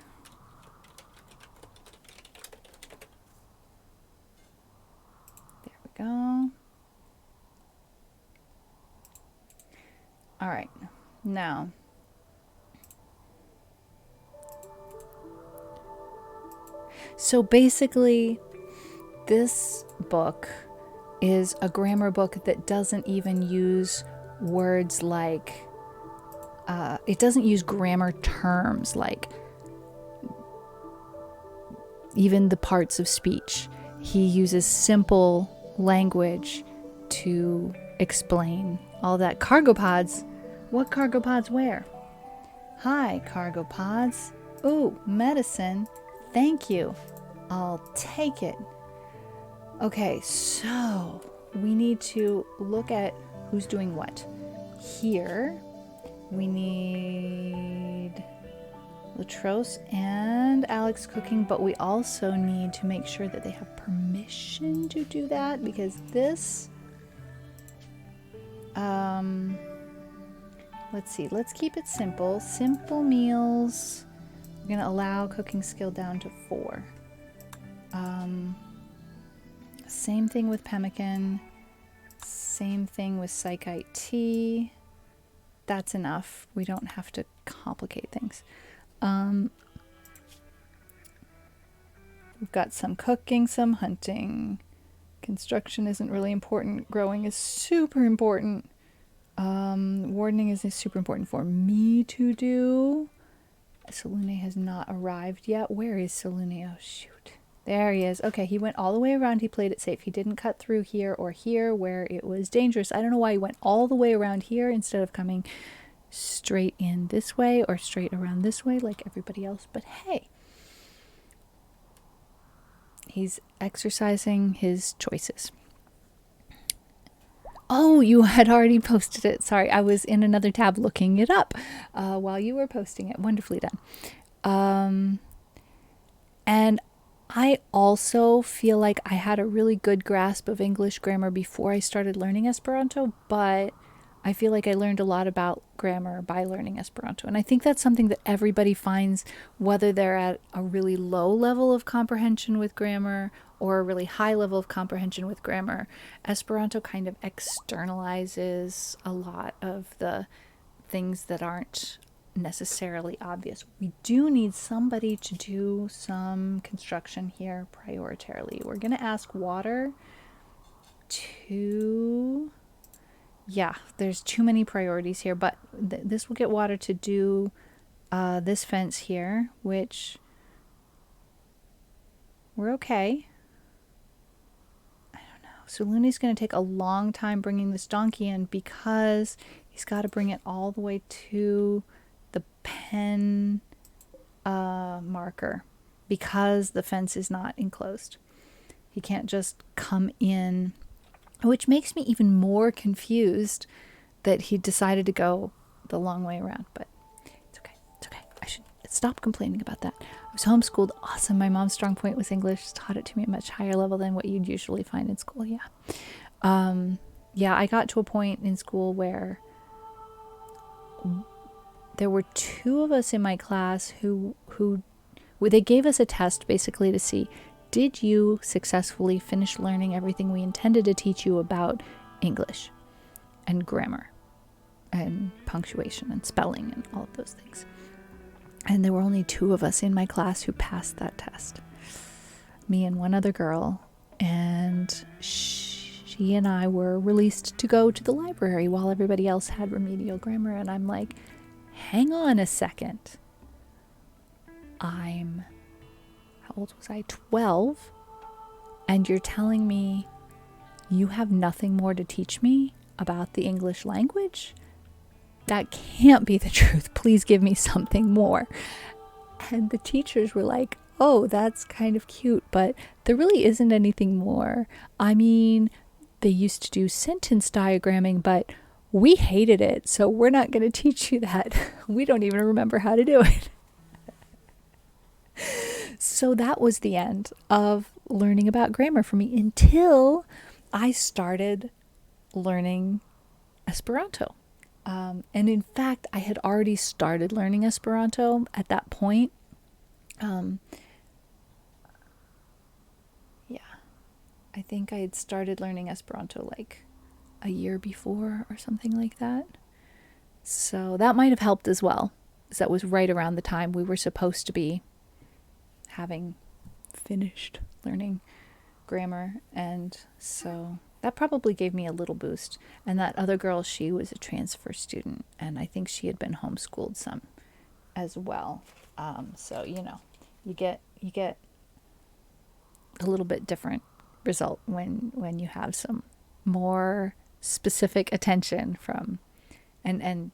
There we go. All right. Now, so basically, this book is a grammar book that doesn't even use words like, it doesn't use grammar terms like even the parts of speech. He uses simple language to explain all that. Cargo pods. What cargo pods where? Hi, cargo pods. Ooh, medicine. Thank you. I'll take it. Okay, so we need to look at who's doing what. Here, we need Latros and Alex cooking, but we also need to make sure that they have permission to do that, because this Let's see. Let's keep it simple. Simple meals. We're going to allow cooking skill down to 4. Same thing with pemmican. Same thing with psych IT. That's enough. We don't have to complicate things. We've got some cooking, some hunting. Construction isn't really important. Growing is super important. Wardening is super important for me to do. Salune has not arrived yet. Where is Salune? Oh, shoot. There he is. Okay, he went all the way around. He played it safe. He didn't cut through here or here where it was dangerous. I don't know why he went all the way around here instead of coming straight in this way or straight around this way like everybody else. But hey, he's exercising his choices. Oh, you had already posted it. Sorry, I was in another tab looking it up while you were posting it. Wonderfully done. And I also feel like I had a really good grasp of English grammar before I started learning Esperanto, but I feel like I learned a lot about grammar by learning Esperanto. And I think that's something that everybody finds, whether they're at a really low level of comprehension with grammar or a really high level of comprehension with grammar. Esperanto kind of externalizes a lot of the things that aren't necessarily obvious. We do need somebody to do some construction here prioritarily. We're going to ask water to... Yeah, there's too many priorities here, but this will get water to do this fence here, which we're okay. I don't know. So Looney's going to take a long time bringing this donkey in because he's got to bring it all the way to the pen marker because the fence is not enclosed. He can't just come in, which makes me even more confused that he decided to go the long way around. But it's okay. It's okay. I should stop complaining about that. I was homeschooled. Awesome. My mom's strong point was English. Taught it to me at a much higher level than what you'd usually find in school. Yeah. Yeah, I got to a point in school where there were 2 of us in my class who they gave us a test basically to see, did you successfully finish learning everything we intended to teach you about English and grammar and punctuation and spelling and all of those things? And there were only 2 of us in my class who passed that test. Me and one other girl. And she and I were released to go to the library while everybody else had remedial grammar. And I'm like, hang on a second. How old was I? 12. And you're telling me you have nothing more to teach me about the English language? That can't be the truth. Please give me something more. And the teachers were like, oh, that's kind of cute, but there really isn't anything more. I mean, they used to do sentence diagramming, but we hated it, so we're not going to teach you that. We don't even remember how to do it. So that was the end of learning about grammar for me until I started learning Esperanto. And in fact, I had already started learning Esperanto at that point. Yeah, I think I had started learning Esperanto like a year before or something like that. So that might have helped as well, because that was right around the time we were supposed to be having finished learning grammar. And so that probably gave me a little boost. And that other girl, she was a transfer student, and I think she had been homeschooled some as well. So, you know, you get a little bit different result when you have some more specific attention from, and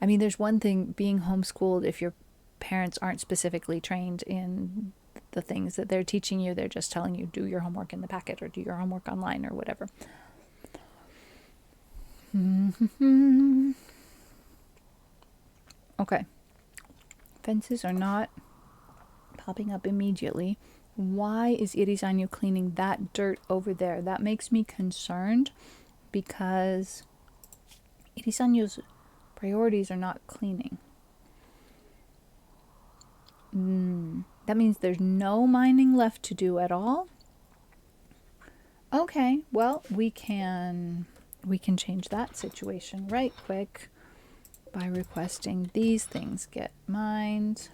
I mean, there's one thing being homeschooled if your parents aren't specifically trained in the things that they're teaching you. They're just telling you, do your homework in the packet or do your homework online or whatever. Okay. Fences are not popping up immediately. Why is Irizanyu cleaning that dirt over there? That makes me concerned because Irisanyo's priorities are not cleaning. That means there's no mining left to do at all. Okay, well, we can change that situation right quick by requesting these things get mined.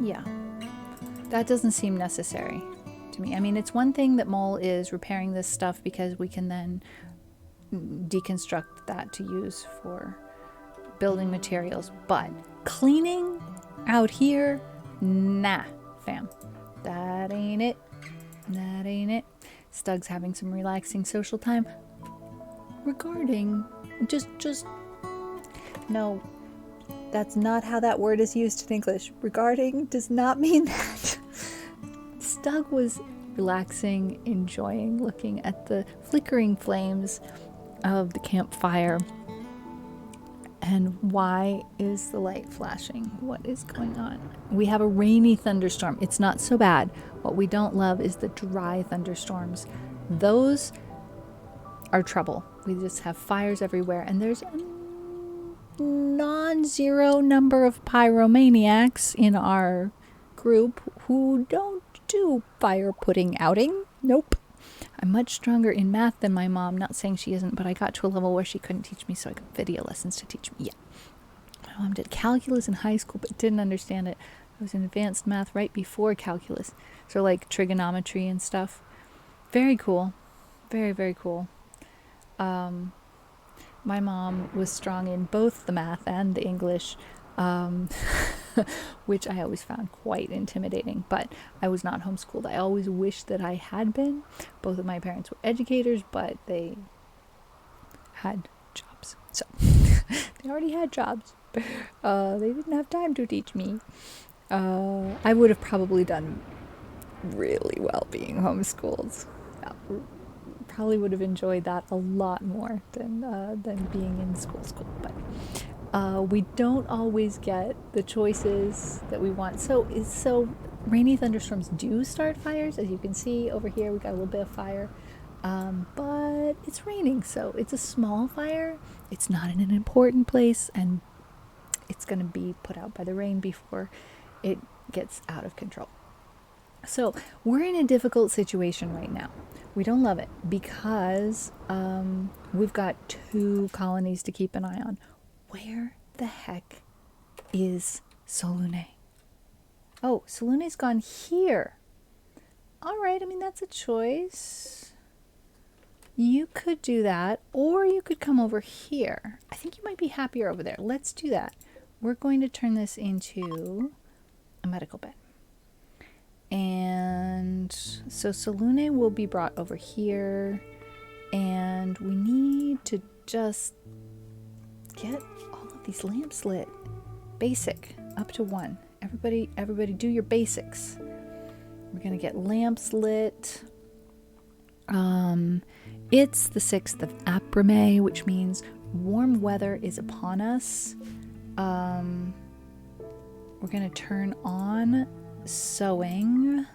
Yeah, that doesn't seem necessary to me. I mean, it's one thing that Mole is repairing this stuff because we can then deconstruct that to use for building materials, but cleaning out here, nah, fam. That ain't it. That ain't it. Stug's having some relaxing social time. Regarding, just, no, that's not how that word is used in English. Regarding does not mean that. Stug was relaxing, enjoying looking at the flickering flames of the campfire. And why is the light flashing? What is going on? We have a rainy thunderstorm. It's not so bad. What we don't love is the dry thunderstorms. Those are trouble. We just have fires everywhere. And there's a non-zero number of pyromaniacs in our group who don't do fire putting outing. Nope. I'm much stronger in math than my mom. Not saying she isn't, but I got to a level where she couldn't teach me, so I got video lessons to teach me. Yeah. My mom did calculus in high school, but didn't understand it. I was in advanced math right before calculus. So like trigonometry and stuff. Very cool. Very, very cool. My mom was strong in both the math and the English, which I always found quite intimidating, but I was not homeschooled. I always wished that I had been. Both of my parents were educators, but they had jobs. So they already had jobs. They didn't have time to teach me. I would have probably done really well being homeschooled. Probably would have enjoyed that a lot more than being in school. But we don't always get the choices that we want. So rainy thunderstorms do start fires. As you can see over here, we got a little bit of fire. But it's raining, so it's a small fire. It's not in an important place, and it's going to be put out by the rain before it gets out of control. So we're in a difficult situation right now. We don't love it because we've got 2 colonies to keep an eye on. Where the heck is Solune? Oh, Solune's gone here. All right, I mean, that's a choice. You could do that, or you could come over here. I think you might be happier over there. Let's do that. We're going to turn this into a medical bed. And so Solune will be brought over here, and we need to just get all of these lamps lit. Basic, up to 1. Everybody do your basics. We're gonna get lamps lit. It's the 6th of April, which means warm weather is upon us. We're gonna turn on sewing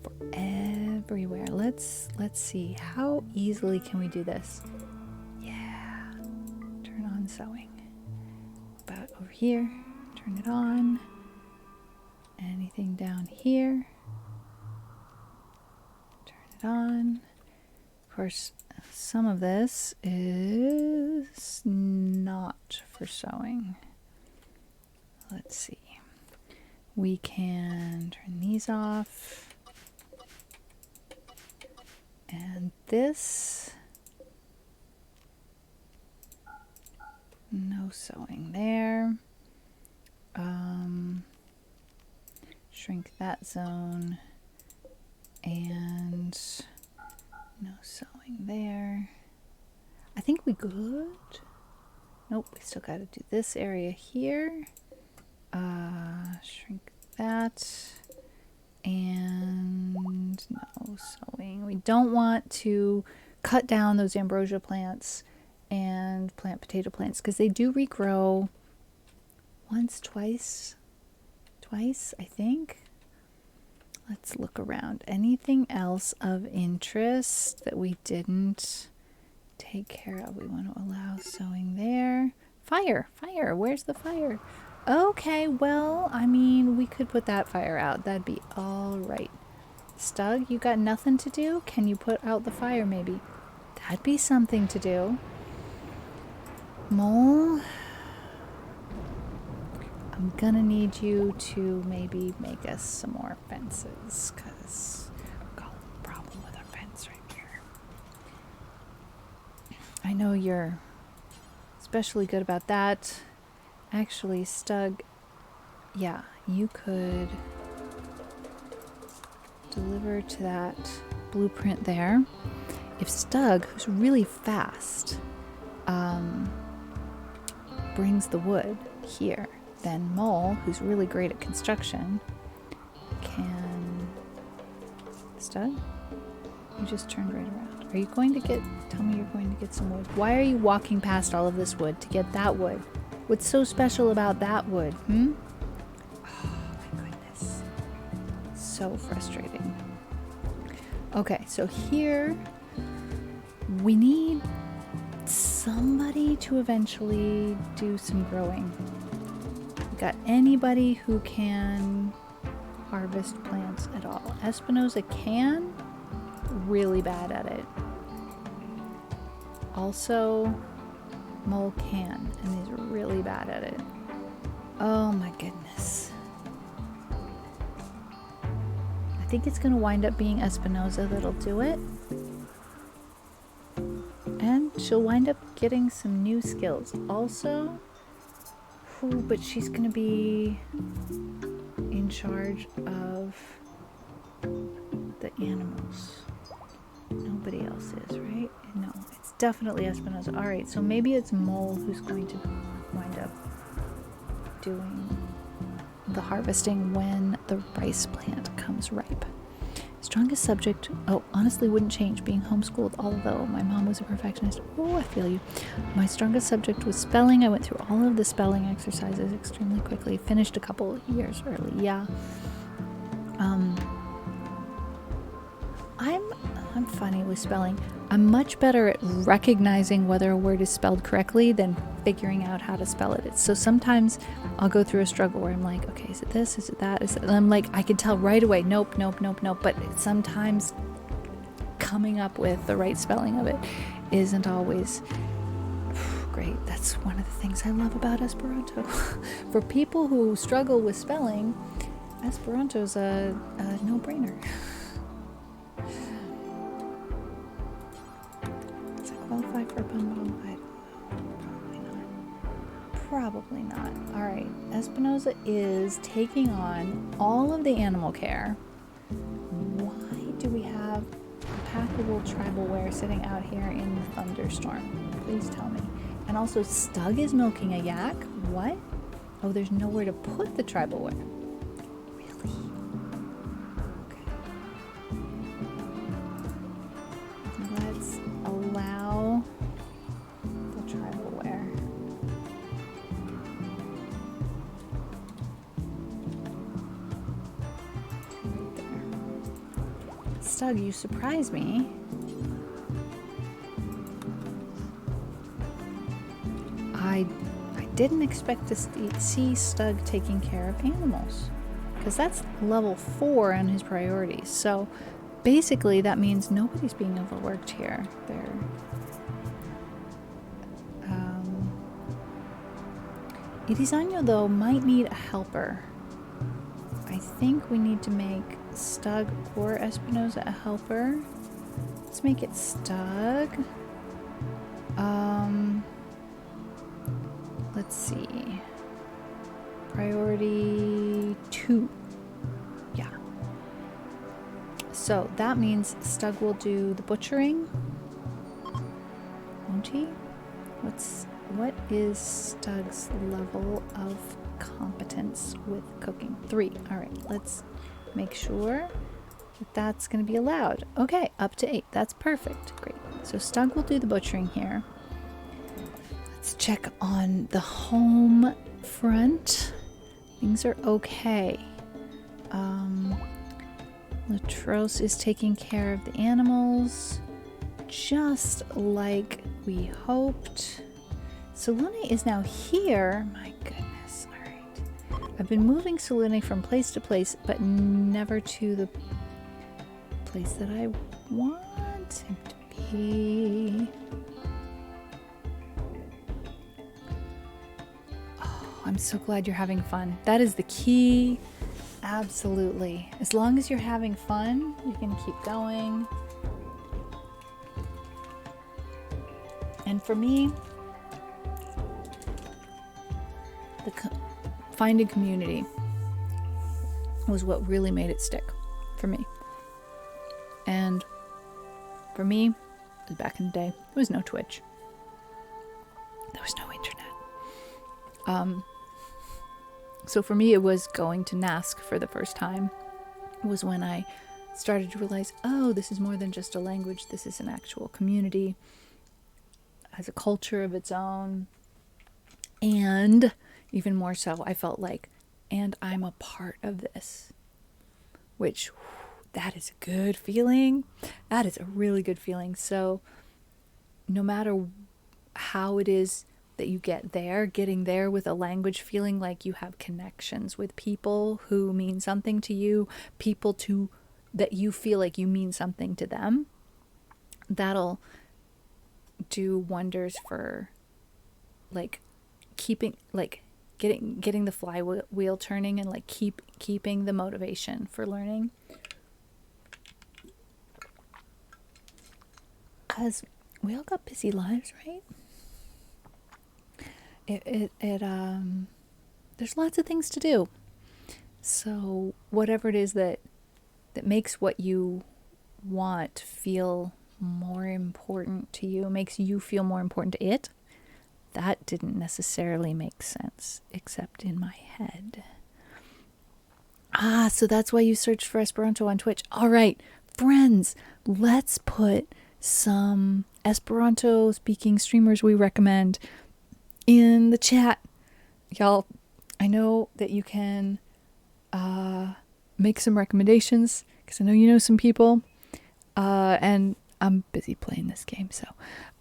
for everywhere. Let's see, how easily can we do this? Yeah, turn on sewing. About over here, turn it on. Anything down here, turn it on. Of course, some of this is not for sewing. Let's see. We can turn these off. And this, no sewing there. Shrink that zone. And no sewing there. I think we good. Nope, we still got to do this area here. Shrink that. And no sewing. We don't want to cut down those ambrosia plants and plant potato plants because they do regrow twice, I think. Let's look around. Anything else of interest that we didn't take care of? We want to allow sewing there. Fire. Where's the fire? Okay, well, I mean, we could put that fire out. That'd be all right. Stug, you got nothing to do? Can you put out the fire maybe? That'd be something to do. Mole, I'm gonna need you to maybe make us some more fences, because we've got a problem with our fence right here. I know you're especially good about that. Actually, Stug, yeah, you could deliver to that blueprint there. If Stug, who's really fast, brings the wood here, then Mole, who's really great at construction, can... Stug? You just turned right around. Are you going to get... Tell me you're going to get some wood. Why are you walking past all of this wood to get that wood? What's so special about that wood, Oh, my goodness. So frustrating. Okay, so here we need somebody to eventually do some growing. Got anybody who can harvest plants at all? Espinosa can, really bad at it. Also, Mole can, and he's really bad at it. Oh my goodness. I think it's gonna wind up being Espinosa that'll do it. And she'll wind up getting some new skills. Also, but she's gonna be in charge of the animals. Nobody else is, right? No, it's definitely Espinosa. Alright, so maybe it's Mole who's going to wind up doing the harvesting when the rice plant comes ripe. Strongest subject, oh, honestly wouldn't change being homeschooled, although my mom was a perfectionist. Oh, I feel you. My strongest subject was spelling. I went through all of the spelling exercises extremely quickly. Finished a couple years early, yeah. I'm funny with spelling. I'm much better at recognizing whether a word is spelled correctly than figuring out how to spell it. So sometimes I'll go through a struggle where I'm like, okay, is it this? Is it that? Is it? And I'm like, I can tell right away, nope. But sometimes coming up with the right spelling of it isn't always great. That's one of the things I love about Esperanto. For people who struggle with spelling, Esperanto's a no-brainer. Qualify for a pun model? Probably not. Alright, Espinosa is taking on all of the animal care. Why do we have packable tribal wear sitting out here in the thunderstorm? Please tell me. And also, Stug is milking a yak? What? Oh, there's nowhere to put the tribal wear. Really? Okay. Let's allow the tribal wear. Right there. Stug, you surprise me. I didn't expect to see Stug taking care of animals, because that's level 4 on his priorities. So basically that means nobody's being overworked here. Irisanyo, though, might need a helper. I think we need to make Stug or Espinosa a helper. Let's make it Stug. Let's see. Priority 2. Yeah. So that means Stug will do the butchering. Won't he? What is Stug's level of competence with cooking? 3. Alright, let's make sure that that's going to be allowed. Okay, up to 8. That's perfect. Great. So Stug will do the butchering here. Let's check on the home front. Things are okay. Latros is taking care of the animals, just like we hoped. Salune is now here. My goodness. All right. I've been moving Salune from place to place, but never to the place that I want him to be. Oh, I'm so glad you're having fun. That is the key. Absolutely. As long as you're having fun, you can keep going. And for me, finding community was what really made it stick for me. And for me, back in the day, there was no Twitch. There was no internet. So for me, it was going to NASC for the first time. It was when I started to realize, oh, this is more than just a language. This is an actual community. It has a culture of its own. And even more so, I felt like, and I'm a part of this. Which, that is a good feeling. That is a really good feeling. So no matter how it is that you get there, getting there with a language, feeling like you have connections with people who mean something to you, people that you feel like you mean something to them, that'll do wonders for like keeping, like getting the flywheel turning, and like keeping the motivation for learning. Because we all got busy lives, right? There's lots of things to do. So whatever it is that makes what you want feel more important to you, makes you feel more important to it, that didn't necessarily make sense, except in my head. So that's why you searched for Esperanto on Twitch. All right, friends, let's put some Esperanto speaking streamers we recommend in the chat. Y'all, I know that you can make some recommendations, because I know you know some people, and I'm busy playing this game. So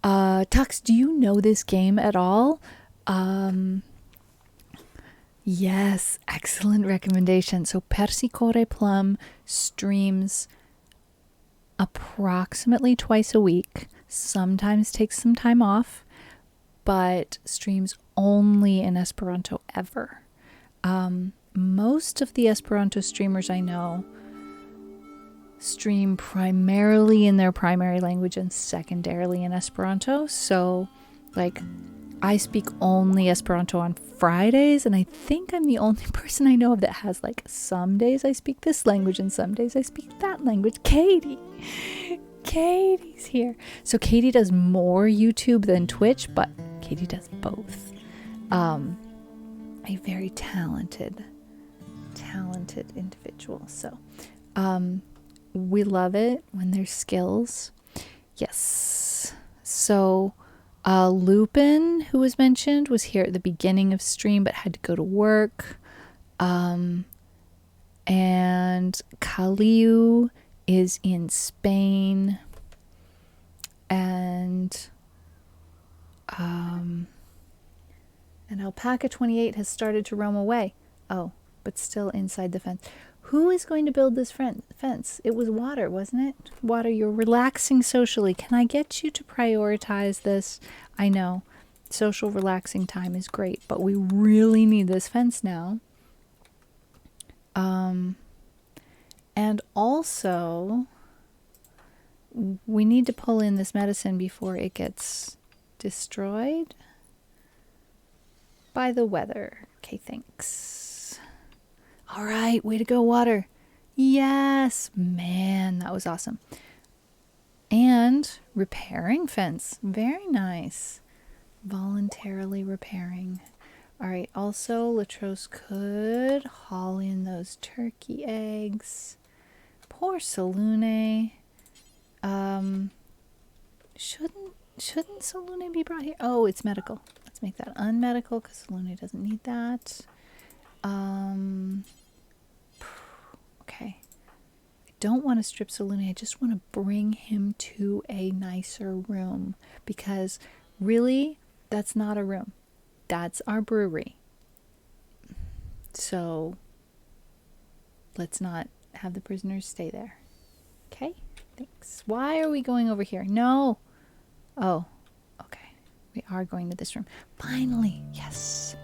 Tux, do you know this game at all? Yes, excellent recommendation. So Persicore Plum streams approximately twice a week, sometimes takes some time off, but streams only in Esperanto ever. Most of the Esperanto streamers I know stream primarily in their primary language and secondarily in Esperanto. So, like, I speak only Esperanto on Fridays, and I think I'm the only person I know of that has, like, some days I speak this language and some days I speak that language. Katie's here. So Katie does more YouTube than Twitch, but Katie does both. A very talented individual. So we love it when there's skills. Yes. So Lupin, who was mentioned, was here at the beginning of stream but had to go to work. And Kaliu is in Spain. And Alpaca 28 has started to roam away. Oh, but still inside the fence. Who is going to build this fence? It was Water, wasn't it? Water, you're relaxing socially. Can I get you to prioritize this? I know social relaxing time is great, but we really need this fence now. And also, we need to pull in this medicine before it gets destroyed by the weather. Okay, thanks. All right, way to go, Water. Yes, man, that was awesome. And repairing fence. Very nice. Voluntarily repairing. All right, also, Latros could haul in those turkey eggs. Poor Salune. Shouldn't Salune be brought here? Oh, it's medical. Let's make that unmedical because Salune doesn't need that. Okay. I don't want to strip Salune. I just want to bring him to a nicer room, because really, that's not a room. That's our brewery. So let's not have the prisoners stay there. Okay? Thanks. Why are we going over here? No. Oh, okay. We are going to this room. Finally. Yes.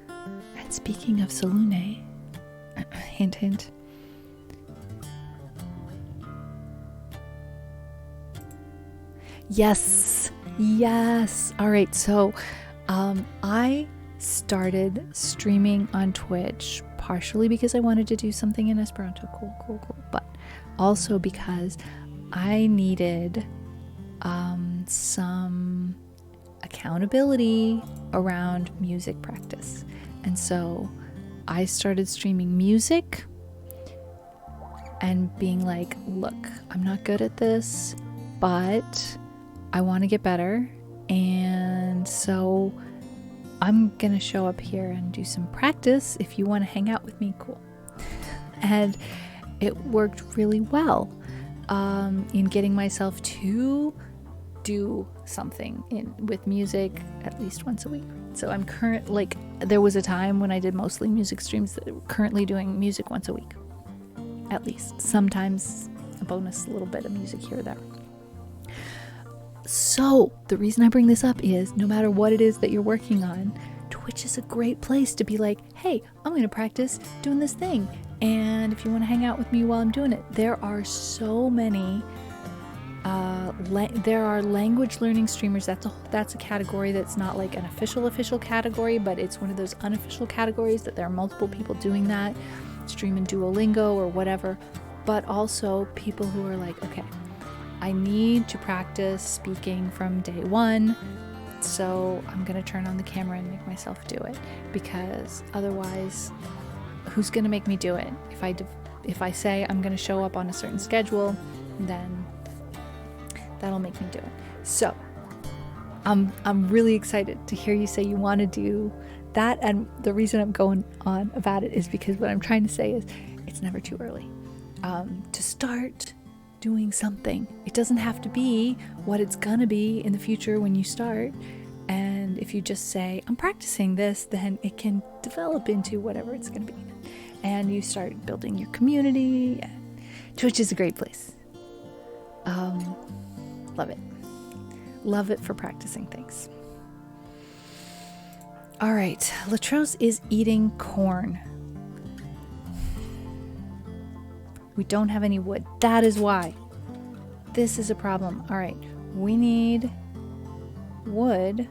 And speaking of Salune, hint, hint. Yes. Yes. All right. So, I started streaming on Twitch partially because I wanted to do something in Esperanto. Cool. But also because I needed some accountability around music practice. And so I started streaming music and being like, look, I'm not good at this, but I want to get better. And so I'm going to show up here and do some practice. If you want to hang out with me, cool. And it worked really well in getting myself to do something with music at least once a week. So I'm there was a time when I did mostly music streams, that currently doing music once a week. At least. Sometimes a bonus little bit of music here or there. So the reason I bring this up is, no matter what it is that you're working on, Twitch is a great place to be like, hey, I'm going to practice doing this thing. And if you want to hang out with me while I'm doing it, there are so many, there are language learning streamers. That's a category that's not like an official category, but it's one of those unofficial categories that there are multiple people doing that, streaming Duolingo or whatever. But also people who are like, okay, I need to practice speaking from day one, so I'm going to turn on the camera and make myself do it, because otherwise, who's going to make me do it? If I say I'm going to show up on a certain schedule, then that'll make me do it. So I'm really excited to hear you say you want to do that, and the reason I'm going on about it is because what I'm trying to say is it's never too early to start doing something. It doesn't have to be what it's gonna be in the future when you start. And if you just say, I'm practicing this, then it can develop into whatever it's gonna be. And you start building your community. Twitch is a great place. Love it. Love it for practicing things. All right, Latrose is eating corn. We don't have any wood. That is why. This is a problem. All right. We need wood.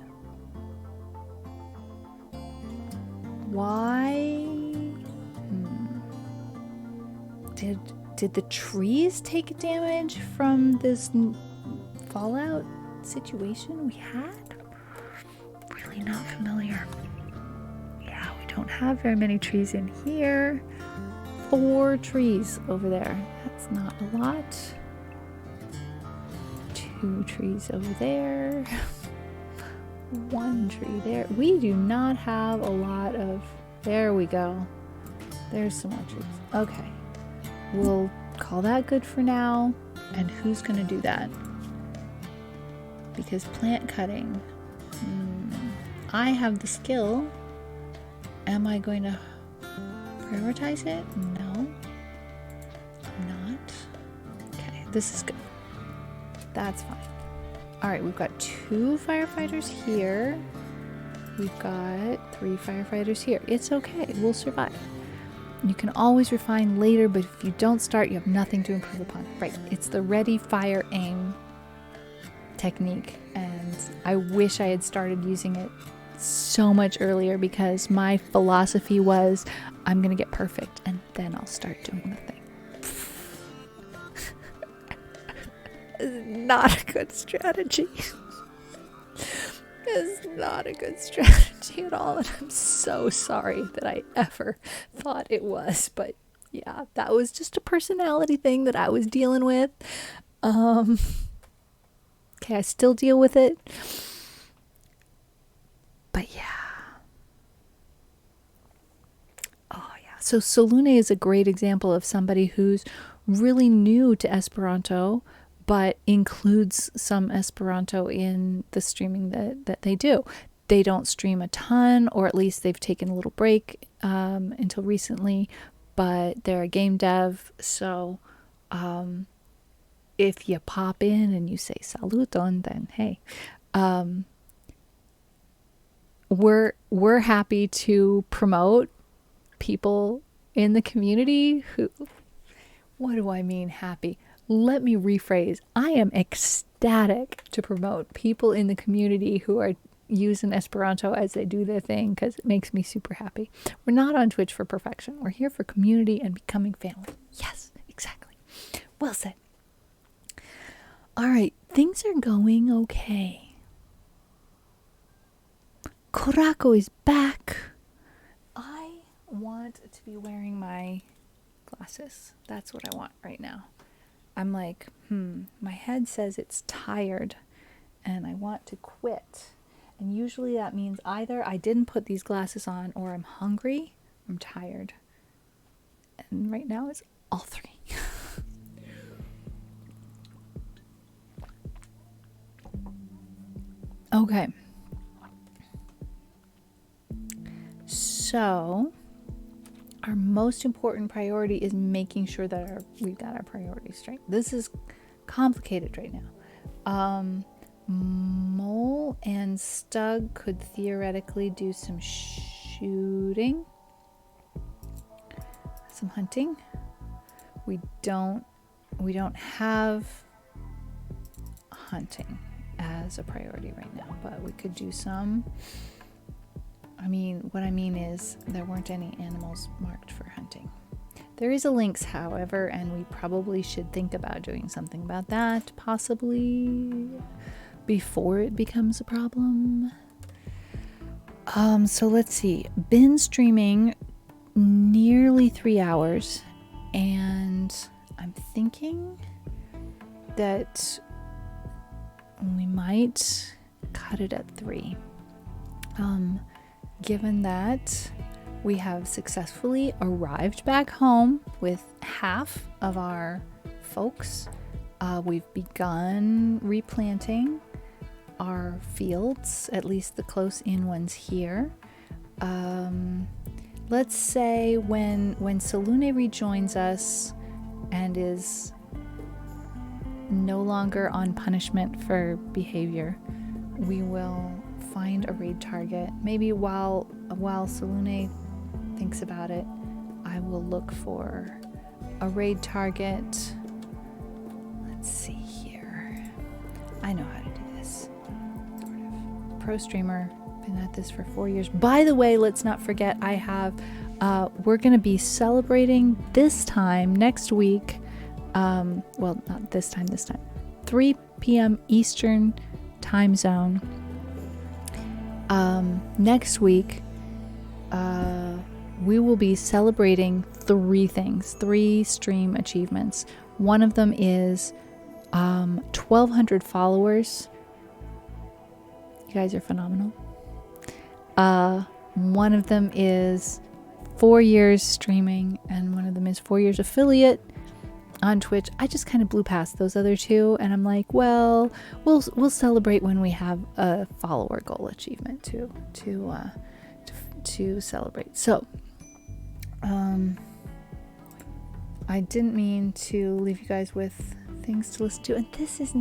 Why? Did the trees take damage from this fallout situation we had? Really not familiar. Yeah, we don't have very many trees in here. 4 trees over there. That's not a lot. 2 trees over there. 1 tree there. We do not have a lot of... There we go. There's some more trees. Okay. We'll call that good for now. And who's going to do that? Because plant cutting... I have the skill. Am I going to prioritize it? No. I'm not. Okay, this is good. That's fine. Alright, we've got 2 firefighters here. We've got 3 firefighters here. It's okay. We'll survive. You can always refine later, but if you don't start, you have nothing to improve upon. Right. It's the ready, fire, aim technique. And I wish I had started using it so much earlier, because my philosophy was, I'm going to get perfect and then I'll start doing the thing. It's not a good strategy. It's not a good strategy at all, and I'm so sorry that I ever thought it was. But yeah, that was just a personality thing that I was dealing with. Okay, I still deal with it. But yeah. Oh yeah, So Solune is a great example of somebody who's really new to Esperanto, but includes some Esperanto in the streaming that they do. They don't stream a ton, or at least they've taken a little break until recently, but they're a game dev. So if you pop in and you say saluton, then hey, we're happy to promote people in the community who, what do I mean happy? Let me rephrase. I am ecstatic to promote people in the community who are using Esperanto as they do their thing, because it makes me super happy. We're not on Twitch for perfection. We're here for community and becoming family. Yes, exactly. Well said. All right, things are going okay. Korako is back. I want to be wearing my glasses. That's what I want right now. I'm like, my head says it's tired and I want to quit. And usually that means either I didn't put these glasses on, or I'm hungry, I'm tired. And right now it's all three. Okay. So our most important priority is making sure that we've got our priorities straight. This is complicated right now. Mole and Stug could theoretically do some shooting, some hunting. We don't have hunting as a priority right now, but we could do some. What I mean is there weren't any animals marked for hunting. There is a lynx, however, and we probably should think about doing something about that, possibly before it becomes a problem. So let's see. Been streaming nearly 3 hours, and I'm thinking that we might cut it at 3. Given that we have successfully arrived back home with half of our folks, we've begun replanting our fields, at least the close-in ones here. Let's say when Solune rejoins us and is no longer on punishment for behavior, we will find a raid target. Maybe while Solune thinks about it, I will look for a raid target. Let's see here. I know how to do this. Sort of. Pro streamer, been at this for 4 years. By the way, let's not forget, I have we're gonna be celebrating this time next week. Well, not this time, 3 p.m. Eastern time zone. Next week, we will be celebrating 3 things, 3 stream achievements. One of them is 1,200 followers. You guys are phenomenal. One of them is 4 years streaming, and one of them is 4 years affiliate on Twitch. I just kind of blew past those other 2, and I'm like, well, we'll celebrate when we have a follower goal achievement to celebrate. So, I didn't mean to leave you guys with things to listen to, and it's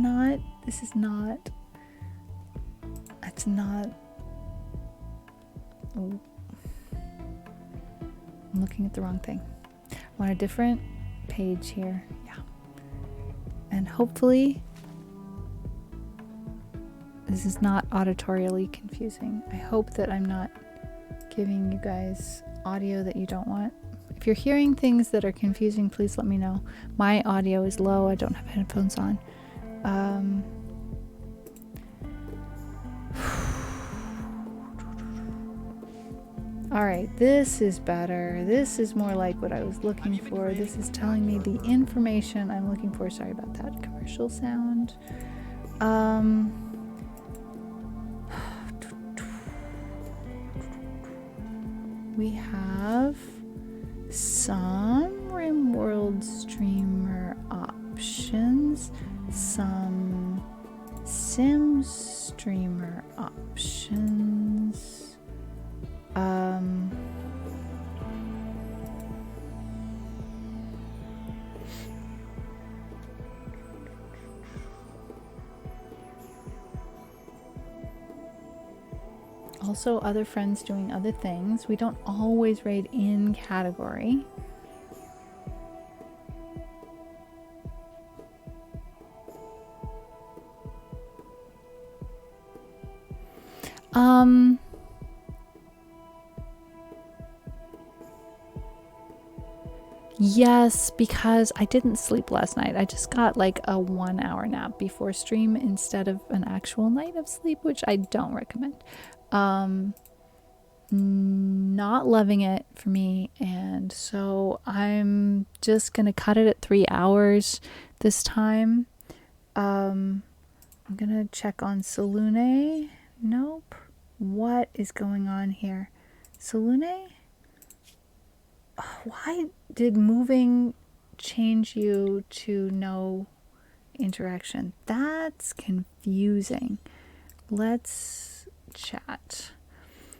not. Oh, I'm looking at the wrong thing. I want a different page here. Yeah. And hopefully this is not auditorially confusing. I hope that I'm not giving you guys audio that you don't want. If you're hearing things that are confusing, please let me know. My audio is low. I don't have headphones on. All right, this is better. This is more like what I was looking for. This is telling me the information I'm looking for. Sorry about that commercial sound. We have some RimWorld streamer options, some Sims streamer options. Also, other friends doing other things. We don't always raid in category. Yes, because I didn't sleep last night. I just got like a 1 hour nap before stream instead of an actual night of sleep, which I don't recommend. Not loving it for me, and so I'm just gonna cut it at 3 hours this time. I'm gonna check on Salune. Nope. What is going on here? Salune? Why did moving change you to no interaction? That's confusing. Let's chat.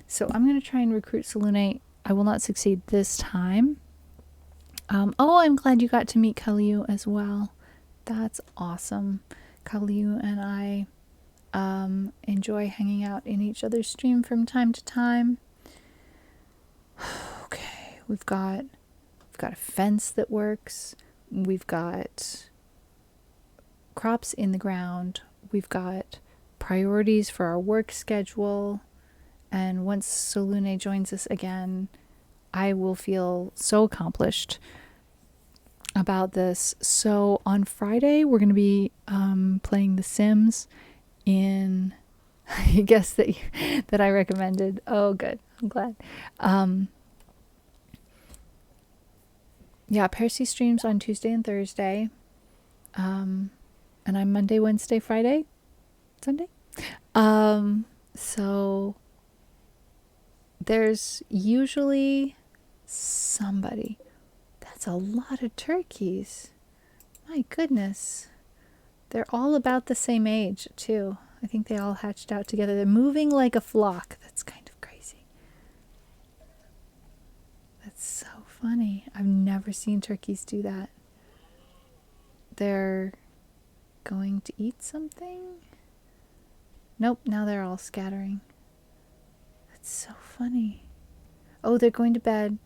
So I'm going to try and recruit Salune. I will not succeed this time. Oh, I'm glad you got to meet Kaliu as well. That's awesome. Kaliu and I enjoy hanging out in each other's stream from time to time. Okay, we've got a fence that works. We've got crops in the ground. We've got priorities for our work schedule. And once Salune joins us again, I will feel so accomplished about this. So on Friday, we're going to be playing The Sims in, I guess that I recommended. Oh, good. I'm glad. Yeah, Percy streams on Tuesday and Thursday. And I'm Monday, Wednesday, Friday, Sunday. So there's usually somebody. That's a lot of turkeys. My goodness. They're all about the same age, too. I think they all hatched out together. They're moving like a flock. That's kind of crazy. That's so funny. I've never seen turkeys do that. They're going to eat something? Nope, now they're all scattering. That's so funny. Oh, they're going to bed.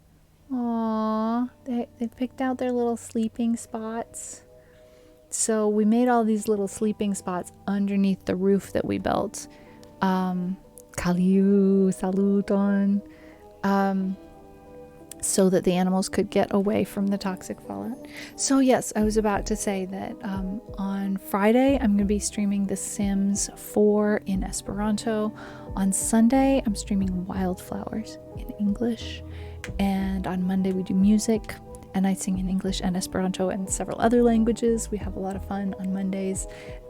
Aww, they picked out their little sleeping spots. So we made all these little sleeping spots underneath the roof that we built. Kaliu, saluton. So that the animals could get away from the toxic fallout. So yes, I was about to say that on Friday I'm going to be streaming The Sims 4 in Esperanto. On Sunday I'm streaming Wildflowers in English, and on Monday we do music, and I sing in English and Esperanto and several other languages. We have a lot of fun on Mondays,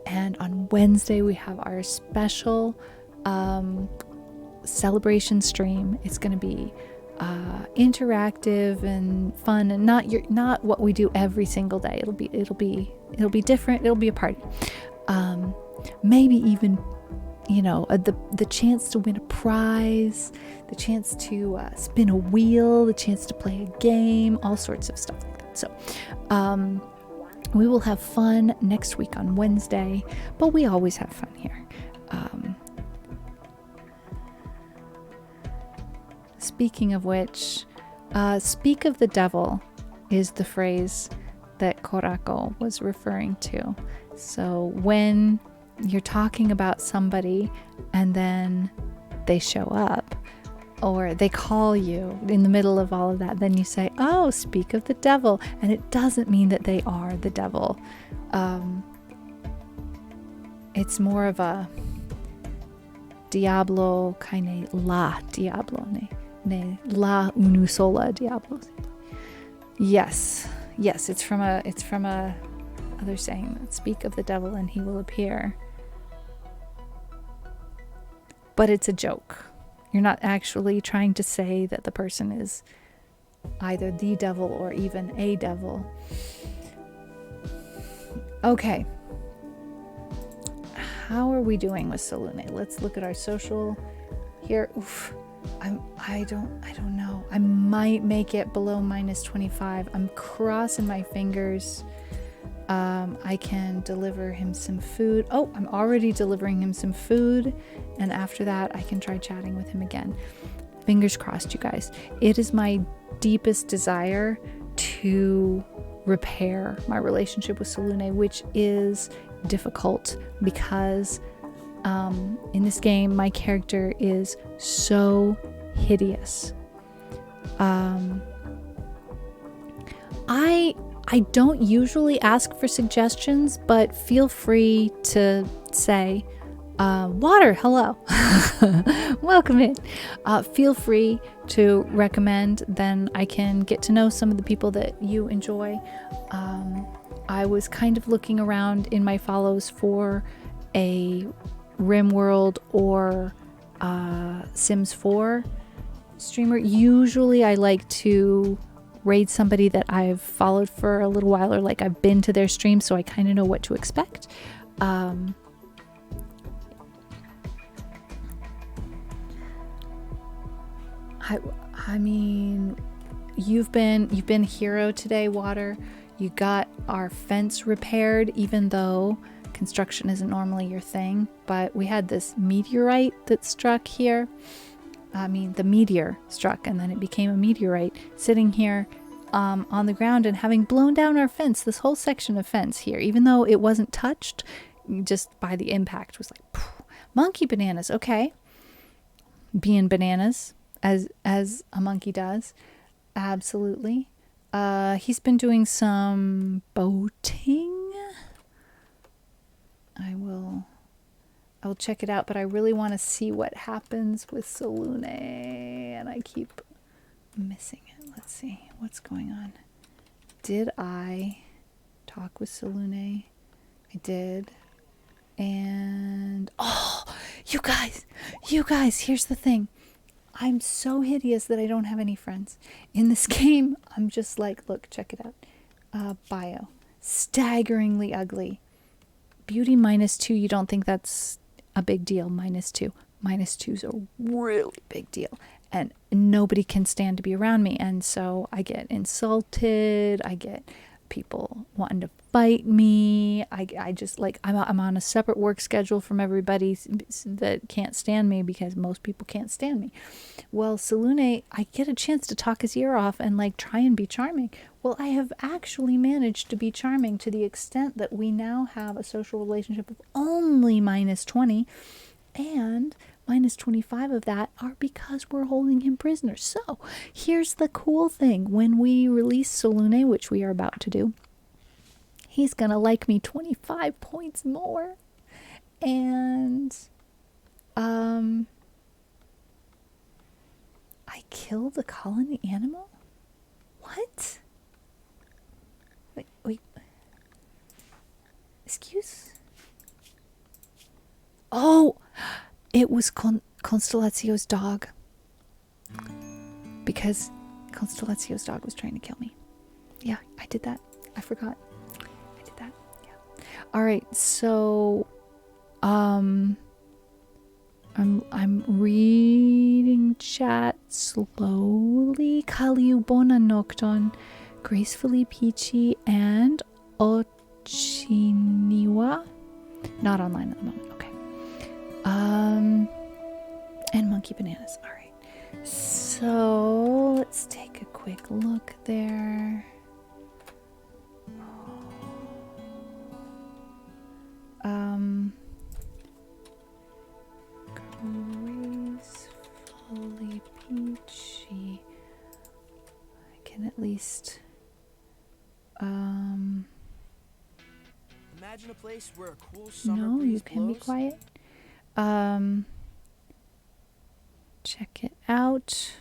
and on Wednesday we have our special celebration stream. It's going to be interactive and fun, and not what we do every single day. It'll be different. It'll be a party. Maybe even, the chance to win a prize, the chance to spin a wheel, the chance to play a game, all sorts of stuff like that. So we will have fun next week on Wednesday, but we always have fun here. Speaking of which, speak of the devil is the phrase that Korako was referring to. So when you're talking about somebody and then they show up, or they call you in the middle of all of that, then you say, oh, speak of the devil. And it doesn't mean that they are the devil. It's more of a Diablo kaine la Diablo ne la unu sola Diablo. Yes, it's from a other saying that speak of the devil and he will appear. But it's a joke. You're not actually trying to say that the person is either the devil or even a devil. Okay. How are we doing with Salune? Let's look at our social here. Oof. I don't know. I might make it below -25. I'm crossing my fingers. I can deliver him some food. Oh, I'm already delivering him some food. And after that, I can try chatting with him again. Fingers crossed, you guys. It is my deepest desire to repair my relationship with Salune, which is difficult because in this game, my character is so hideous. I don't usually ask for suggestions, but feel free to say, Water, hello. Welcome in. Feel free to recommend, then I can get to know some of the people that you enjoy. I was kind of looking around in my follows for a RimWorld or Sims 4 streamer. Usually I like to raid somebody that I've followed for a little while, or like I've been to their stream, so I kind of know what to expect. I mean, you've been hero today, Water. You got our fence repaired, even though construction isn't normally your thing. But we had this meteorite that struck here. I mean, the meteor struck, and then it became a meteorite sitting here on the ground and having blown down our fence, this whole section of fence here, even though it wasn't touched, just by the impact was like, phew. Monkey bananas, okay. Being bananas, as a monkey does. Absolutely. He's been doing some boating. I will check it out, but I really want to see what happens with Salune, and I keep missing it. Let's see what's going on. Did I talk with Salune? I did. And oh, you guys, here's the thing. I'm so hideous that I don't have any friends. In this game, I'm just like, look, check it out. Bio. Staggeringly ugly. Beauty -2, you don't think that's a big deal. -2. -2's a really big deal. And nobody can stand to be around me. And so I get insulted. I get people wanting to fight me. I just like, I'm on a separate work schedule from everybody that can't stand me because most people can't stand me. Well, Salune, I get a chance to talk his ear off and like try and be charming. Well, I have actually managed to be charming to the extent that we now have a social relationship of only -20, and -25 of that are because we're holding him prisoner. So here's the cool thing. When we release Salune, which we are about to do, he's gonna like me 25 points more. And I killed a colony animal? What? Wait. Excuse? Oh, it was Constellazio's dog. Because Constellazio's dog was trying to kill me. Yeah, I did that. I forgot. I did that. Yeah. All right. So, I'm reading chat slowly. Kaliu bona nocton, gracefully peachy, and Ochiniwa. Not online at the moment. Okay. And monkey bananas. All right. So let's take a quick look there. Gracefully peachy. I can at least imagine a place where a cool summer no, breeze you can blows. be quiet. Check it out.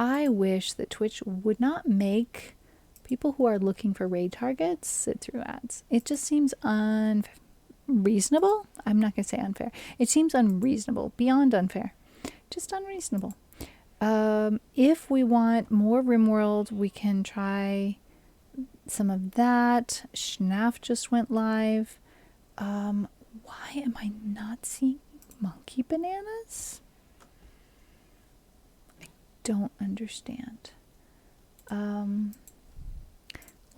I wish that Twitch would not make people who are looking for raid targets sit through ads. It just seems unreasonable. I'm not going to say unfair. It seems unreasonable, beyond unfair, Just unreasonable. If we want more RimWorld, we can try some of that. Schnaf just went live. Why am I not seeing monkey bananas? I don't understand.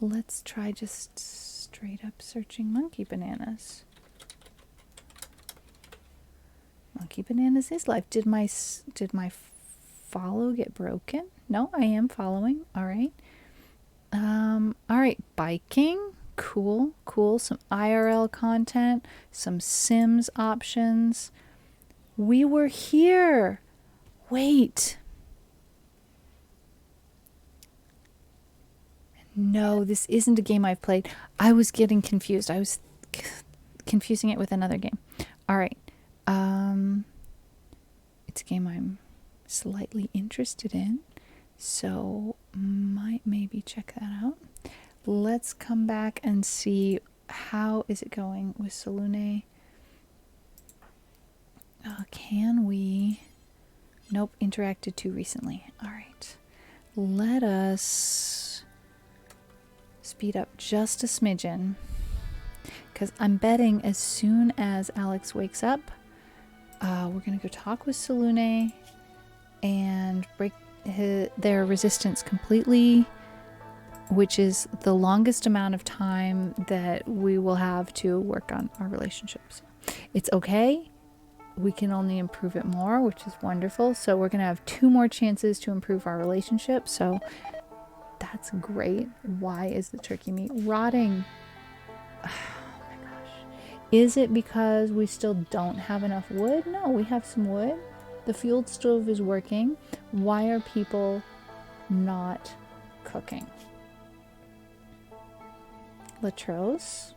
Let's try just straight up searching monkey bananas. Monkey bananas is live. Did my follow get broken? No, I am following. All right. All right, biking. Cool. Some IRL content, some Sims options. We were here. Wait. No, this isn't a game I've played. I was getting confused. I was confusing it with another game. All right. It's a game I'm slightly interested in, so might maybe check that out. Let's come back and see how is it going with Salune. Can we? Nope, interacted too recently. All right. Let us speed up just a smidgen, because I'm betting as soon as Alex wakes up, we're going to go talk with Salune and break their resistance completely, which is the longest amount of time that we will have to work on our relationships. It's okay. We can only improve it more, which is wonderful. So we're going to have 2 more chances to improve our relationship. So that's great. Why is the turkey meat rotting? Oh my gosh. Is it because we still don't have enough wood? No, we have some wood. The fuel stove is working. Why are people not cooking? Latros.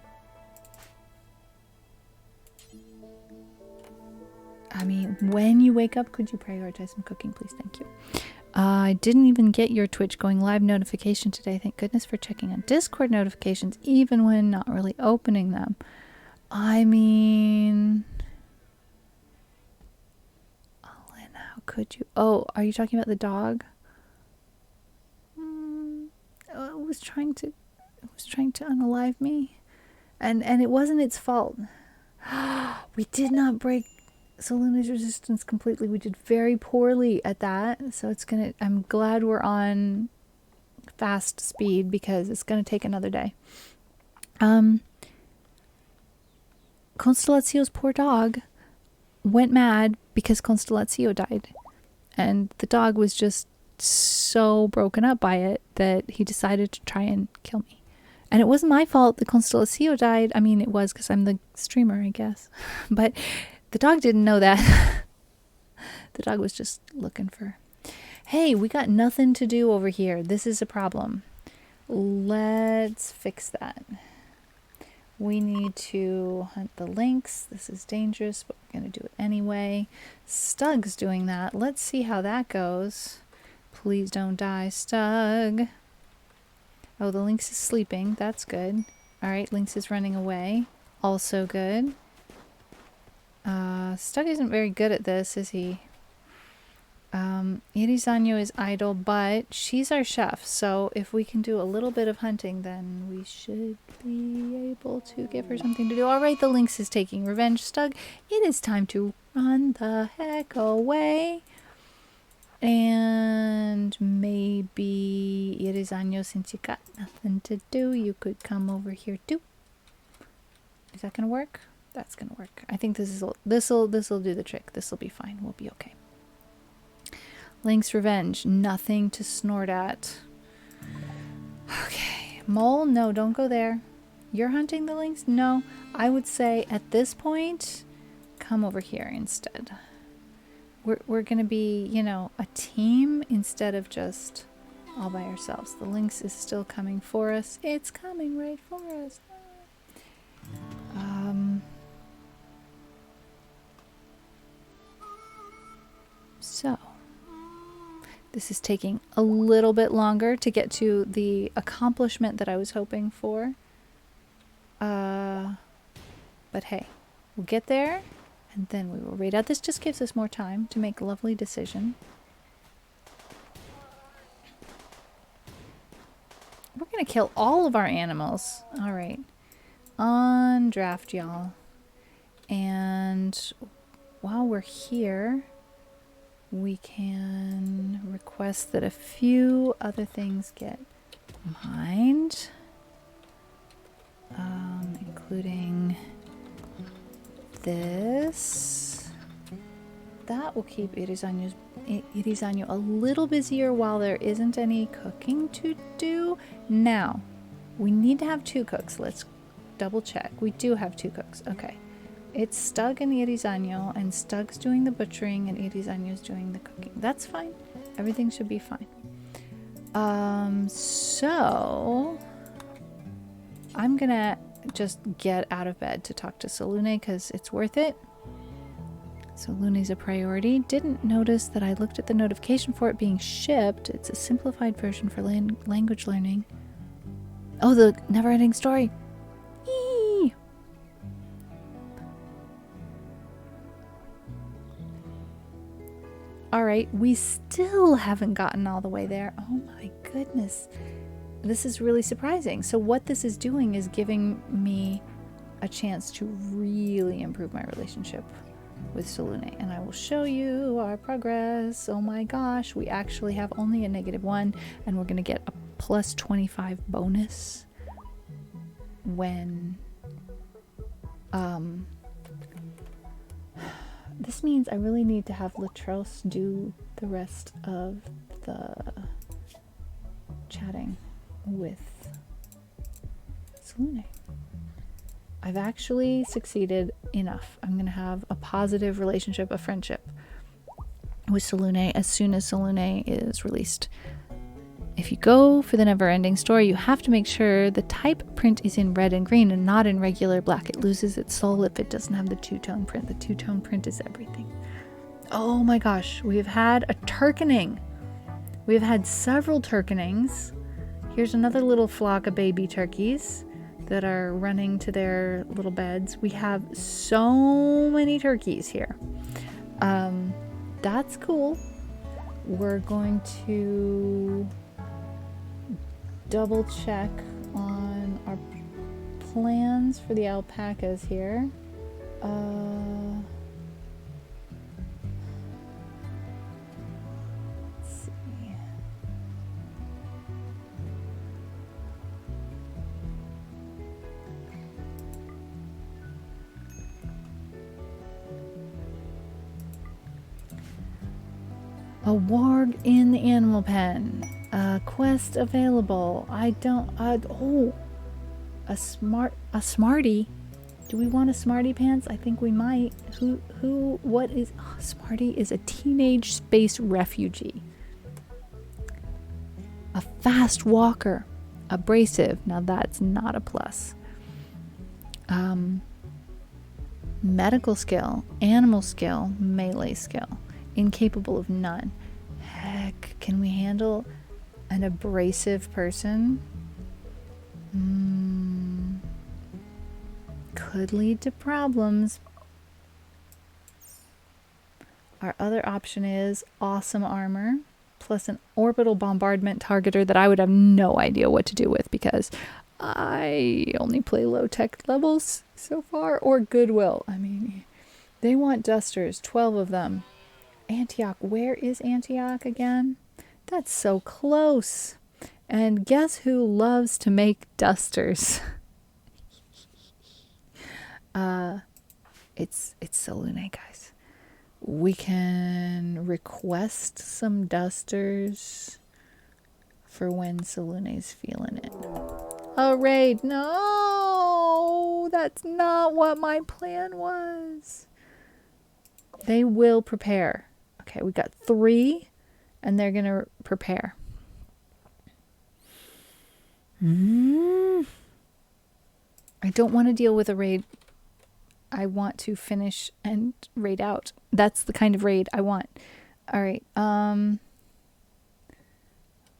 I mean, when you wake up, could you prioritize some cooking, please? Thank you. I didn't even get your Twitch going live notification today. Thank goodness for checking on Discord notifications, even when not really opening them. I mean, Alena, how could you? Oh, are you talking about the dog? It was trying to unalive me, and it wasn't its fault. We did not break Saluna's resistance completely. We did very poorly at that, so I'm glad we're on fast speed, because it's gonna take another day. Constellazio's poor dog went mad because Constellazio died, and the dog was just so broken up by it that he decided to try and kill me. And it wasn't my fault that Constellazio died. I mean, it was, because I'm the streamer, I guess. But the dog didn't know that. The dog was just looking for, hey, we got nothing to do over here. This is a problem. Let's fix that. We need to hunt the lynx. This is dangerous, but we're going to do it anyway. Stug's doing that. Let's see how that goes. Please don't die, Stug. Oh, the lynx is sleeping. That's good. All right, lynx is running away. Also good. Stug isn't very good at this, is he? Irizanyo is idle, but she's our chef, so if we can do a little bit of hunting, then we should be able to give her something to do. All right, the lynx is taking revenge. Stug, it is time to run the heck away. And maybe Irizanyo, since you got nothing to do, you could come over here too. Is that gonna work? That's gonna work. I think this'll do the trick. This'll be fine. We'll be okay. Lynx revenge. Nothing to snort at. Okay. Mole, no, don't go there. You're hunting the lynx? No. I would say at this point, come over here instead. We're gonna be, you know, a team instead of just all by ourselves. The lynx is still coming for us. It's coming right for us. So this is taking a little bit longer to get to the accomplishment that I was hoping for. But hey, we'll get there, And then we will raid out. This just gives us more time to make a lovely decision. We're going to kill all of our animals. All right. On draft, y'all. And while we're here, we can request that a few other things get mined, including this. That will keep Irizanyo a little busier while there isn't any cooking to do. Now, we need to have 2 cooks. Let's double check. We do have 2 cooks. Okay. It's Stug and Irizanyo, and Stug's doing the butchering and Irizanyo's doing the cooking. That's fine. Everything should be fine. So I'm gonna just get out of bed to talk to Selune because it's worth it. So Lune's a priority. Didn't notice that I looked at the notification for it being shipped. It's a simplified version for language learning. Oh, the never-ending story. Eee! All right, we still haven't gotten all the way there. Oh my goodness. This is really surprising. So what this is doing is giving me a chance to really improve my relationship with Selune, and I will show you our progress. Oh my gosh, we actually have only a -1, and we're gonna get a plus 25 bonus when this means I really need to have Latros do the rest of the chatting with Selune. I've actually succeeded enough. I'm going to have a positive relationship, a friendship with Selune as soon as Selune is released. If you go for the never-ending story, you have to make sure the type print is in red and green and not in regular black. It loses its soul if it doesn't have the 2-tone print. The 2-tone print is everything. Oh my gosh, we have had a turkening. We have had several turkenings. Here's another little flock of baby turkeys that are running to their little beds. We have so many turkeys here. That's cool. We're going to double check on our plans for the alpacas here. Let's see. A warg in the animal pen. Quest available. A smarty. Do we want a smarty pants? I think we might. What is, Smarty is a teenage space refugee. A fast walker. Abrasive. Now that's not a plus. Medical skill. Animal skill. Melee skill. Incapable of none. Heck, can we handle an abrasive person? Could lead to problems. Our other option is awesome armor plus an orbital bombardment targeter that I would have no idea what to do with because I only play low tech levels so far, or Goodwill. I mean, they want dusters, 12 of them. Antioch, where is Antioch again? That's so close. And guess who loves to make dusters? It's Selune, guys. We can request some dusters for when Selune's feeling it. A raid. No, that's not what my plan was. They will prepare. Okay, we got 3, and they're going to prepare. I don't want to deal with a raid. I want to finish and raid out. That's the kind of raid I want. All right.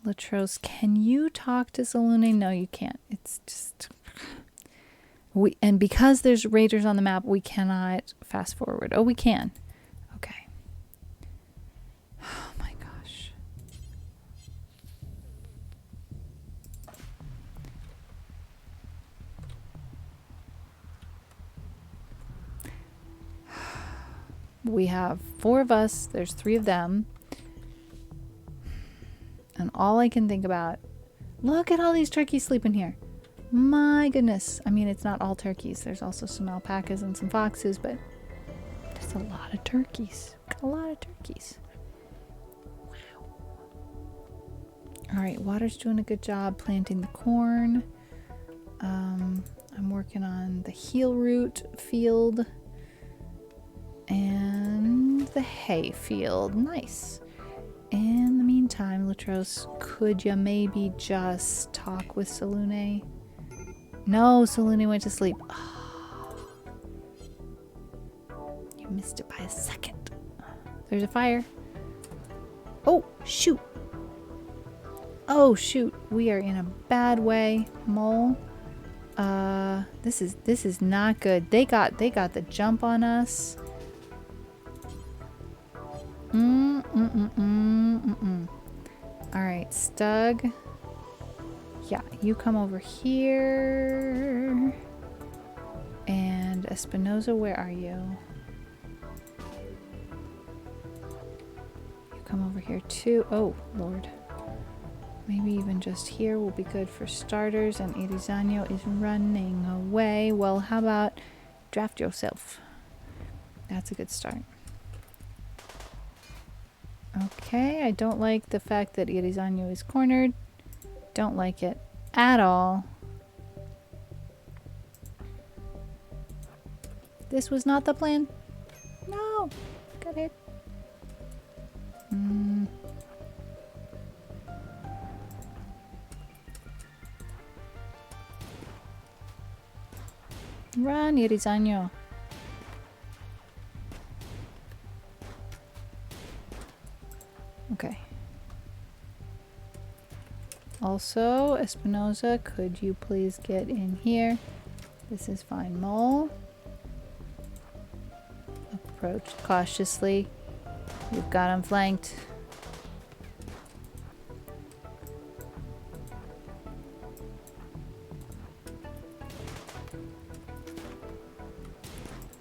Latros, can you talk to Selune? No, you can't. It's just... And because there's raiders on the map, we cannot fast forward. Oh, we can. Okay. Oh my gosh. We have 4 of us. There's 3 of them. And all I can think about, look at all these turkeys sleeping here. My goodness. I mean, it's not all turkeys. There's also some alpacas and some foxes, but there's a lot of turkeys. A lot of turkeys. Wow. All right, Water's doing a good job planting the corn. I'm working on the heel root field and the hay field. Nice. In the meantime, Latros, could you maybe just talk with Salune? No, Salune went to sleep. Oh, you missed it by a second. There's a fire. Oh, shoot. Oh, shoot. We are in a bad way, Mole. This is not good. They got the jump on us. Alright, Stug. Yeah, you come over here. And Espinosa, where are you? You come over here too. Oh, Lord. Maybe even just here will be good for starters. And Irizano is running away. Well, how about draft yourself? That's a good start. Okay, I don't like the fact that Irizano is cornered. Don't like it at all. This was not the plan. No, got hit. Run, Irizano. Okay. Also, Espinosa, could you please get in here? This is fine. Mole. Approach cautiously. We've got him flanked.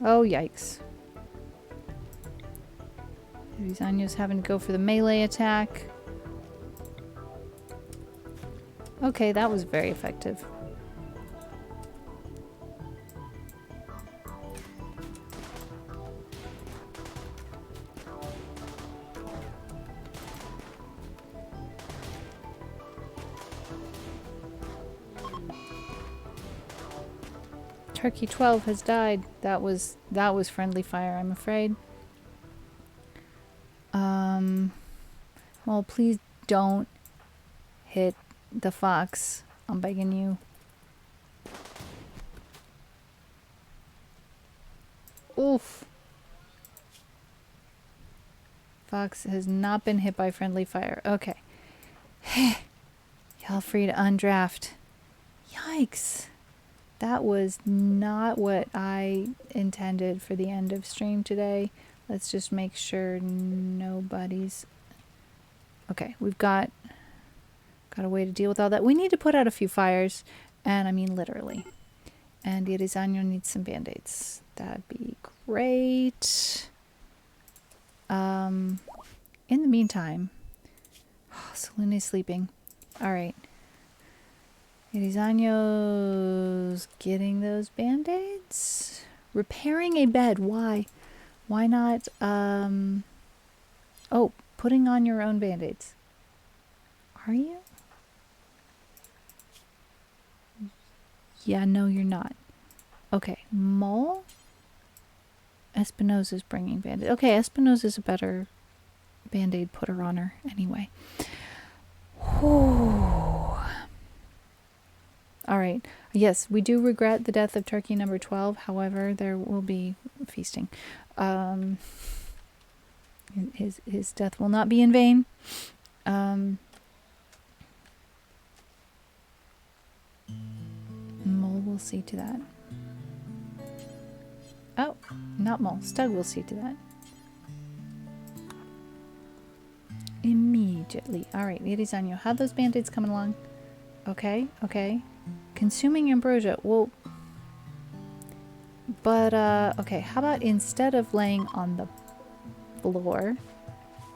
Oh, yikes. Irizano's having to go for the melee attack. Okay, that was very effective. Turkey 12 has died. That was friendly fire, I'm afraid. Well, please don't hit the fox. I'm begging you. Oof. Fox has not been hit by friendly fire. Okay. Y'all free to undraft. Yikes. That was not what I intended for the end of stream today. Let's just make sure nobody's... Okay, we've got a way to deal with all that. We need to put out a few fires, and I mean literally. And Irizano needs some band-aids. That'd be great. In the meantime... Oh, Salune's sleeping. Alright. Irizano's getting those band-aids. Repairing a bed. Why? Why not, oh, putting on your own band-aids. Are you? Yeah, no, you're not. Okay, Mole? Espinosa's bringing band-aid. Okay, Espinosa's a better band-aid putter-oner anyway. Whew. Alright, yes, we do regret the death of turkey number 12. However, there will be feasting. His death will not be in vain. Mole will see to that. Oh, not Mole. Stug will see to that. Immediately. Alright, Irizanyo, how those band-aids coming along? Okay, okay. Consuming ambrosia. Well, but, okay, how about instead of laying on the floor,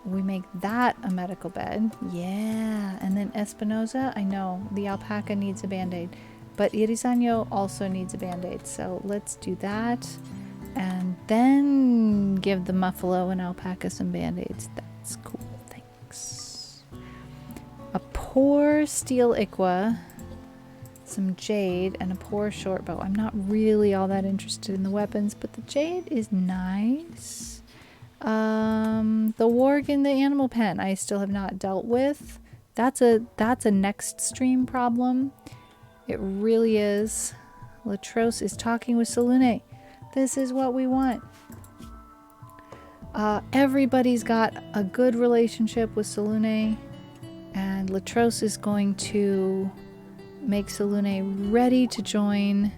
we make that a medical bed? Yeah, and then Espinosa, I know, the alpaca needs a band-aid, but Irizanyo also needs a band-aid, so let's do that, and then give the muffalo and alpaca some band-aids. That's cool, thanks. A poor steel iqua, some jade, and a poor short bow. I'm not really all that interested in the weapons, but the jade is nice. The warg in the animal pen I still have not dealt with. That's a next stream problem. It really is. Latros is talking with Salune. This is what we want. Everybody's got a good relationship with Salune, and Latros is going to make Salune ready to join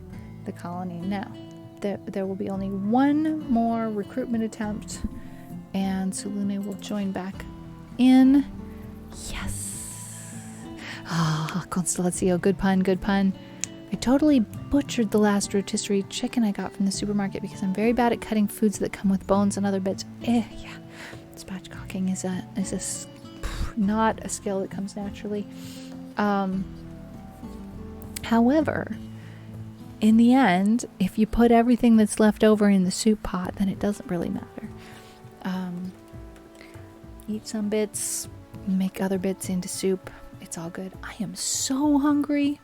the colony. Now, there will be only one more recruitment attempt, and Salune will join back in. Yes! Ah, Constellatio, good pun, good pun. I totally butchered the last rotisserie chicken I got from the supermarket because I'm very bad at cutting foods that come with bones and other bits. Yeah. Spatchcocking is not a skill that comes naturally. However, in the end, if you put everything that's left over in the soup pot, then it doesn't really matter. Eat some bits, make other bits into soup. It's all good. I am so hungry.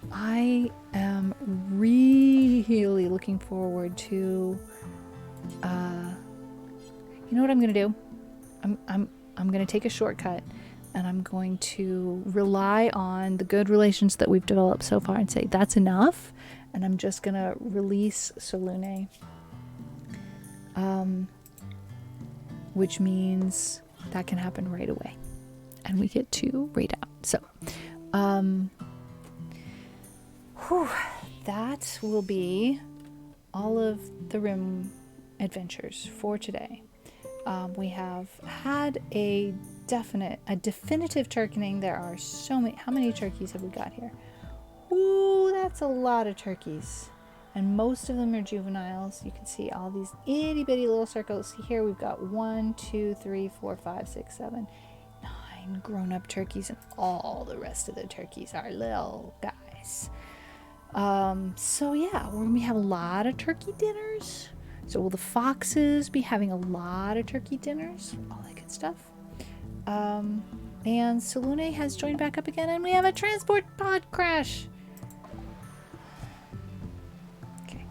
I am really looking forward to, you know what I'm gonna do? I'm gonna take a shortcut, and I'm going to rely on the good relations that we've developed so far and say that's enough, and I'm just gonna release Salune, which means that can happen right away, and we get to raid out. So, that will be all of the Rim adventures for today. We have had a definitive turkeying. There are so many. How many turkeys have we got here? Ooh, that's a lot of turkeys. And most of them are juveniles. You can see all these itty bitty little circles. Here we've got 1, 2, 3, 4, 5, 6, 7, 9 grown-up turkeys, and all the rest of the turkeys are little guys. So yeah, we're gonna have a lot of turkey dinners. So will the foxes be having a lot of turkey dinners? All that good stuff. And Salune has joined back up again, and we have a transport pod crash. Okay.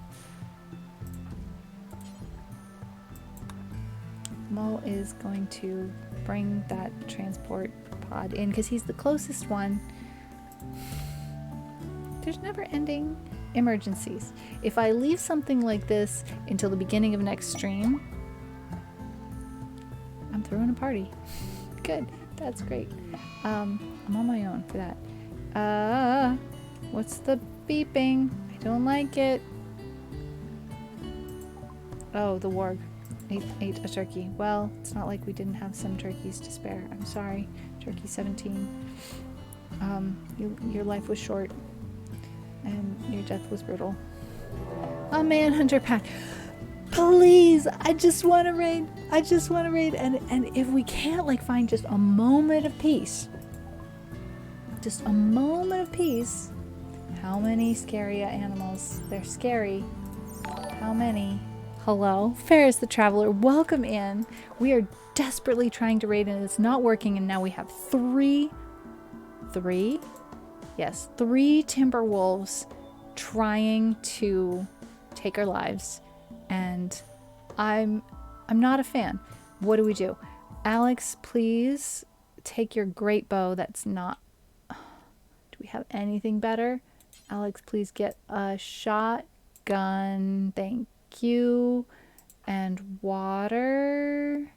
Mo is going to bring that transport pod in because he's the closest one. There's never ending emergencies. If I leave something like this until the beginning of next stream, I'm throwing a party. Good. That's great. I'm on my own for that. What's the beeping? I don't like it. Oh, the warg ate a turkey. Well, it's not like we didn't have some turkeys to spare. I'm sorry, Turkey 17. Your life was short, and your death was brutal. A manhunter pack. Please, I just want to raid. And if we can't like find just a moment of peace, how many scary animals? They're scary. How many? Hello, Ferris the Traveler, welcome in. We are desperately trying to raid and it's not working, and now we have three timber wolves trying to take our lives, and I'm not a fan. What do we do? Alex, please take your great bow. That's not... Do we have anything better? Alex, please get a shotgun. Thank you. And water.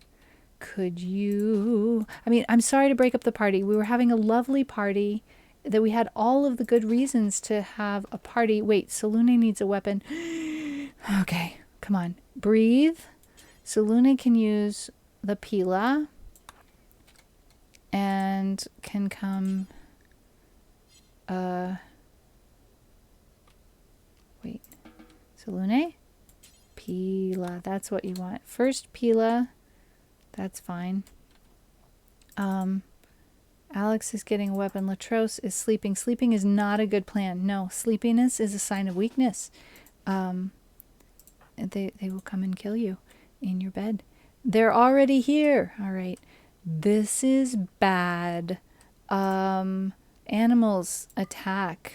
Could you... I mean, I'm sorry to break up the party. We were having a lovely party that we had all of the good reasons to have a party. Wait, Salune needs a weapon. Okay. Come on. Breathe. So Luna can use the Pila. And can come... Wait. So Lune? Pila. That's what you want. First Pila. That's fine. Alex is getting a weapon. Latros is sleeping. Sleeping is not a good plan. No, sleepiness is a sign of weakness. They will come and kill you in your bed. They're already here. All right. This is bad. Animals attack.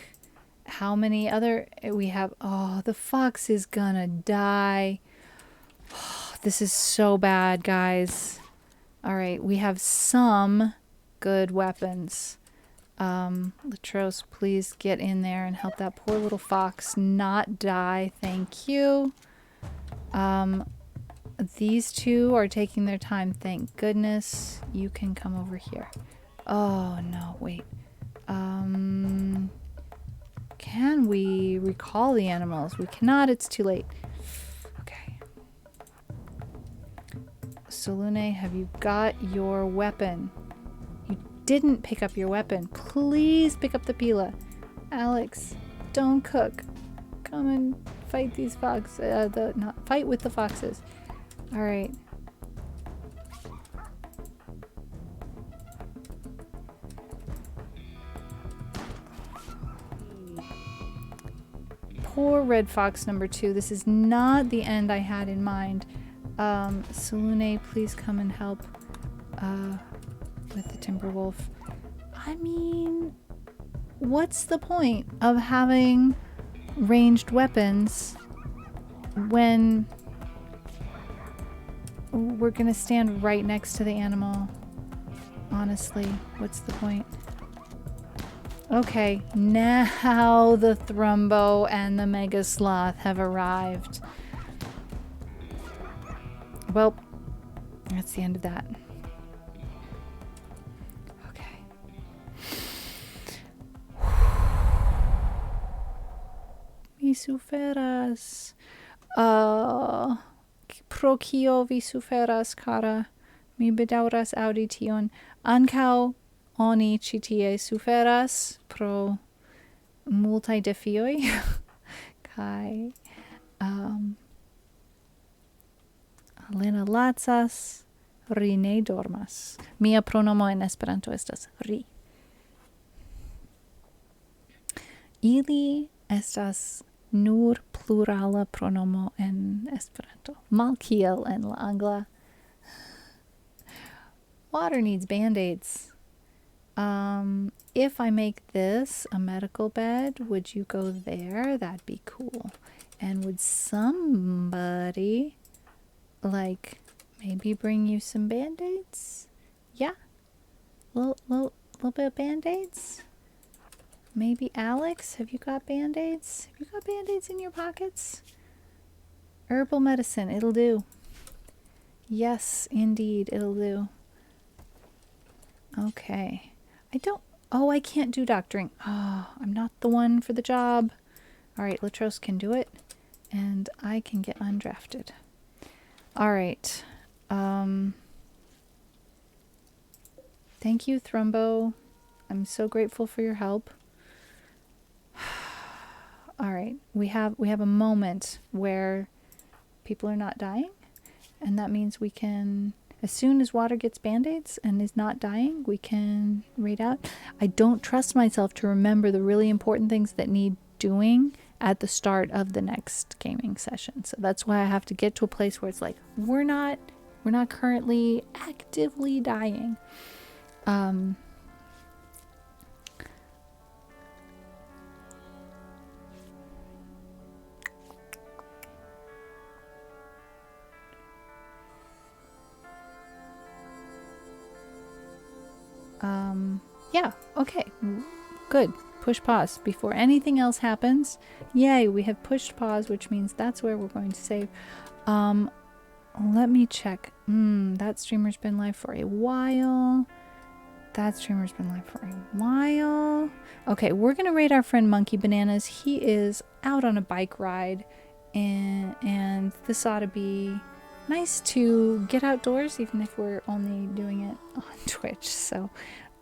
How many other we have? Oh, the fox is gonna die. Oh, this is so bad, guys. All right, we have some good weapons. Latros, please get in there and help that poor little fox not die. Thank you. These two are taking their time. Thank goodness. You can come over here. Oh, no, wait. Can we recall the animals? We cannot. It's too late. Okay. Solune, have you got your weapon? You didn't pick up your weapon. Please pick up the Pila. Alex, don't cook. Come and fight these foxes. Fight with the foxes. All right. Poor red fox number 2. This is not the end I had in mind. Solune, please come and help with the Timberwolf. I mean, what's the point of having ranged weapons when we're gonna stand right next to the animal? Honestly, what's the point? Okay, now the Thrumbo and the Mega Sloth have arrived. Well, that's the end of that. Okay. Mi suferas. Pro kio vi suferas, cara. Mi bedaŭras aŭdi tion. Ankaŭ oni ĉi tie suferas pro multaj defioj. Kaj Alena lacas, ri ne dormas. Mia pronomo en Esperanto estas ri. Ili estas nur plurala pronomo en Esperanto. Malkiel en la angla. Water needs band-aids. If I make this a medical bed, would you go there? That'd be cool. And would somebody, like, maybe bring you some band-aids? Yeah? Little bit of band-aids? Maybe Alex? Have you got band-aids? Have you got band-aids in your pockets? Herbal medicine, it'll do. Yes, indeed, it'll do. Okay. I can't do doctoring. Oh, I'm not the one for the job. All right, Latros can do it, and I can get undrafted. All right. Thank you, Thrumbo. I'm so grateful for your help. All right, we have a moment where people are not dying, and that means we can, as soon as Water gets band-aids and is not dying, we can raid out. I don't trust myself to remember the really important things that need doing at the start of the next gaming session. So that's why I have to get to a place where it's like, we're not currently actively dying. Yeah, okay, good. Push pause before anything else happens. Yay, we have pushed pause, which means that's where we're going to save. Let me check. That streamer's been live for a while. That streamer's been live for a while. Okay, we're gonna raid our friend Monkey Bananas. He is out on a bike ride and this ought to be nice to get outdoors, even if we're only doing it on Twitch. So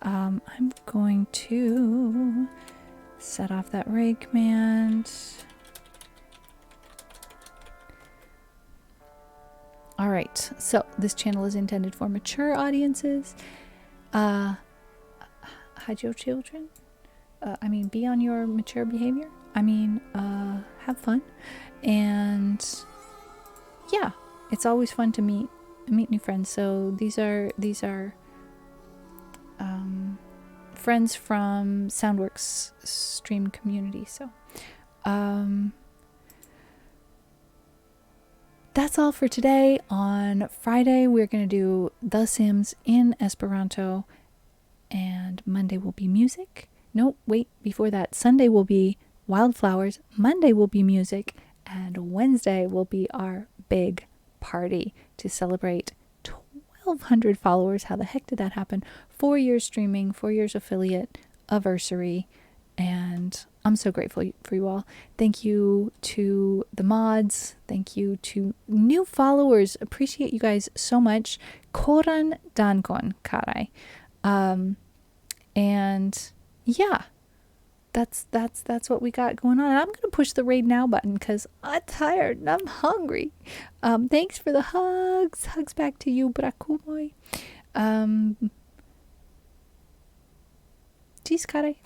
I'm going to set off that ray command. All right, so this channel is intended for mature audiences. Hide your children. I mean, be on your mature behavior. I mean, have fun. And yeah, it's always fun to meet new friends. So these are friends from Soundworks stream community. So that's all for today. On Friday, we're going to do The Sims in Esperanto, and Monday will be music. No, wait, before that, Sunday will be wildflowers, Monday will be music, and Wednesday will be our big party to celebrate 1,200 followers. How the heck did that happen? 4 years streaming, 4 years affiliate anniversary, and I'm so grateful for you all. Thank you to the mods. Thank you to new followers. Appreciate you guys so much. Koran dankon karai. And yeah, that's what we got going on. And I'm gonna push the raid now button because I'm tired and I'm hungry. Thanks for the hugs. Hugs back to you, Brakumoy. Cheese karai.